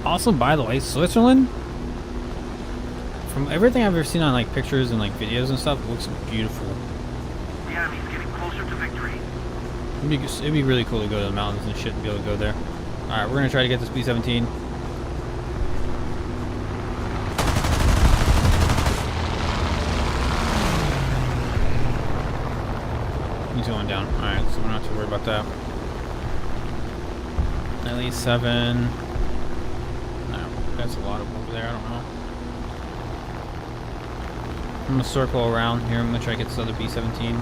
Also, by the way, Switzerland, from everything I've ever seen on like pictures and like videos and stuff, it looks beautiful. The enemy's getting closer to victory. It'd be really cool to go to the mountains and shit and be able to go there. Alright, we're gonna try to get this B-17. He's going down. Alright, so we don't have to worry about that. At least 7. That's a lot of over there, I don't know. I'm gonna circle around here. I'm gonna try to get this other B-17.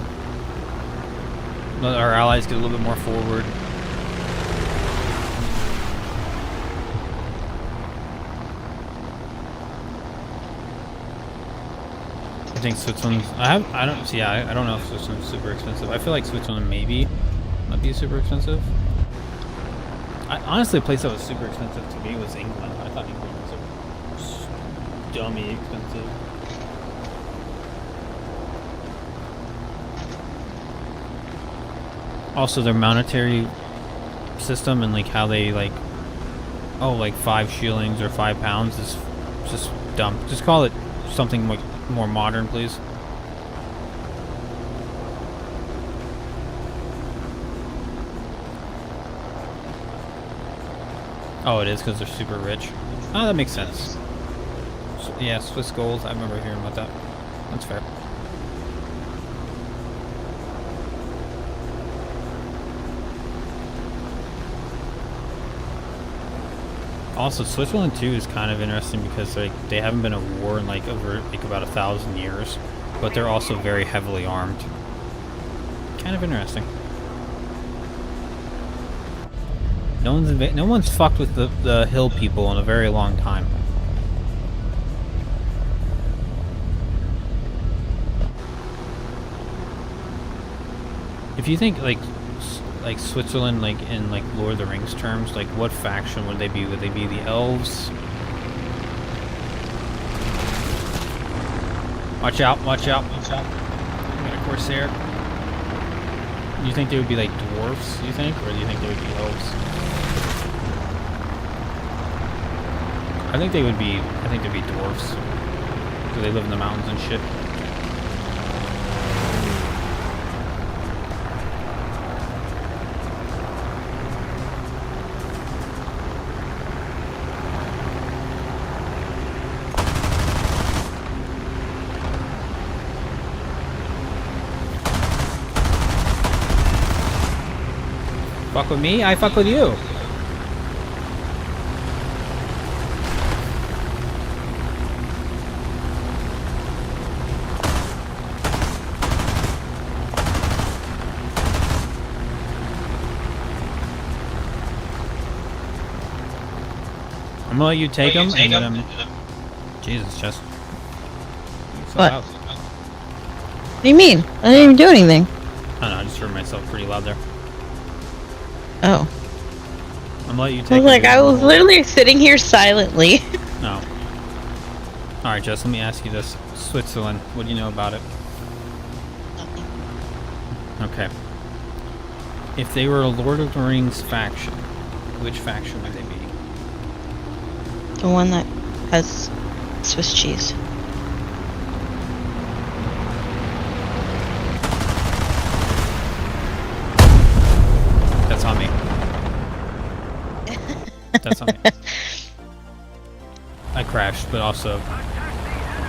Let our allies get a little bit more forward. I think Switzerland's... I don't know if Switzerland's super expensive. I feel like Switzerland maybe might be super expensive. Honestly, a place that was super expensive to me was England. I thought England was dummy expensive. Also, their monetary system and like how they like, oh, like 5 shillings or 5 pounds is just dumb. Just call it something like more modern, please. Oh, it is because they're super rich. Oh, that makes sense. So, yeah, Swiss gold. I remember hearing about that. That's fair. Also, Switzerland too is kind of interesting because like they haven't been at war in like over like about 1,000 years, but they're also very heavily armed. Kind of interesting. No one's fucked with the hill people in a very long time. If you think like Switzerland, like in like Lord of the Rings terms, like what faction would they be? Would they be the elves? Watch out! Watch out! Watch out! Got a Corsair. Do you think they would be like dwarfs? You think, or do you think they would be elves? I think they would be. I think they'd be dwarfs. Do they live in the mountains and shit? Fuck with me, I fuck with you. I'm gonna let you take him, and then Jesus, just. So What? loud. What do you mean? I didn't even do anything. I don't know, I just heard myself pretty loud there. Oh. I'm gonna let you take I was him. like, dude. I was literally sitting here silently. No. Alright, Jess, let me ask you this. Switzerland, what do you know about it? Okay. If they were a Lord of the Rings faction, which faction would they be? The one that has Swiss cheese. That's on me. That's on me. I crashed, but also,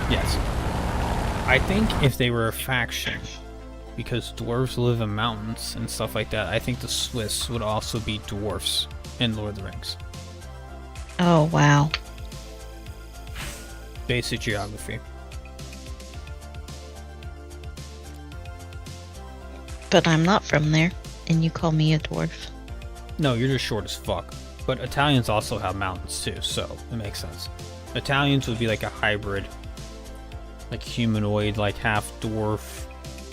yes. I think if they were a faction, because dwarves live in mountains and stuff like that, I think the Swiss would also be dwarfs in Lord of the Rings. Oh, wow. Basic geography. But I'm not from there, and you call me a dwarf. No, you're just short as fuck. But Italians also have mountains too, so it makes sense. Italians would be like a hybrid, like humanoid, like half dwarf,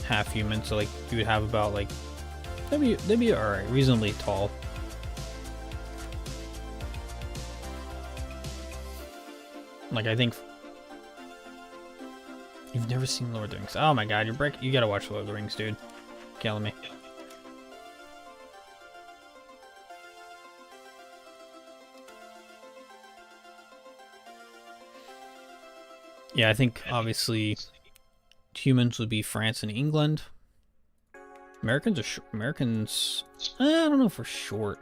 half human. So like you would have about like they'd be all right, reasonably tall. Like I think you've never seen Lord of the Rings. Oh my god, you gotta watch Lord of the Rings, dude. Killing me. Yeah, I think obviously humans would be France and England. Americans are Americans. I don't know if we're short.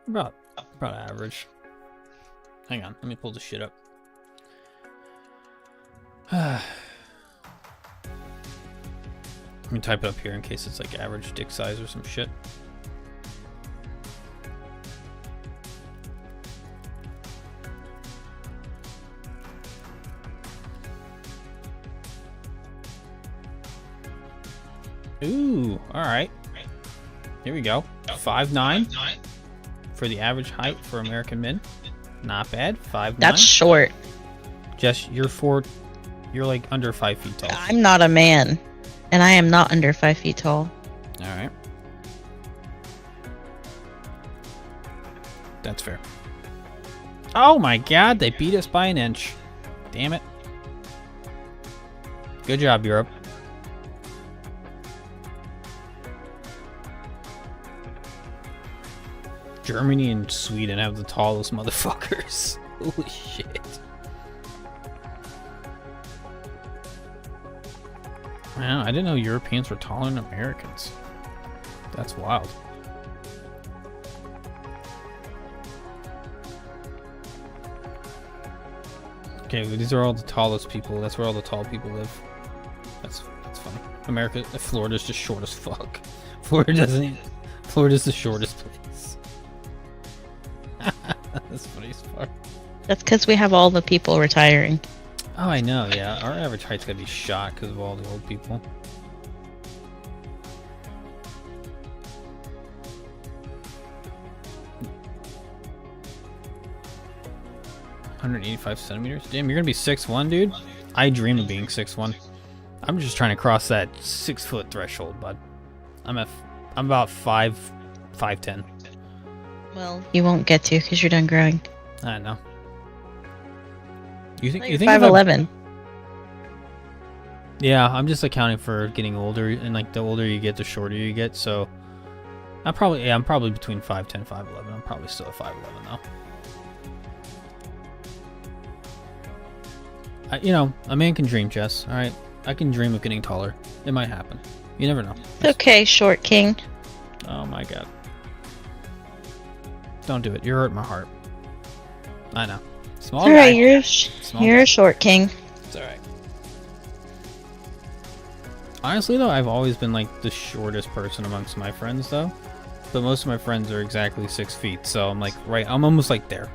About average. Hang on, let me pull this shit up. Let me type it up here in case it's like average dick size or some shit. Ooh, alright. Here we go. 5'9" for the average height for American men. Not bad. 5'9". That's short. Jess, you're like under 5 feet tall. I'm not a man, and I am not under 5 feet tall. Alright. That's fair. Oh my god, they beat us by an inch. Damn it. Good job, Europe. Germany and Sweden have the tallest motherfuckers. Holy shit. Wow, I didn't know Europeans were taller than Americans. That's wild. Okay, well, these are all the tallest people. That's where all the tall people live. That's funny. Florida's just short as fuck. Florida's the shortest place. That's funny as fuck. That's because we have all the people retiring. Oh, I know, yeah. Our average height's gotta be shot because of all the old people. $185 centimeters? Damn, you're gonna be 6'1", dude? I dream of being 6'1". I'm just trying to cross that 6-foot threshold, bud. I'm about 5'10". Well, you won't get to because you're done growing. I know. You think 5'11". Yeah, I'm just accounting for getting older, and like the older you get, the shorter you get. So I'm probably between 5'10", 5'11". I'm probably still at 5'11" though. You know, a man can dream, Jess. All right, I can dream of getting taller. It might happen. You never know. It's okay, short king. Oh my god. Don't do it. You're hurting my heart. I know. Small All guy. right, you're a short king. It's alright. Honestly though, I've always been like the shortest person amongst my friends though. but most of my friends are exactly 6 feet, so I'm like, right, I'm almost like there.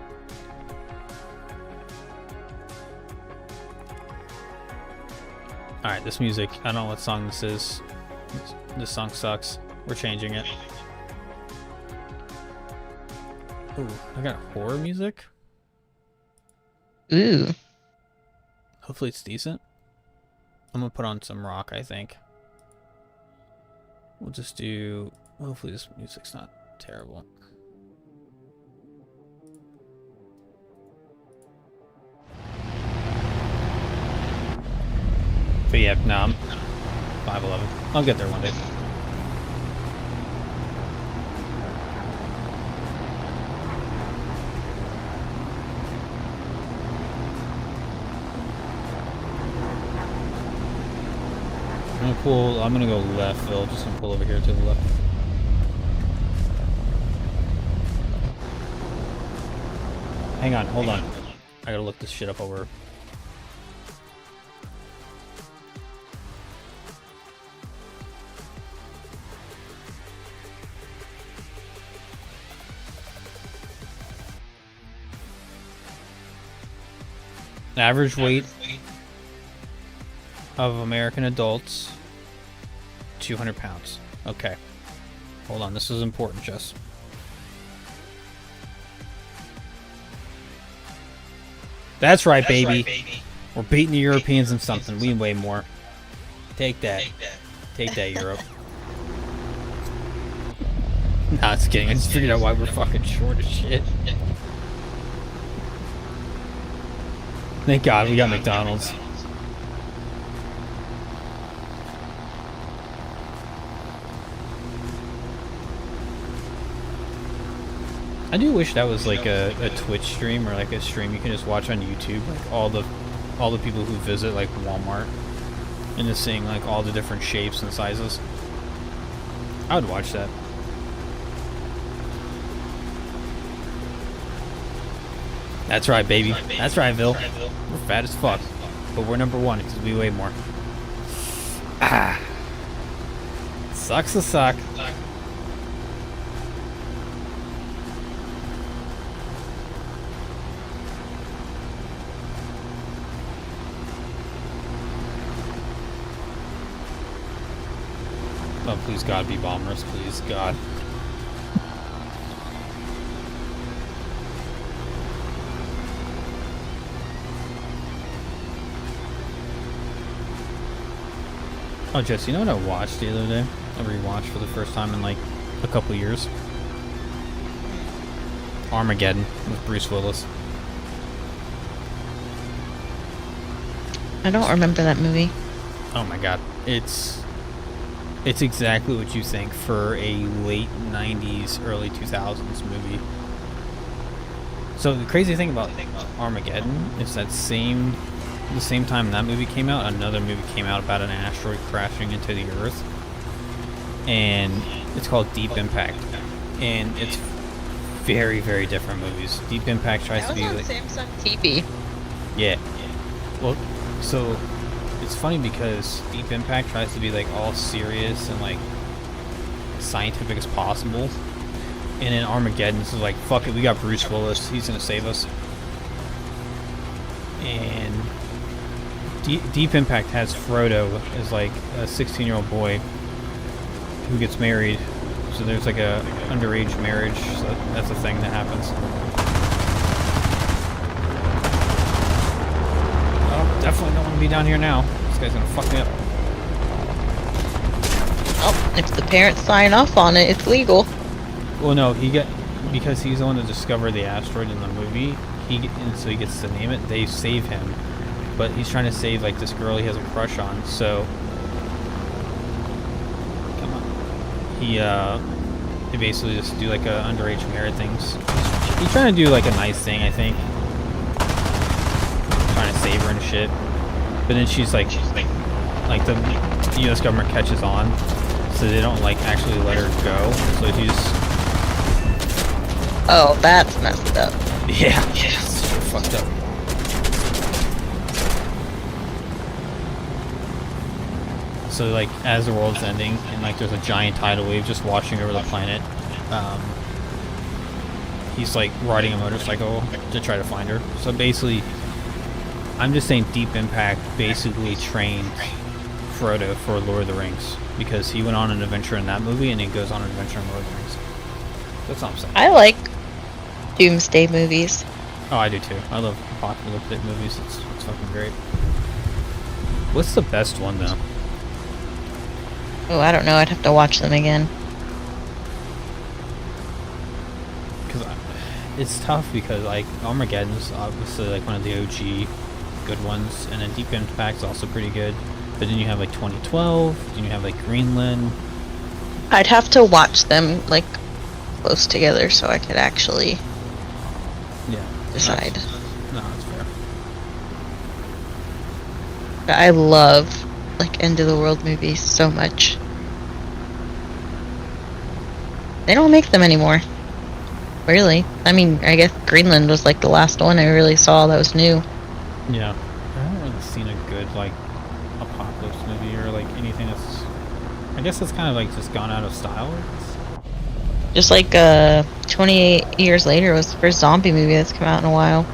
Alright, this music, I don't know what song this is. This song sucks. We're changing it. Ooh, I got horror music? Ooh. Hopefully it's decent. I'm gonna put on some rock, I think. We'll just do... Hopefully this music's not terrible. But yeah, no, I'm 5'11". I'll get there one day. I'm gonna go left, Phil. Just gonna pull over here to the left. Hang on, hold on. I gotta look this shit up over. Average weight of American adults, 200 pounds. Okay. Hold on, this is important, Jess. That's right, baby. We're beating the Europeans in something. We weigh more. Take that. Take that, Europe. Nah, it's kidding. I just figured out why we're fucking short as shit. Thank God we got McDonald's. I do wish that was like a Twitch stream or like a stream you can just watch on YouTube, like all the people who visit like Walmart and just seeing like all the different shapes and sizes. I would watch that. That's right, baby. That's right, Bill. We're fat as fuck, but we're number one because we weigh more. Ah, sucks to suck. Oh, please God, be bombers, please God. Oh, Jess, you know what I watched the other day? I rewatched for the first time in like a couple years. Armageddon with Bruce Willis. I don't remember that movie. Oh my God, it's exactly what you think for a late 90s, early 2000s movie. So the crazy thing about Armageddon is that the same time that movie came out, another movie came out about an asteroid crashing into the Earth, and it's called Deep Impact, and it's very, very different movies. Deep Impact tries to be like Samsung TV. Yeah. Well, so it's funny because Deep Impact tries to be like all serious and like scientific as possible, and in Armageddon this is like, fuck it, we got Bruce Willis, he's gonna save us. And Deep Impact has Frodo as like a 16-year-old boy who gets married. So there's like a underage marriage. So that's a thing that happens. Oh, definitely don't want to be down here now. This guy's gonna fuck me up. Oh, if the parents sign off on it, it's legal. Well, no, because he's the one that discovered the asteroid in the movie. And so he gets to name it. They save him. But he's trying to save like this girl he has a crush on, so come on. They basically just do like a underage marriage things. He's trying to do like a nice thing, I think. Trying to save her and shit. But then she's like the US government catches on, so they don't like actually let her go. So she's Oh, that's messed up. yeah, it's super fucked up. So like as the world's ending and like there's a giant tidal wave just washing over the planet, he's like riding a motorcycle to try to find her. So basically, I'm just saying Deep Impact basically trained Frodo for Lord of the Rings because he went on an adventure in that movie and he goes on an adventure in Lord of the Rings. That's all I'm saying. I like Doomsday movies. Oh, I do too. I love apocalyptic movies. It's fucking great. What's the best one though? Oh, I don't know. I'd have to watch them again. Because it's tough because like Armageddon's obviously like one of the OG good ones, and then Deep Impact's also pretty good. But then you have like 2012. Then you have like Greenland. I'd have to watch them like close together so I could actually decide. No, that's fair. But I love like end of the world movies so much. They don't make them anymore. Really. I mean, I guess Greenland was like the last one I really saw that was new. Yeah. I haven't really seen a good like apocalypse movie or like anything that's, I guess it's kind of like just gone out of style. Just like 28 years later was the first zombie movie that's come out in a while.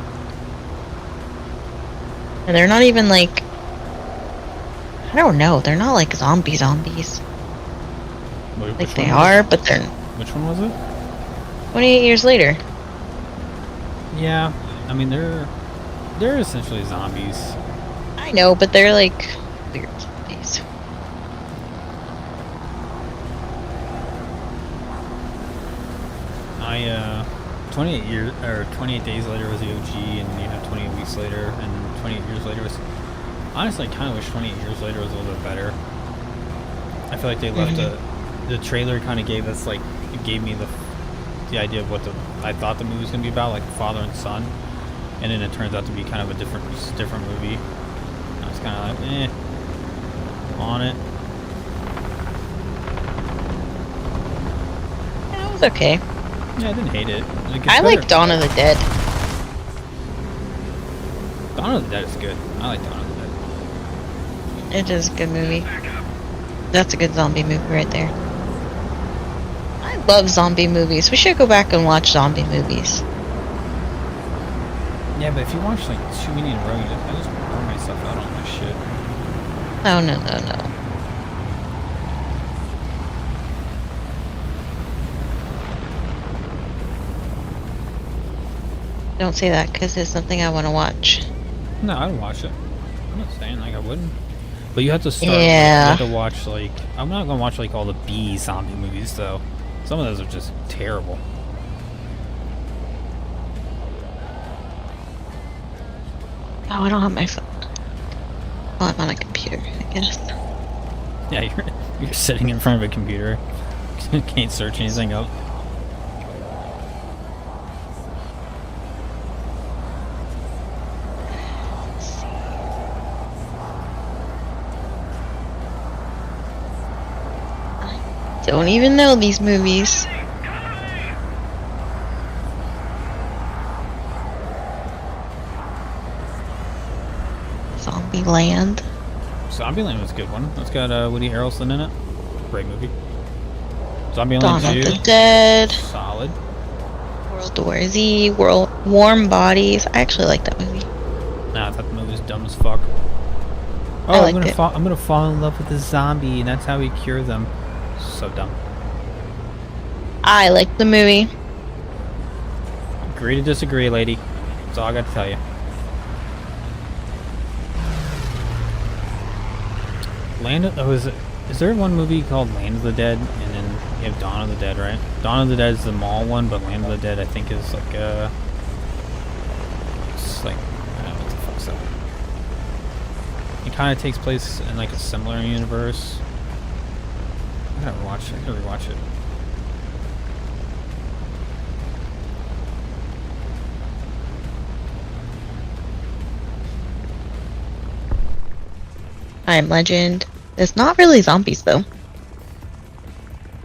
And they're not even like, I don't know, they're not like zombies. Wait, Like they are, but they're Which one was it? 28 years later. Yeah. I mean they're essentially zombies. I know, but they're like weird zombies. 28 days later was the OG, and you have 28 weeks later, and 28 years later was. Honestly, I kind of wish 28 years later was a little bit better. I feel like they left the trailer kind of gave us like it gave me the idea of what I thought the movie was gonna be about, like father and son, and then it turns out to be kind of a different movie. I was kind of like, on it. Yeah, it was okay. Yeah, I didn't hate it. I like Dawn of the Dead. Dawn of the Dead is good. I like Dawn of the Dead. It is a good movie. That's a good zombie movie right there. I love zombie movies. We should go back and watch zombie movies. Yeah, but if you watch like too many in a row, I just burn myself out on this shit. Oh, no. Don't say that, because it's something I want to watch. No, I'd watch it. I'm not saying like I wouldn't. But you have to start. Yeah. You have to watch like. I'm not gonna watch like all the B zombie movies though. Some of those are just terrible. Oh, I don't have my phone. Well, I'm on a computer, I guess. Yeah, you're sitting in front of a computer. Can't search anything up. Don't even know these movies. Zombieland. Zombieland was a good one. It's got Woody Harrelson in it. Great movie. Zombieland Dawn of 2. the Dead. Solid. World War Z. Warm Bodies. I actually like that movie. Nah, I thought the movie was dumb as fuck. Oh, I liked it. I'm gonna fall in love with a zombie, and that's how we cure them. So dumb. I like the movie. Agree to disagree, lady. That's all I got to tell you. Is there one movie called Land of the Dead, and then you have Dawn of the Dead, right? Dawn of the Dead is the mall one, but Land of the Dead I think is like it's like, I don't know what the fuck's that. It kind of takes place in like a similar universe. I gotta rewatch it. I Am Legend. It's not really zombies though.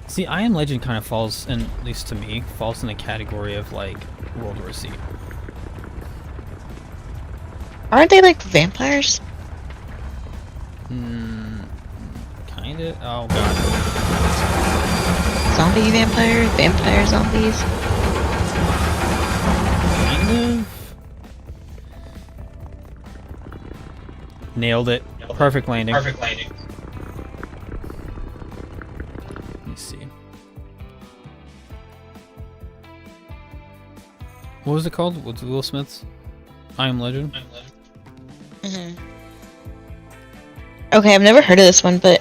See, I Am Legend kind of falls, in, at least to me, falls in the category of like World War Z. Aren't they like vampires? Kinda. Oh god. zombie vampire? Vampire zombies? Kind of. Nailed it. Perfect landing. Let me see. What was it called? What's Will Smith's? I Am Legend? Mm-hmm. Okay, I've never heard of this one, but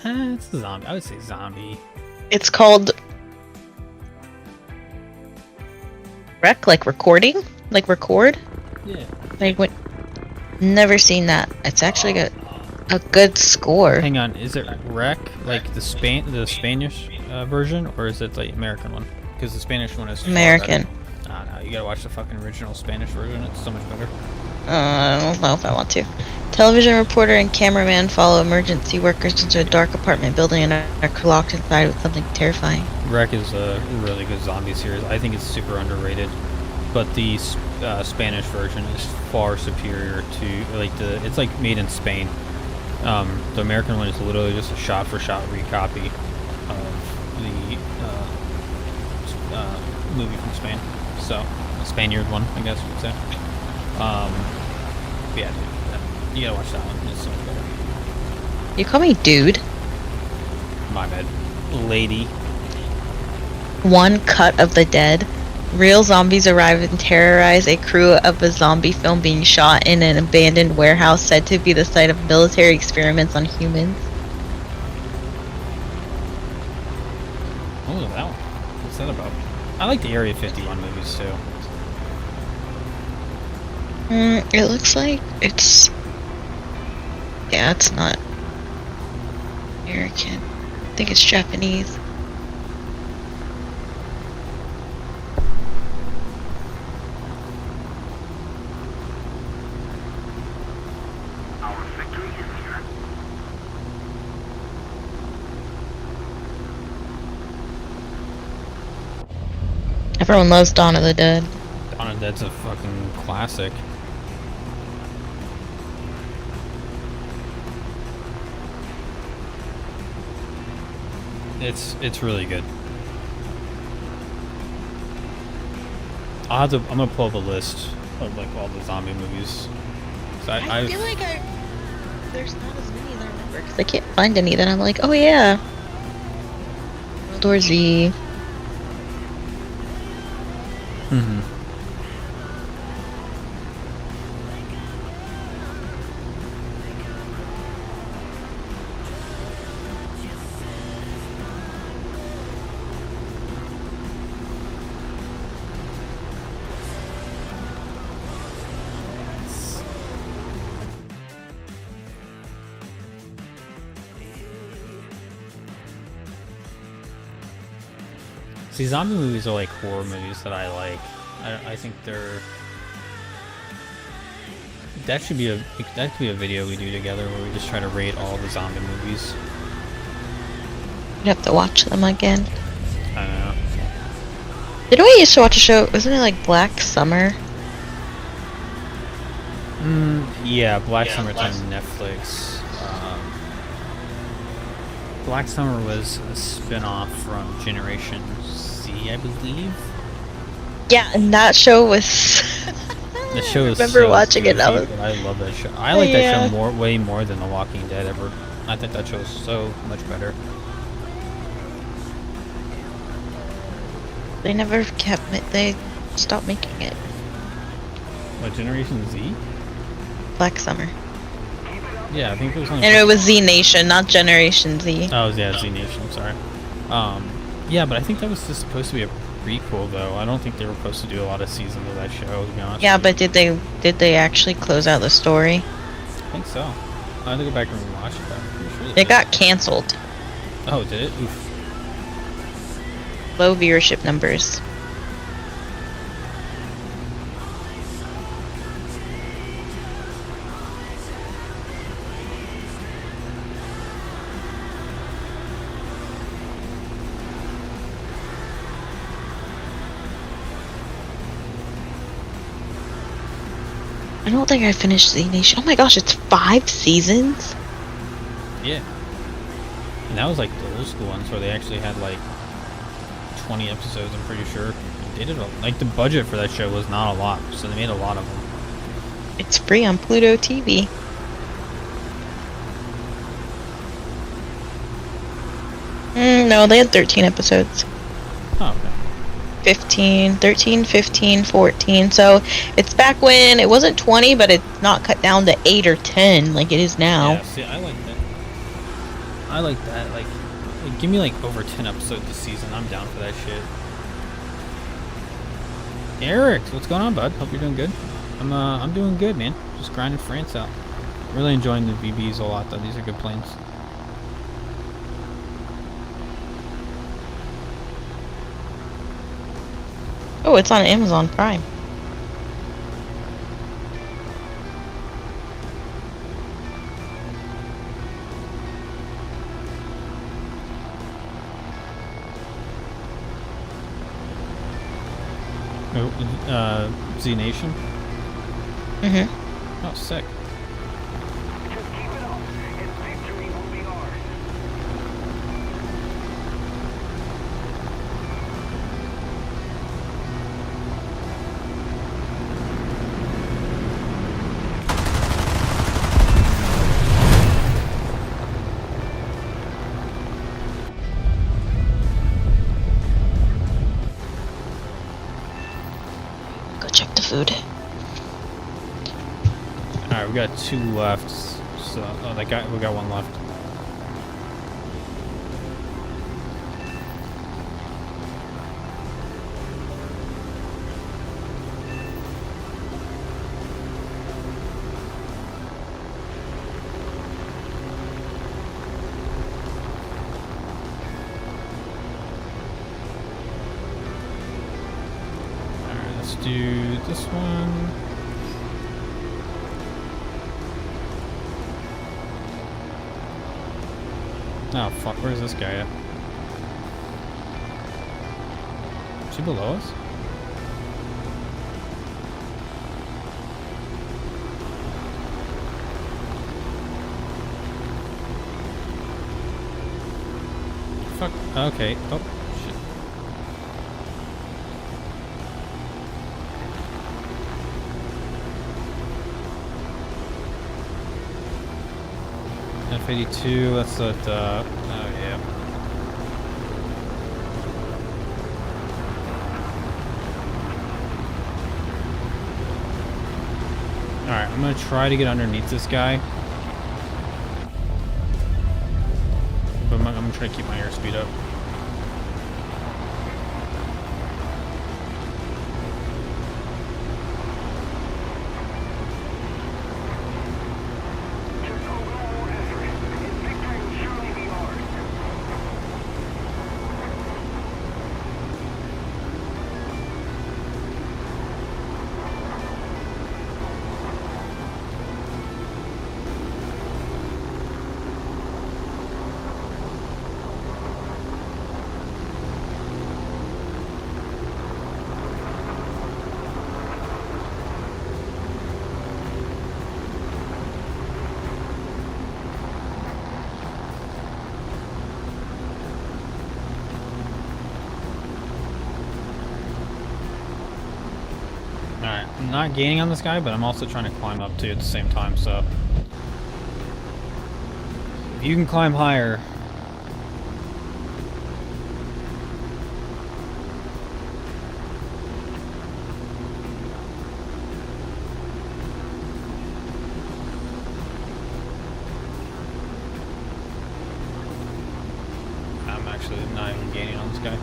It's a zombie. I would say zombie. it's called Rec, like recording? Like record? Yeah. Like what? Never seen that. It's actually got a good score. Hang on, is it Rec, like the Spanish version, or is it the American one? Because the Spanish one is far American. better. No, you gotta watch the fucking original Spanish version. It's so much better. I don't know if I want to. Television reporter and cameraman follow emergency workers into a dark apartment building and are locked inside with something terrifying. Rec is a really good zombie series. I think it's super underrated, but the Spanish version is far superior to it's like made in Spain. The American one is literally just a shot-for-shot recopy of the movie from Spain. So, a Spaniard one, I guess you would say. Yeah, dude, you gotta watch that one. It's so much better. You call me dude? My bad. Lady. One cut of the dead. Real zombies arrive and terrorize a crew of a zombie film being shot in an abandoned warehouse said to be the site of military experiments on humans. What was that one? What's that about? I like the Area 51 movies too. It looks like it's... Yeah, it's not American. I think it's Japanese. Our victory is here. Everyone loves Dawn of the Dead. Dawn of the Dead's a fucking classic. It's really good. I'm gonna pull up a list of like all the zombie movies. I feel like there's not as many as I remember because I can't find any that I'm like, oh yeah. World War Z. Mm-hmm. See, zombie movies are like horror movies that I like. I think they're... That could be a video we do together where we just try to rate all the zombie movies. You'd have to watch them again. I don't know. Didn't we used to watch a show? Wasn't it like Black Summer? Yeah, Black Summer's on Netflix. Black Summer was a spin-off from Generation Z, I believe. Yeah, and that show was... The show is I remember so watching it. goofy, but I love that show. I like Yeah. that show way more than The Walking Dead ever. I think that show is so much better. They never kept it. They stopped making it. What, Generation Z? Black Summer. Yeah, I think it was on. And it was Z Nation, not Generation Z. Oh, yeah, Z Nation, I'm sorry. Yeah, but I think that was just supposed to be a prequel, though. I don't think they were supposed to do a lot of seasons of that show, to be honest. Yeah, with but did they actually close out the story? you. I think so. I had to go back and rewatch it, but I'm pretty sure they It got canceled. Oh, did it? Oof. Low viewership numbers. I don't think I finished Z Nation. Oh my gosh, it's 5 seasons? Yeah. And that was like the old school ones where they actually had like 20 episodes, I'm pretty sure. They did it, like the budget for that show was not a lot, so they made a lot of them. It's free on Pluto TV. No, they had 13 episodes. Oh, okay. 13, 15, 14. So it's back when it wasn't 20, but it's not cut down to 8 or 10 like it is now. Yeah, see, I like that. I like that. Like, give me like over 10 episodes this season. I'm down for that shit. Eric, what's going on, bud? Hope you're doing good. I'm doing good, man. Just grinding France out. Really enjoying the VBs a lot, though. These are good planes. Oh, it's on Amazon Prime. Oh, Z Nation? Mm-hmm. Oh, sick. Just keep it up, and victory will be ours. Go check the food. Alright, we got 2 left. So, oh, we got 1 left. Alright, let's do this one. Oh fuck, where's this guy at? Is he below us? Fuck, okay, oh, shit. F-82, that's what, oh yeah. Alright, I'm gonna try to get underneath this guy. But I'm gonna try to keep my airspeed up. Just hold on more effort, and victory will surely be ours. Alright, I'm not gaining on this guy, but I'm also trying to climb up too at the same time, so. If you can climb higher. I'm actually not even gaining on this guy.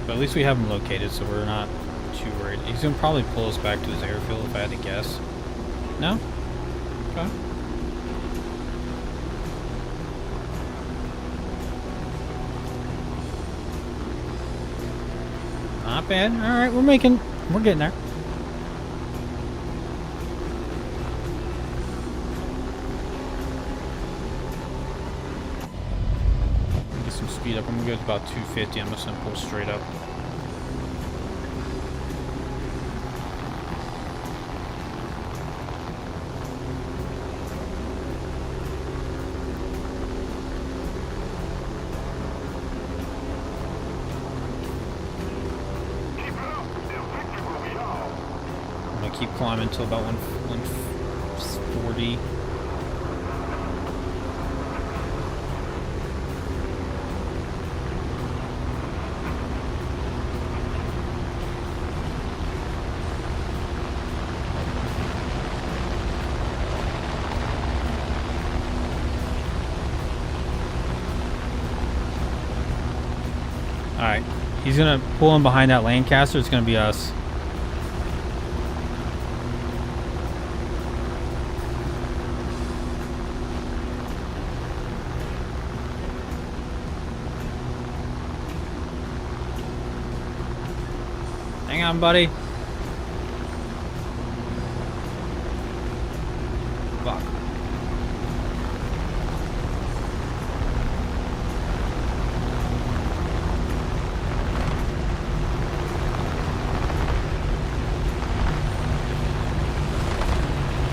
But at least we have him located, so we're not too worried. He's gonna probably pull us back to his airfield if I had to guess. No? Okay. Not bad. Alright, we're getting there. Get some speed up. I'm gonna go to about 250. I'm just gonna pull straight up. climbing to about 140. Alright, he's gonna pull in behind that Lancaster. It's gonna be us. Hang on, buddy. Fuck.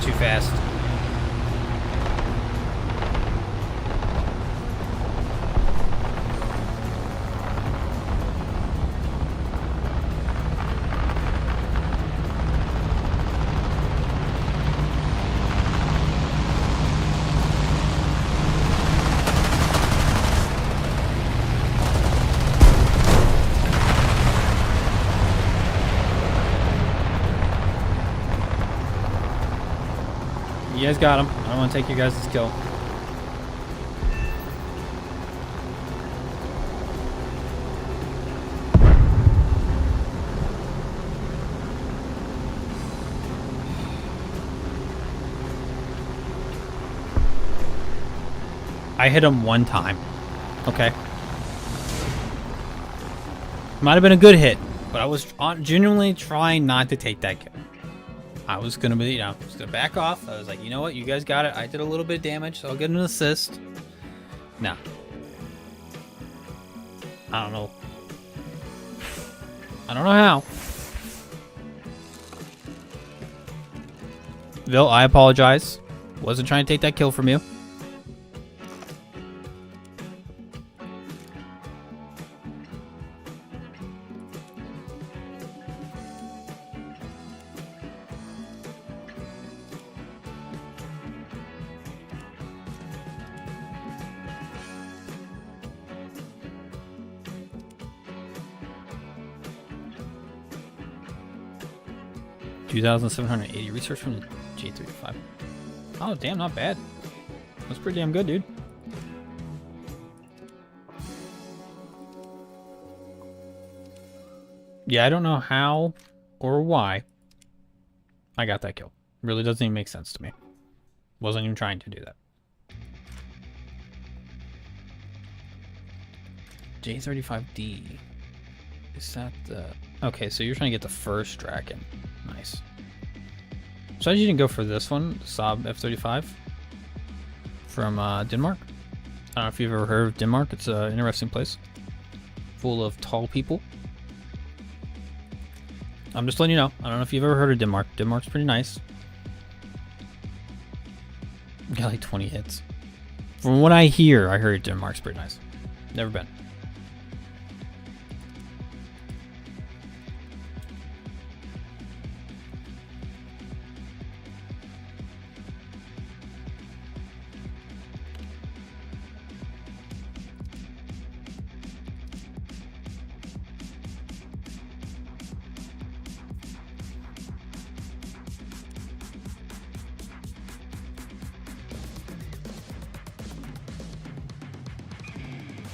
Too fast. You guys got him. I don't want to take you guys' kill. I hit him one time. Okay. Might have been a good hit, but I was genuinely trying not to take that kill. I was gonna be, just gonna back off. I was like, you know what, you guys got it. I did a little bit of damage, so I'll get an assist. Nah. I don't know. I don't know how. Vil, I apologize. Wasn't trying to take that kill from you. $2,780 research from the J35. Oh, damn, not bad. That's pretty damn good, dude. Yeah, I don't know how or why I got that kill. Really doesn't even make sense to me. Wasn't even trying to do that. J35D. Is that the... Okay, so you're trying to get the first Draken. Nice. So you didn't go for this one, Saab F-35 from Denmark. I don't know if you've ever heard of Denmark. It's an interesting place, full of tall people. I'm just letting you know. I don't know if you've ever heard of Denmark. Denmark's pretty nice. Got like 20 hits. From what I hear, I heard Denmark's pretty nice. Never been.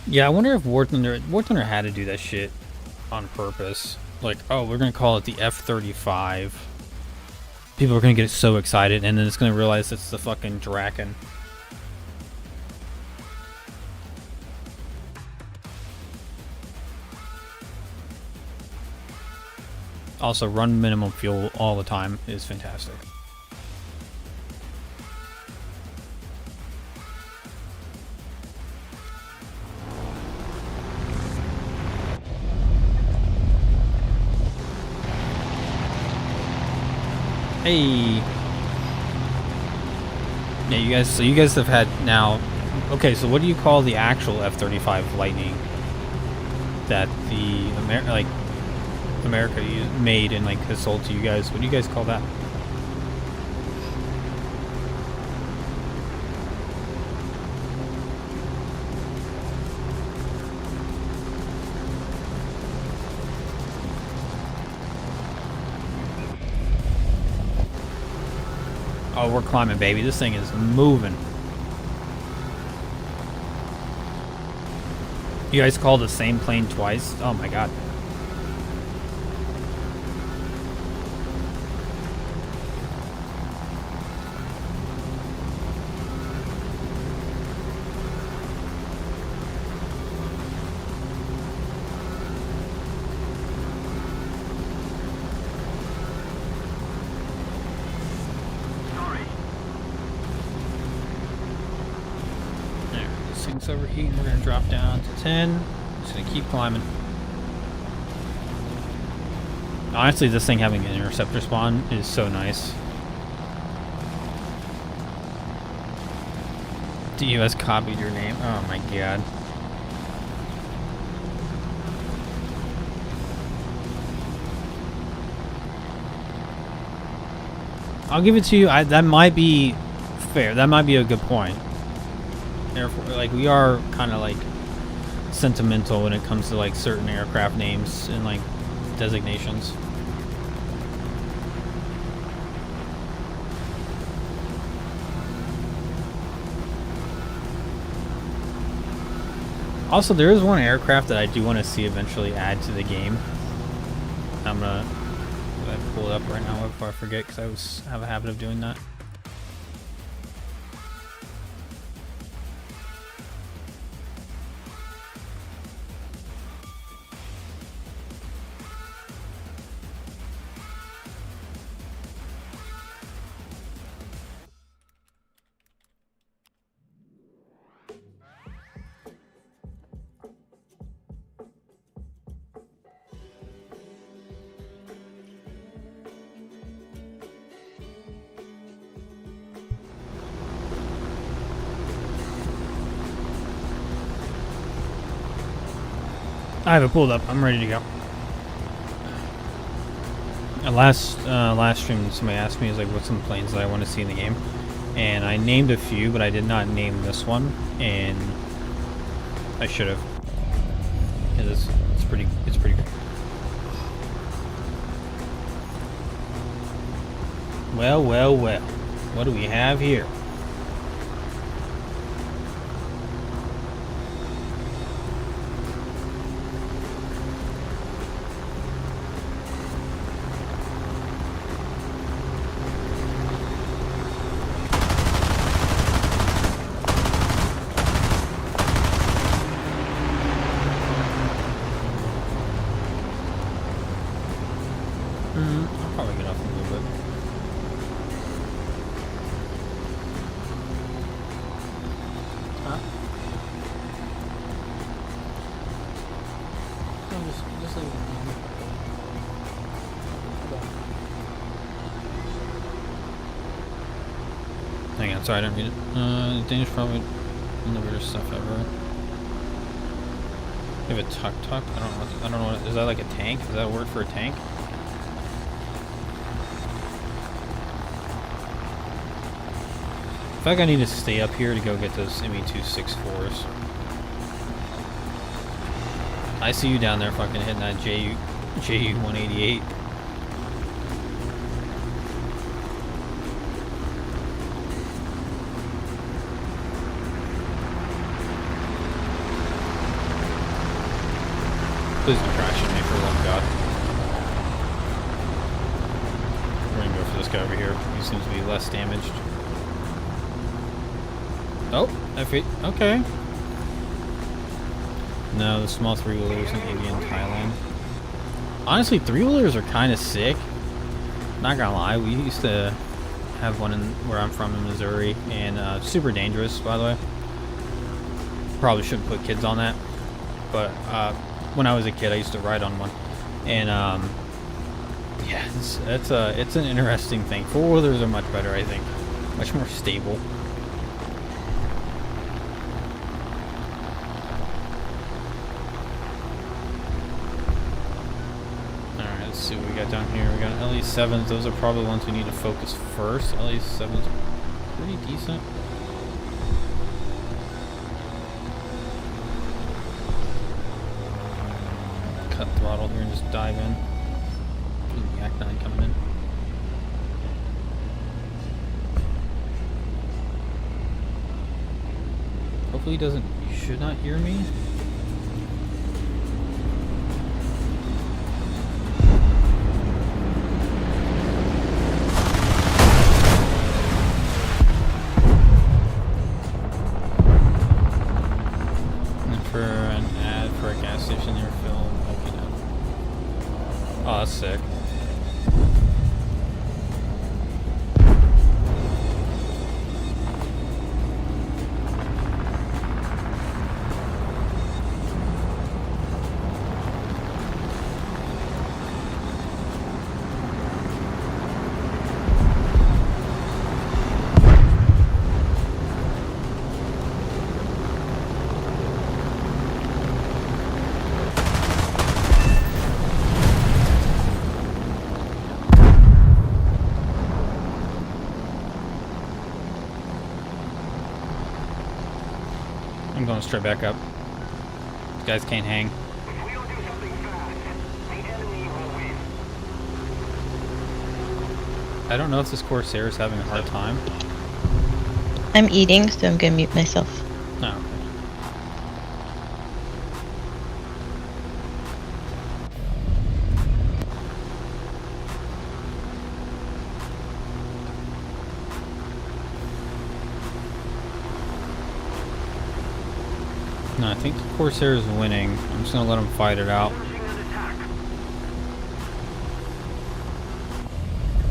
Yeah, I wonder if War Thunder had to do that shit on purpose. Like, oh, we're gonna call it the F-35. People are gonna get so excited, and then it's gonna realize it's the fucking Draken. Also, run minimum fuel all the time is fantastic. Hey. Yeah, you guys have had now. Okay, so what do you call the actual F-35 Lightning that the America made and like has sold to you guys? What do you guys call that? Oh, we're climbing, baby. This thing is moving. You guys called the same plane twice? Oh my god. There, this thing's overheating. We're gonna drop down to 10. Just gonna keep climbing. Honestly, this thing having an interceptor spawn is so nice. The US copied your name. Oh my god. I'll give it to you. That might be fair. That might be a good point. Therefore, like, we are kind of like sentimental when it comes to like certain aircraft names and like designations. Also, there is one aircraft that I do want to see eventually add to the game. I'm gonna pull it up right now before I forget, because I have a habit of doing that. I have it pulled up. I'm ready to go. Last stream, somebody asked me, is like, what's some planes that I want to see in the game, and I named a few, but I did not name this one, and I should have. It's pretty good. Well, what do we have here? I'll probably get off a little bit. Huh? No, just leave it. Hang on, sorry, I didn't read it. Danish probably one of the weirdest stuff ever. You have a tuk-tuk? I don't know what, is that like a tank? Is that a word for a tank? I feel like I need to stay up here to go get those ME-264s. I see you down there fucking hitting that JU-188. Please don't crash at me, for the love of God. We're gonna go for this guy over here. He seems to be less damaged. Oh, F8. Okay. No, the small three-wheelers in India and Thailand. Honestly, three-wheelers are kind of sick. Not gonna lie, we used to have one in where I'm from in Missouri, and super dangerous, by the way. Probably shouldn't put kids on that, but when I was a kid, I used to ride on one, and yeah, it's an interesting thing. Four-wheelers are much better, I think, much more stable. Let's see what we got down here. We got LE7s. Those are probably the ones we need to focus first. LE7s are pretty decent. Cut throttle here and just dive in. Yak 9 coming in. hopefully he should not hear me. For an ad for a gas station near film. Okay, no. Oh, that's sick. I'm going straight back up. These guys can't hang. If we don't do something fast, the enemy will win. I don't know if this Corsair is having a hard time. I'm eating, so I'm gonna mute myself. No. Okay. No, I think the Corsair is winning. I'm just gonna let them fight it out. Launching an attack.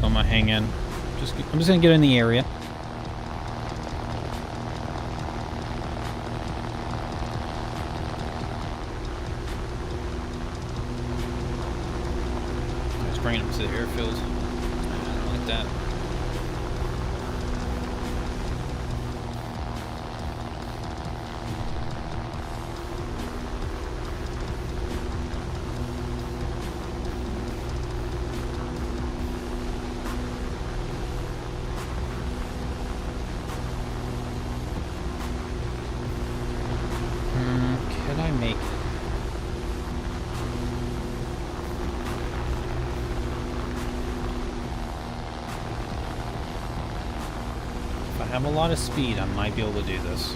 I'm gonna hang in. I'm just gonna get in the area. Just bringing them to the airfield. I don't like that. Can I make it? If I have a lot of speed, I might be able to do this.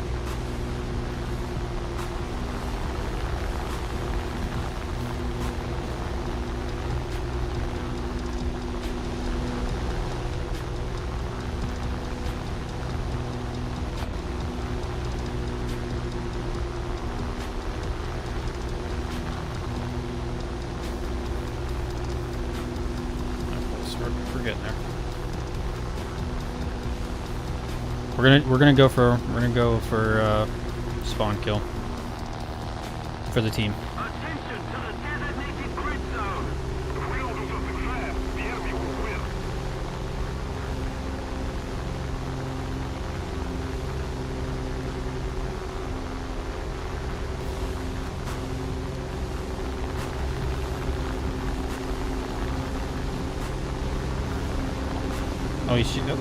We're getting there. We're gonna go for spawn kill for the team. Attention to the designated grid zone. If we don't do something fast, the enemy will win. Oh, he's shooting. Nope.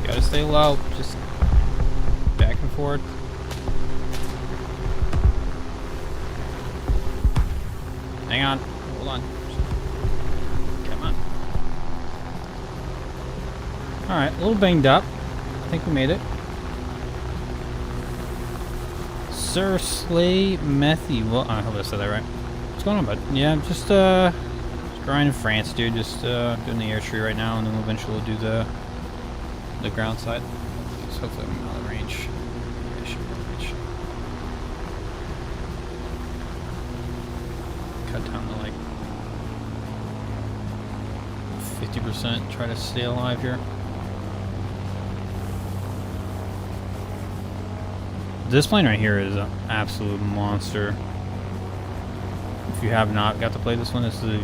Gotta stay low. Just back and forth. Hang on. Hold on. Come on. Alright, a little banged up. I think we made it. Sir Slay Methy. Well, I hope I said that right. What's going on, bud? Yeah, just grinding France, dude. Just doing the air tree right now, and then eventually we'll do the ground side. So hopefully I'm out of range. I should be out of range. Cut down to like 50%. Try to stay alive here. This plane right here is an absolute monster. If you have not got to play this one, this is the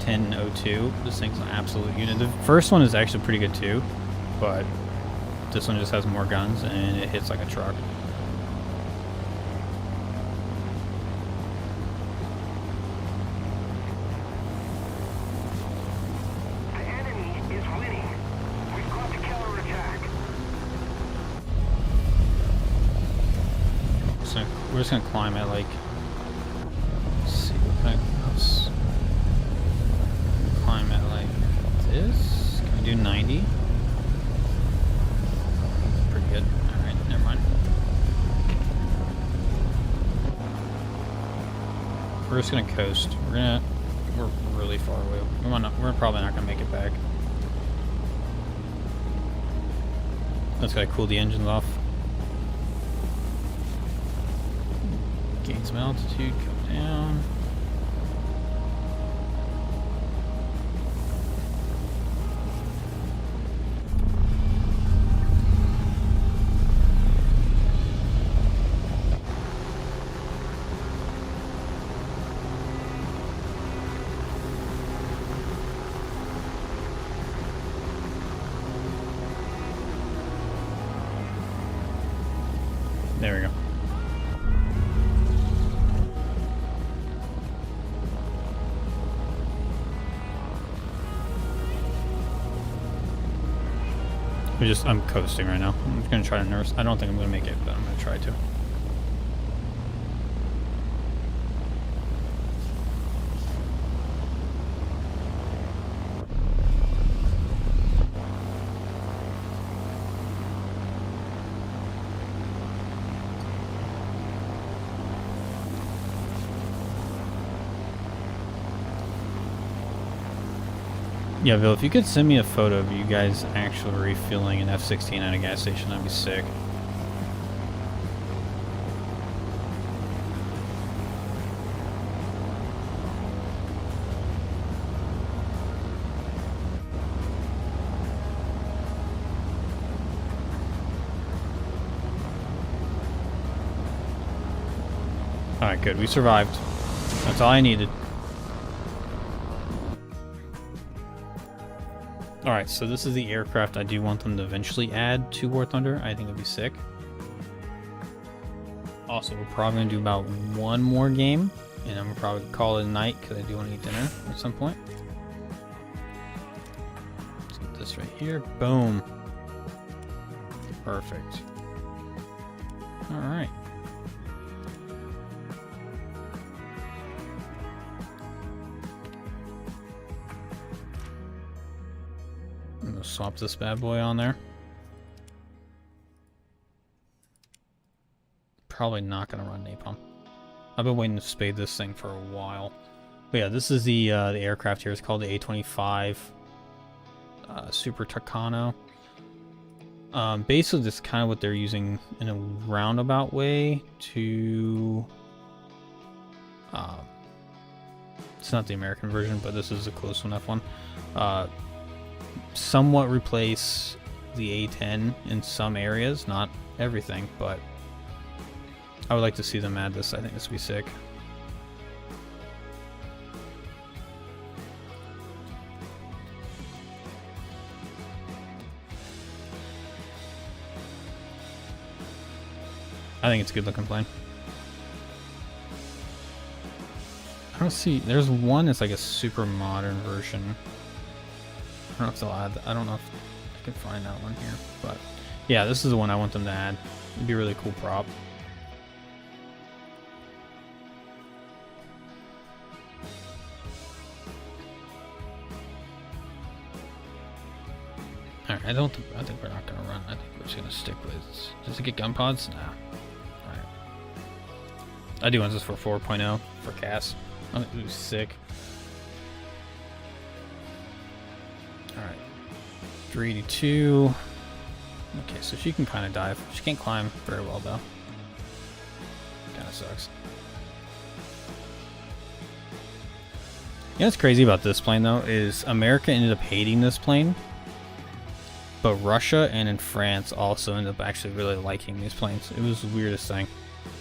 VB-1002. This thing's an absolute unit. The first one is actually pretty good too, but this one just has more guns and it hits like a truck. we're just gonna climb at like. Let's see what kind of house. Climb at like this. Can we do 90? That's pretty good. All right, never mind. We're just gonna coast. We're really far away. We're probably not gonna make it back. Let's gotta cool the engines off. Gain some altitude, come down. There we go. I'm coasting right now. I'm just gonna try to nurse. I don't think I'm gonna make it, but I'm gonna try to. Yeah, Bill, if you could send me a photo of you guys actually refueling an F-16 at a gas station, that'd be sick. Alright, good. We survived. That's all I needed. Alright, so this is the aircraft I do want them to eventually add to War Thunder. I think it'd be sick. Also, we're probably going to do about one more game, and I'm going to probably call it a night because I do want to eat dinner at some point. Let's get this right here. Boom. Perfect. Alright. I'm gonna swap this bad boy on there. Probably not gonna run napalm. I've been waiting to spade this thing for a while. But yeah, this is the aircraft here. It's called the A-25 Super Tucano. Basically, this is kind of what they're using in a roundabout way to. It's not the American version, but this is a close one. F1. Somewhat replace the A-10 in some areas, not everything, but I would like to see them add this. I think this would be sick. I think it's a good looking plane. I don't see, there's one that's like a super modern version. I don't know if they'll add that. I don't know if I can find that one here, but yeah, this is the one I want them to add. It'd be a really cool prop. Alright, I think we're not gonna run. I think we're just gonna stick with. Does it get gun pods? Nah. Alright. I do want this for 4.0 for CAS. I think it was sick. Alright. 382. Okay, so she can kind of dive. She can't climb very well, though. Kind of sucks. You know what's crazy about this plane, though, is America ended up hating this plane. But Russia and in France also ended up actually really liking these planes. It was the weirdest thing.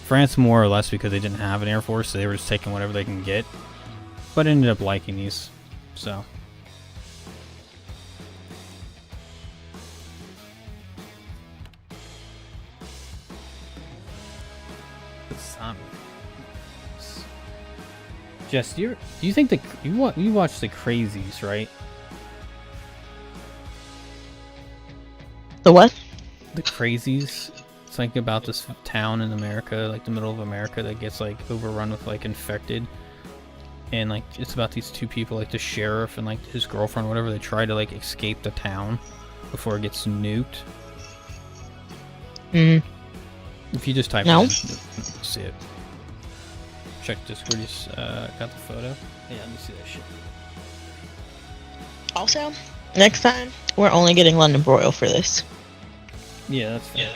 France more or less because they didn't have an air force, so they were just taking whatever they can get. But ended up liking these. So. Jess, do you think you watch the Crazies, right? The what? The Crazies. It's like about this town in America, like the middle of America, that gets like overrun with like infected. And like it's about these two people, like the sheriff and like his girlfriend, or whatever. They try to like escape the town before it gets nuked. Mm. If you just type No. it in, you'll see it. Check Discord. You got the photo. Yeah, let me see that shit. Also, next time we're only getting London broil for this. Yeah, that's fair.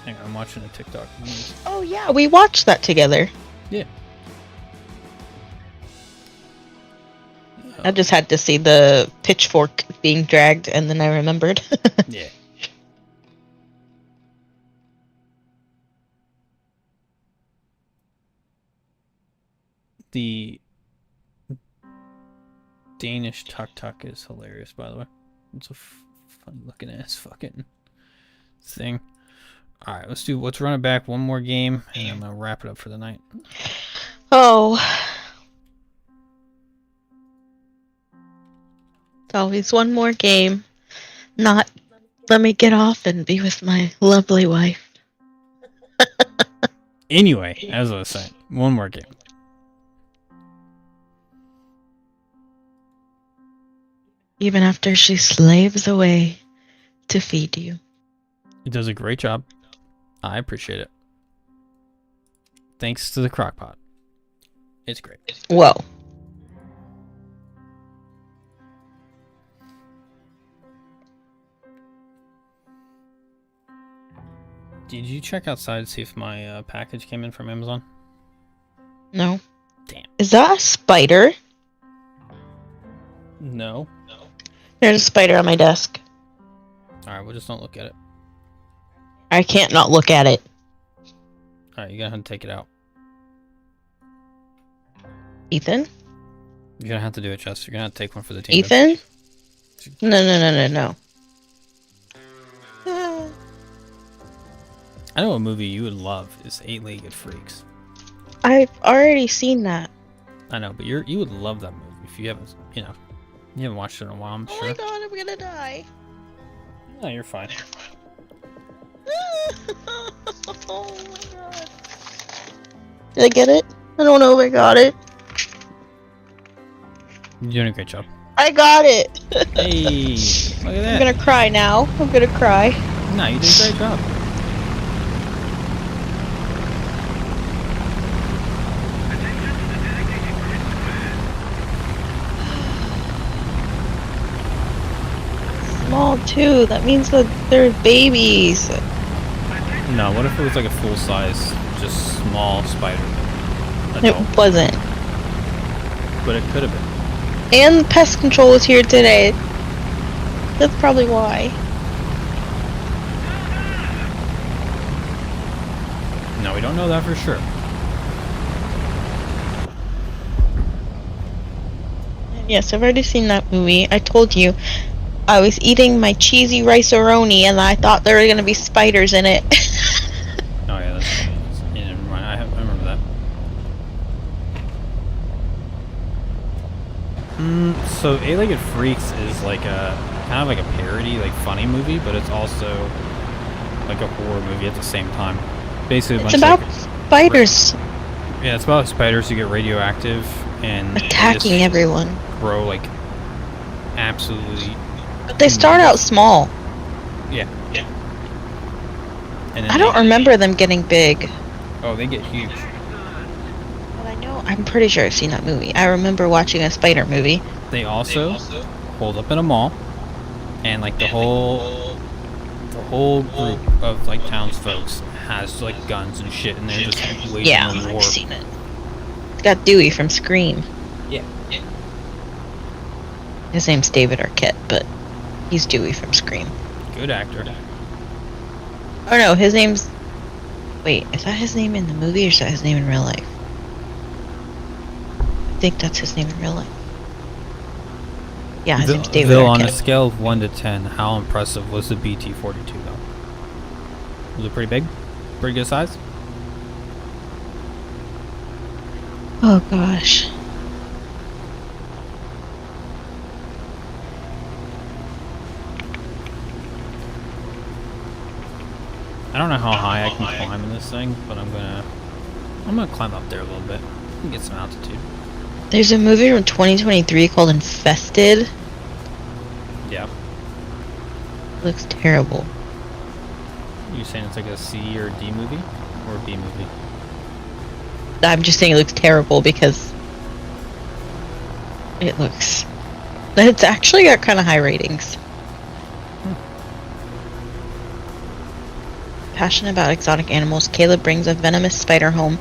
Hang on, I'm watching a TikTok. Oh yeah, we watched that together. Yeah. I just had to see the pitchfork being dragged, and then I remembered. Yeah. The Danish tuk tuk is hilarious, by the way. It's a funny looking ass fucking thing. All right, let's run it back one more game, and I'm gonna wrap it up for the night. Oh. It's always one more game. Not let me get off and be with my lovely wife. Anyway, as I was saying, one more game. Even after she slaves away to feed you. It does a great job. I appreciate it. Thanks to the crockpot. It's great. Whoa. Did you check outside to see if my package came in from Amazon? No. Damn. Is that a spider? No. There's a spider on my desk. Alright, well, just don't look at it. I can't not look at it. Alright, you're gonna have to take it out. Ethan? You're gonna have to do it, Jess. You're gonna have to take one for the team. Ethan? No. I know a movie you would love is Eight-Legged Freaks. I've already seen that. I know, but you would love that movie if you haven't, you haven't watched it in a while, I'm Oh sure. my god, I'm gonna die. No, you're fine. Oh my god. Did I get it? I don't know if I got it. You're doing a great job. I got it! Hey, look at that. I'm gonna cry now. I'm gonna cry. No, you did a great job. Small too. That means that they're babies. No, what if it was like a full-size, just small spider? It wasn't. But it could have been. And pest control is here today. That's probably why. No, we don't know that for sure. Yes, I've already seen that movie. I told you. I was eating my cheesy rice-a-roni and I thought there were going to be spiders in it. Oh yeah, that's yeah, never mind. I remember that. So Eight-Legged Freaks is like a kind of like a parody, like funny movie, but it's also like a horror movie at the same time. Basically, a It's bunch about of, spiders yeah, it's about spiders who get radioactive and they attacking just everyone. grow like absolutely. But they start out small. Yeah. And then I don't remember them getting big. Oh, they get huge. But I know, I'm pretty sure I've seen that movie. I remember watching a spider movie. They also hold up in a mall, and like the whole group of like townsfolk has like guns and shit, and they're just waging Yeah, a war. I've seen it. It's got Dewey from Scream. Yeah. His name's David Arquette, but he's Dewey from Scream. Good actor. Oh no, his name's... Wait, is that his name in the movie or is that his name in real life? I think that's his name in real life. Yeah, his name's David Bill, on a Arquette. scale of 1 to 10, how impressive was the BT-42 though? Was it pretty big? Pretty good size? Oh gosh. I don't know how high I can climb in this thing, but I'm gonna climb up there a little bit and get some altitude. There's a movie from 2023 called Infested. Yeah. Looks terrible. You saying it's like a C or D movie? Or a B movie? I'm just saying it looks terrible because it looks... It's actually got kind of high ratings. Passionate about exotic animals, Caleb brings a venomous spider home,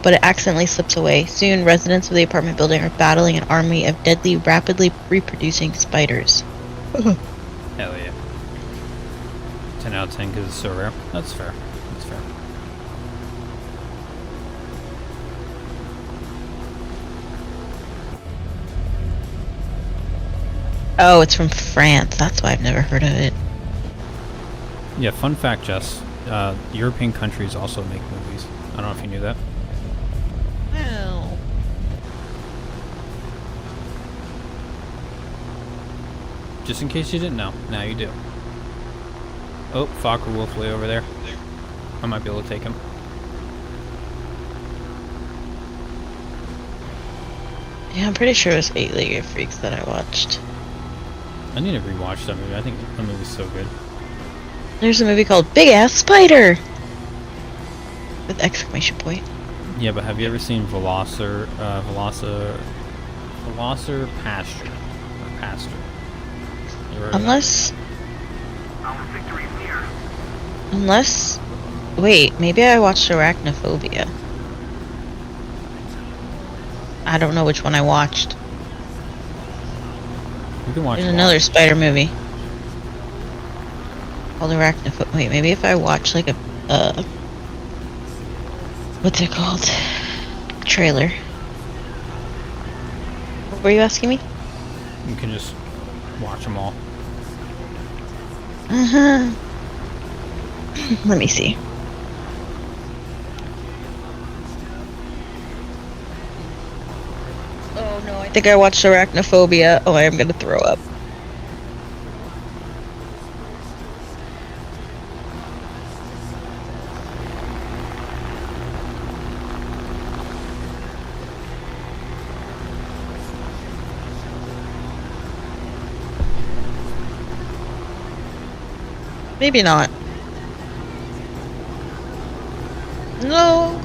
but it accidentally slips away. Soon, residents of the apartment building are battling an army of deadly, rapidly reproducing spiders. Hell yeah. 10 out of 10 because it's so rare. That's fair. That's fair. Oh, it's from France. That's why I've never heard of it. Yeah, fun fact, Jess. European countries also make movies. I don't know if you knew that. Wow. Just in case you didn't know. Now you do. Oh, Fokker Wolf way over there. I might be able to take him. Yeah, I'm pretty sure it was Eight-Legged Freaks that I watched. I need to rewatch that movie. I think that movie's so good. There's a movie called Big Ass Spider! With exclamation point. Yeah, but have you ever seen Velocir Pasture? Or Pastor? You heard of that? Our victory's near. Unless... Wait, maybe I watched Arachnophobia. I don't know which one I watched. You can watch There's both. another spider movie. Called Arachnophobia. Wait, maybe if I watch like a... what's it called? Trailer. What were you asking me? You can just watch them all. Uh-huh. Let me see. Oh no, I think I watched Arachnophobia. Oh, I am gonna throw up. Maybe not. No.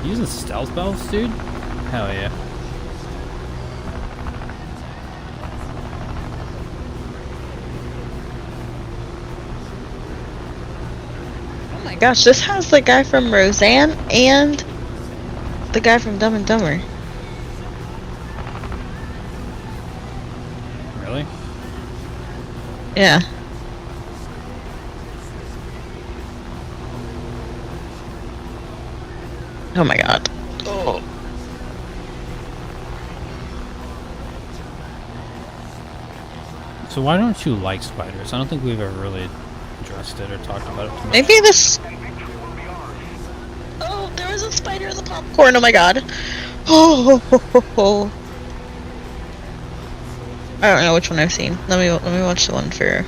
Using stealth belts, dude? Hell yeah. Oh my gosh, this has the guy from Roseanne and the guy from Dumb and Dumber. Really? Yeah. Oh my god. Oh. So why don't you like spiders? I don't think we've ever really addressed it or talked about it too much. Maybe this. Oh, there was a spider in the popcorn. Oh my god. Oh. I don't know which one I've seen. Let me watch the one for.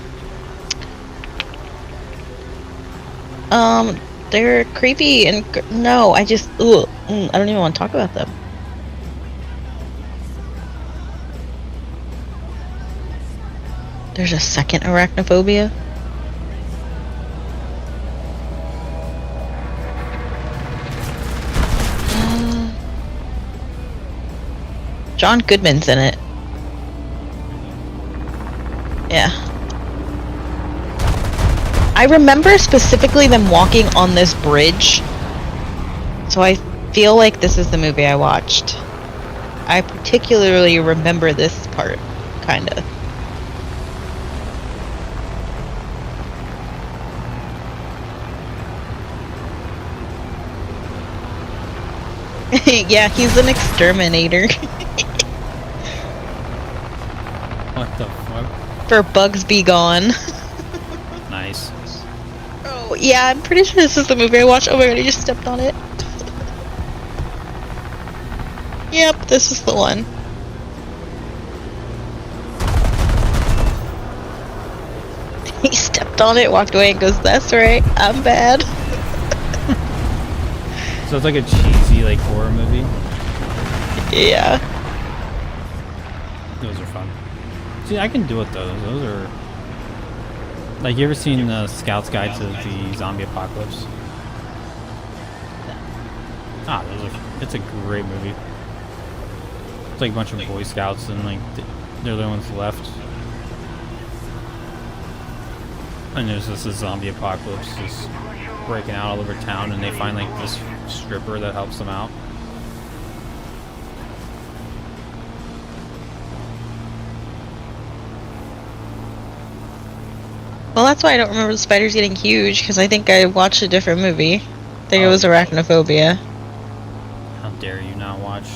They're creepy and no, I just I don't even want to talk about them. There's a second Arachnophobia. John Goodman's in it. Yeah. I remember specifically them walking on this bridge. So I feel like this is the movie I watched. I particularly remember this part, kinda. Yeah, he's an exterminator. What the fuck? For Bugs Be Gone. Nice. Oh, Yeah, I'm pretty sure this is the movie I watched. Oh my god, I just stepped on it. Yep, this is the one. He stepped on it, walked away, and goes, "That's right, I'm bad." So it's like a cheesy like horror movie. Yeah. Those are fun. See, I can do it though. Those are like, you ever seen Scout's Guide to the Zombie Apocalypse? Ah, it's a great movie. It's like a bunch of Boy Scouts and like they're the ones left. And there's this zombie apocalypse just breaking out all over town, and they find like this stripper that helps them out. Well, that's why I don't remember the spiders getting huge, because I think I watched a different movie. I think it was Arachnophobia. How dare you not watch?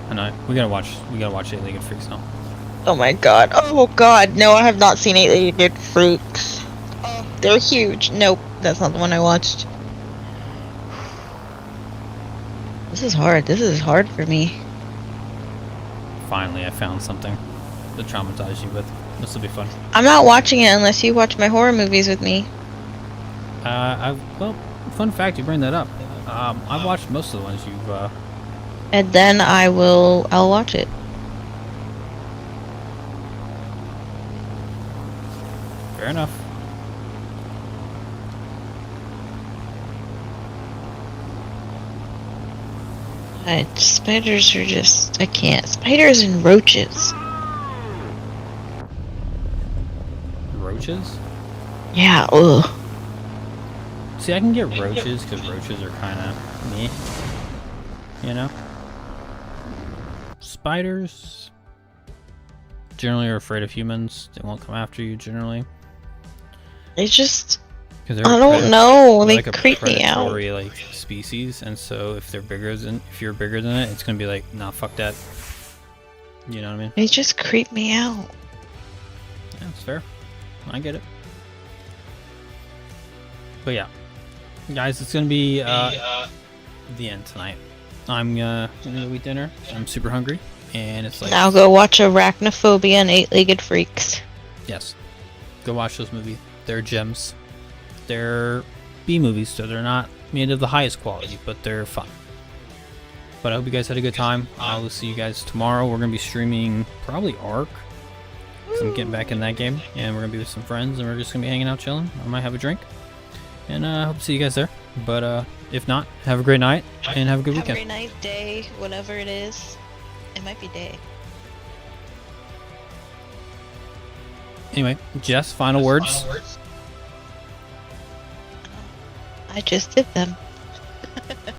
I know, we gotta watch 8-Legged Freaks now. Oh my god. Oh god. No, I have not seen 8-Legged Freaks. Oh, they're huge. Nope, that's not the one I watched. This is hard. This is hard for me. Finally, I found something to traumatize you with. This will be fun. I'm not watching it unless you watch my horror movies with me. Well, fun fact, you bring that up. I've watched most of the ones you've, And then I'll watch it. Fair enough. Spiders are just, I can't. Spiders and roaches. Roaches? Yeah, ugh. See, I can get roaches because roaches are kind of meh. You know? Spiders generally are afraid of humans. They won't come after you generally. They just, 'Cause I don't know. They like a creep me out. predatory like species, and so if you're bigger than it, it's gonna be like, nah, fuck that. You know what I mean? They just creep me out. Yeah, it's fair. I get it. But yeah, guys, it's gonna be the end tonight. I'm gonna go eat dinner. I'm super hungry, and it's like, Now go watch Arachnophobia and 8-Legged Freaks. yes, go watch those movies. They're gems. They're B movies, so they're not made of the highest quality, but they're fun. But I hope you guys had a good time. I will see you guys tomorrow. We're gonna be streaming probably Ark, 'cause I'm getting back in that game, and we're gonna be with some friends, and we're just gonna be hanging out, chilling. I might have a drink, and I hope to see you guys there. But if not, have a great night and have a good weekend. Have a great night, day, whatever it is. It might be day. Anyway, Jess, final words. I just did them.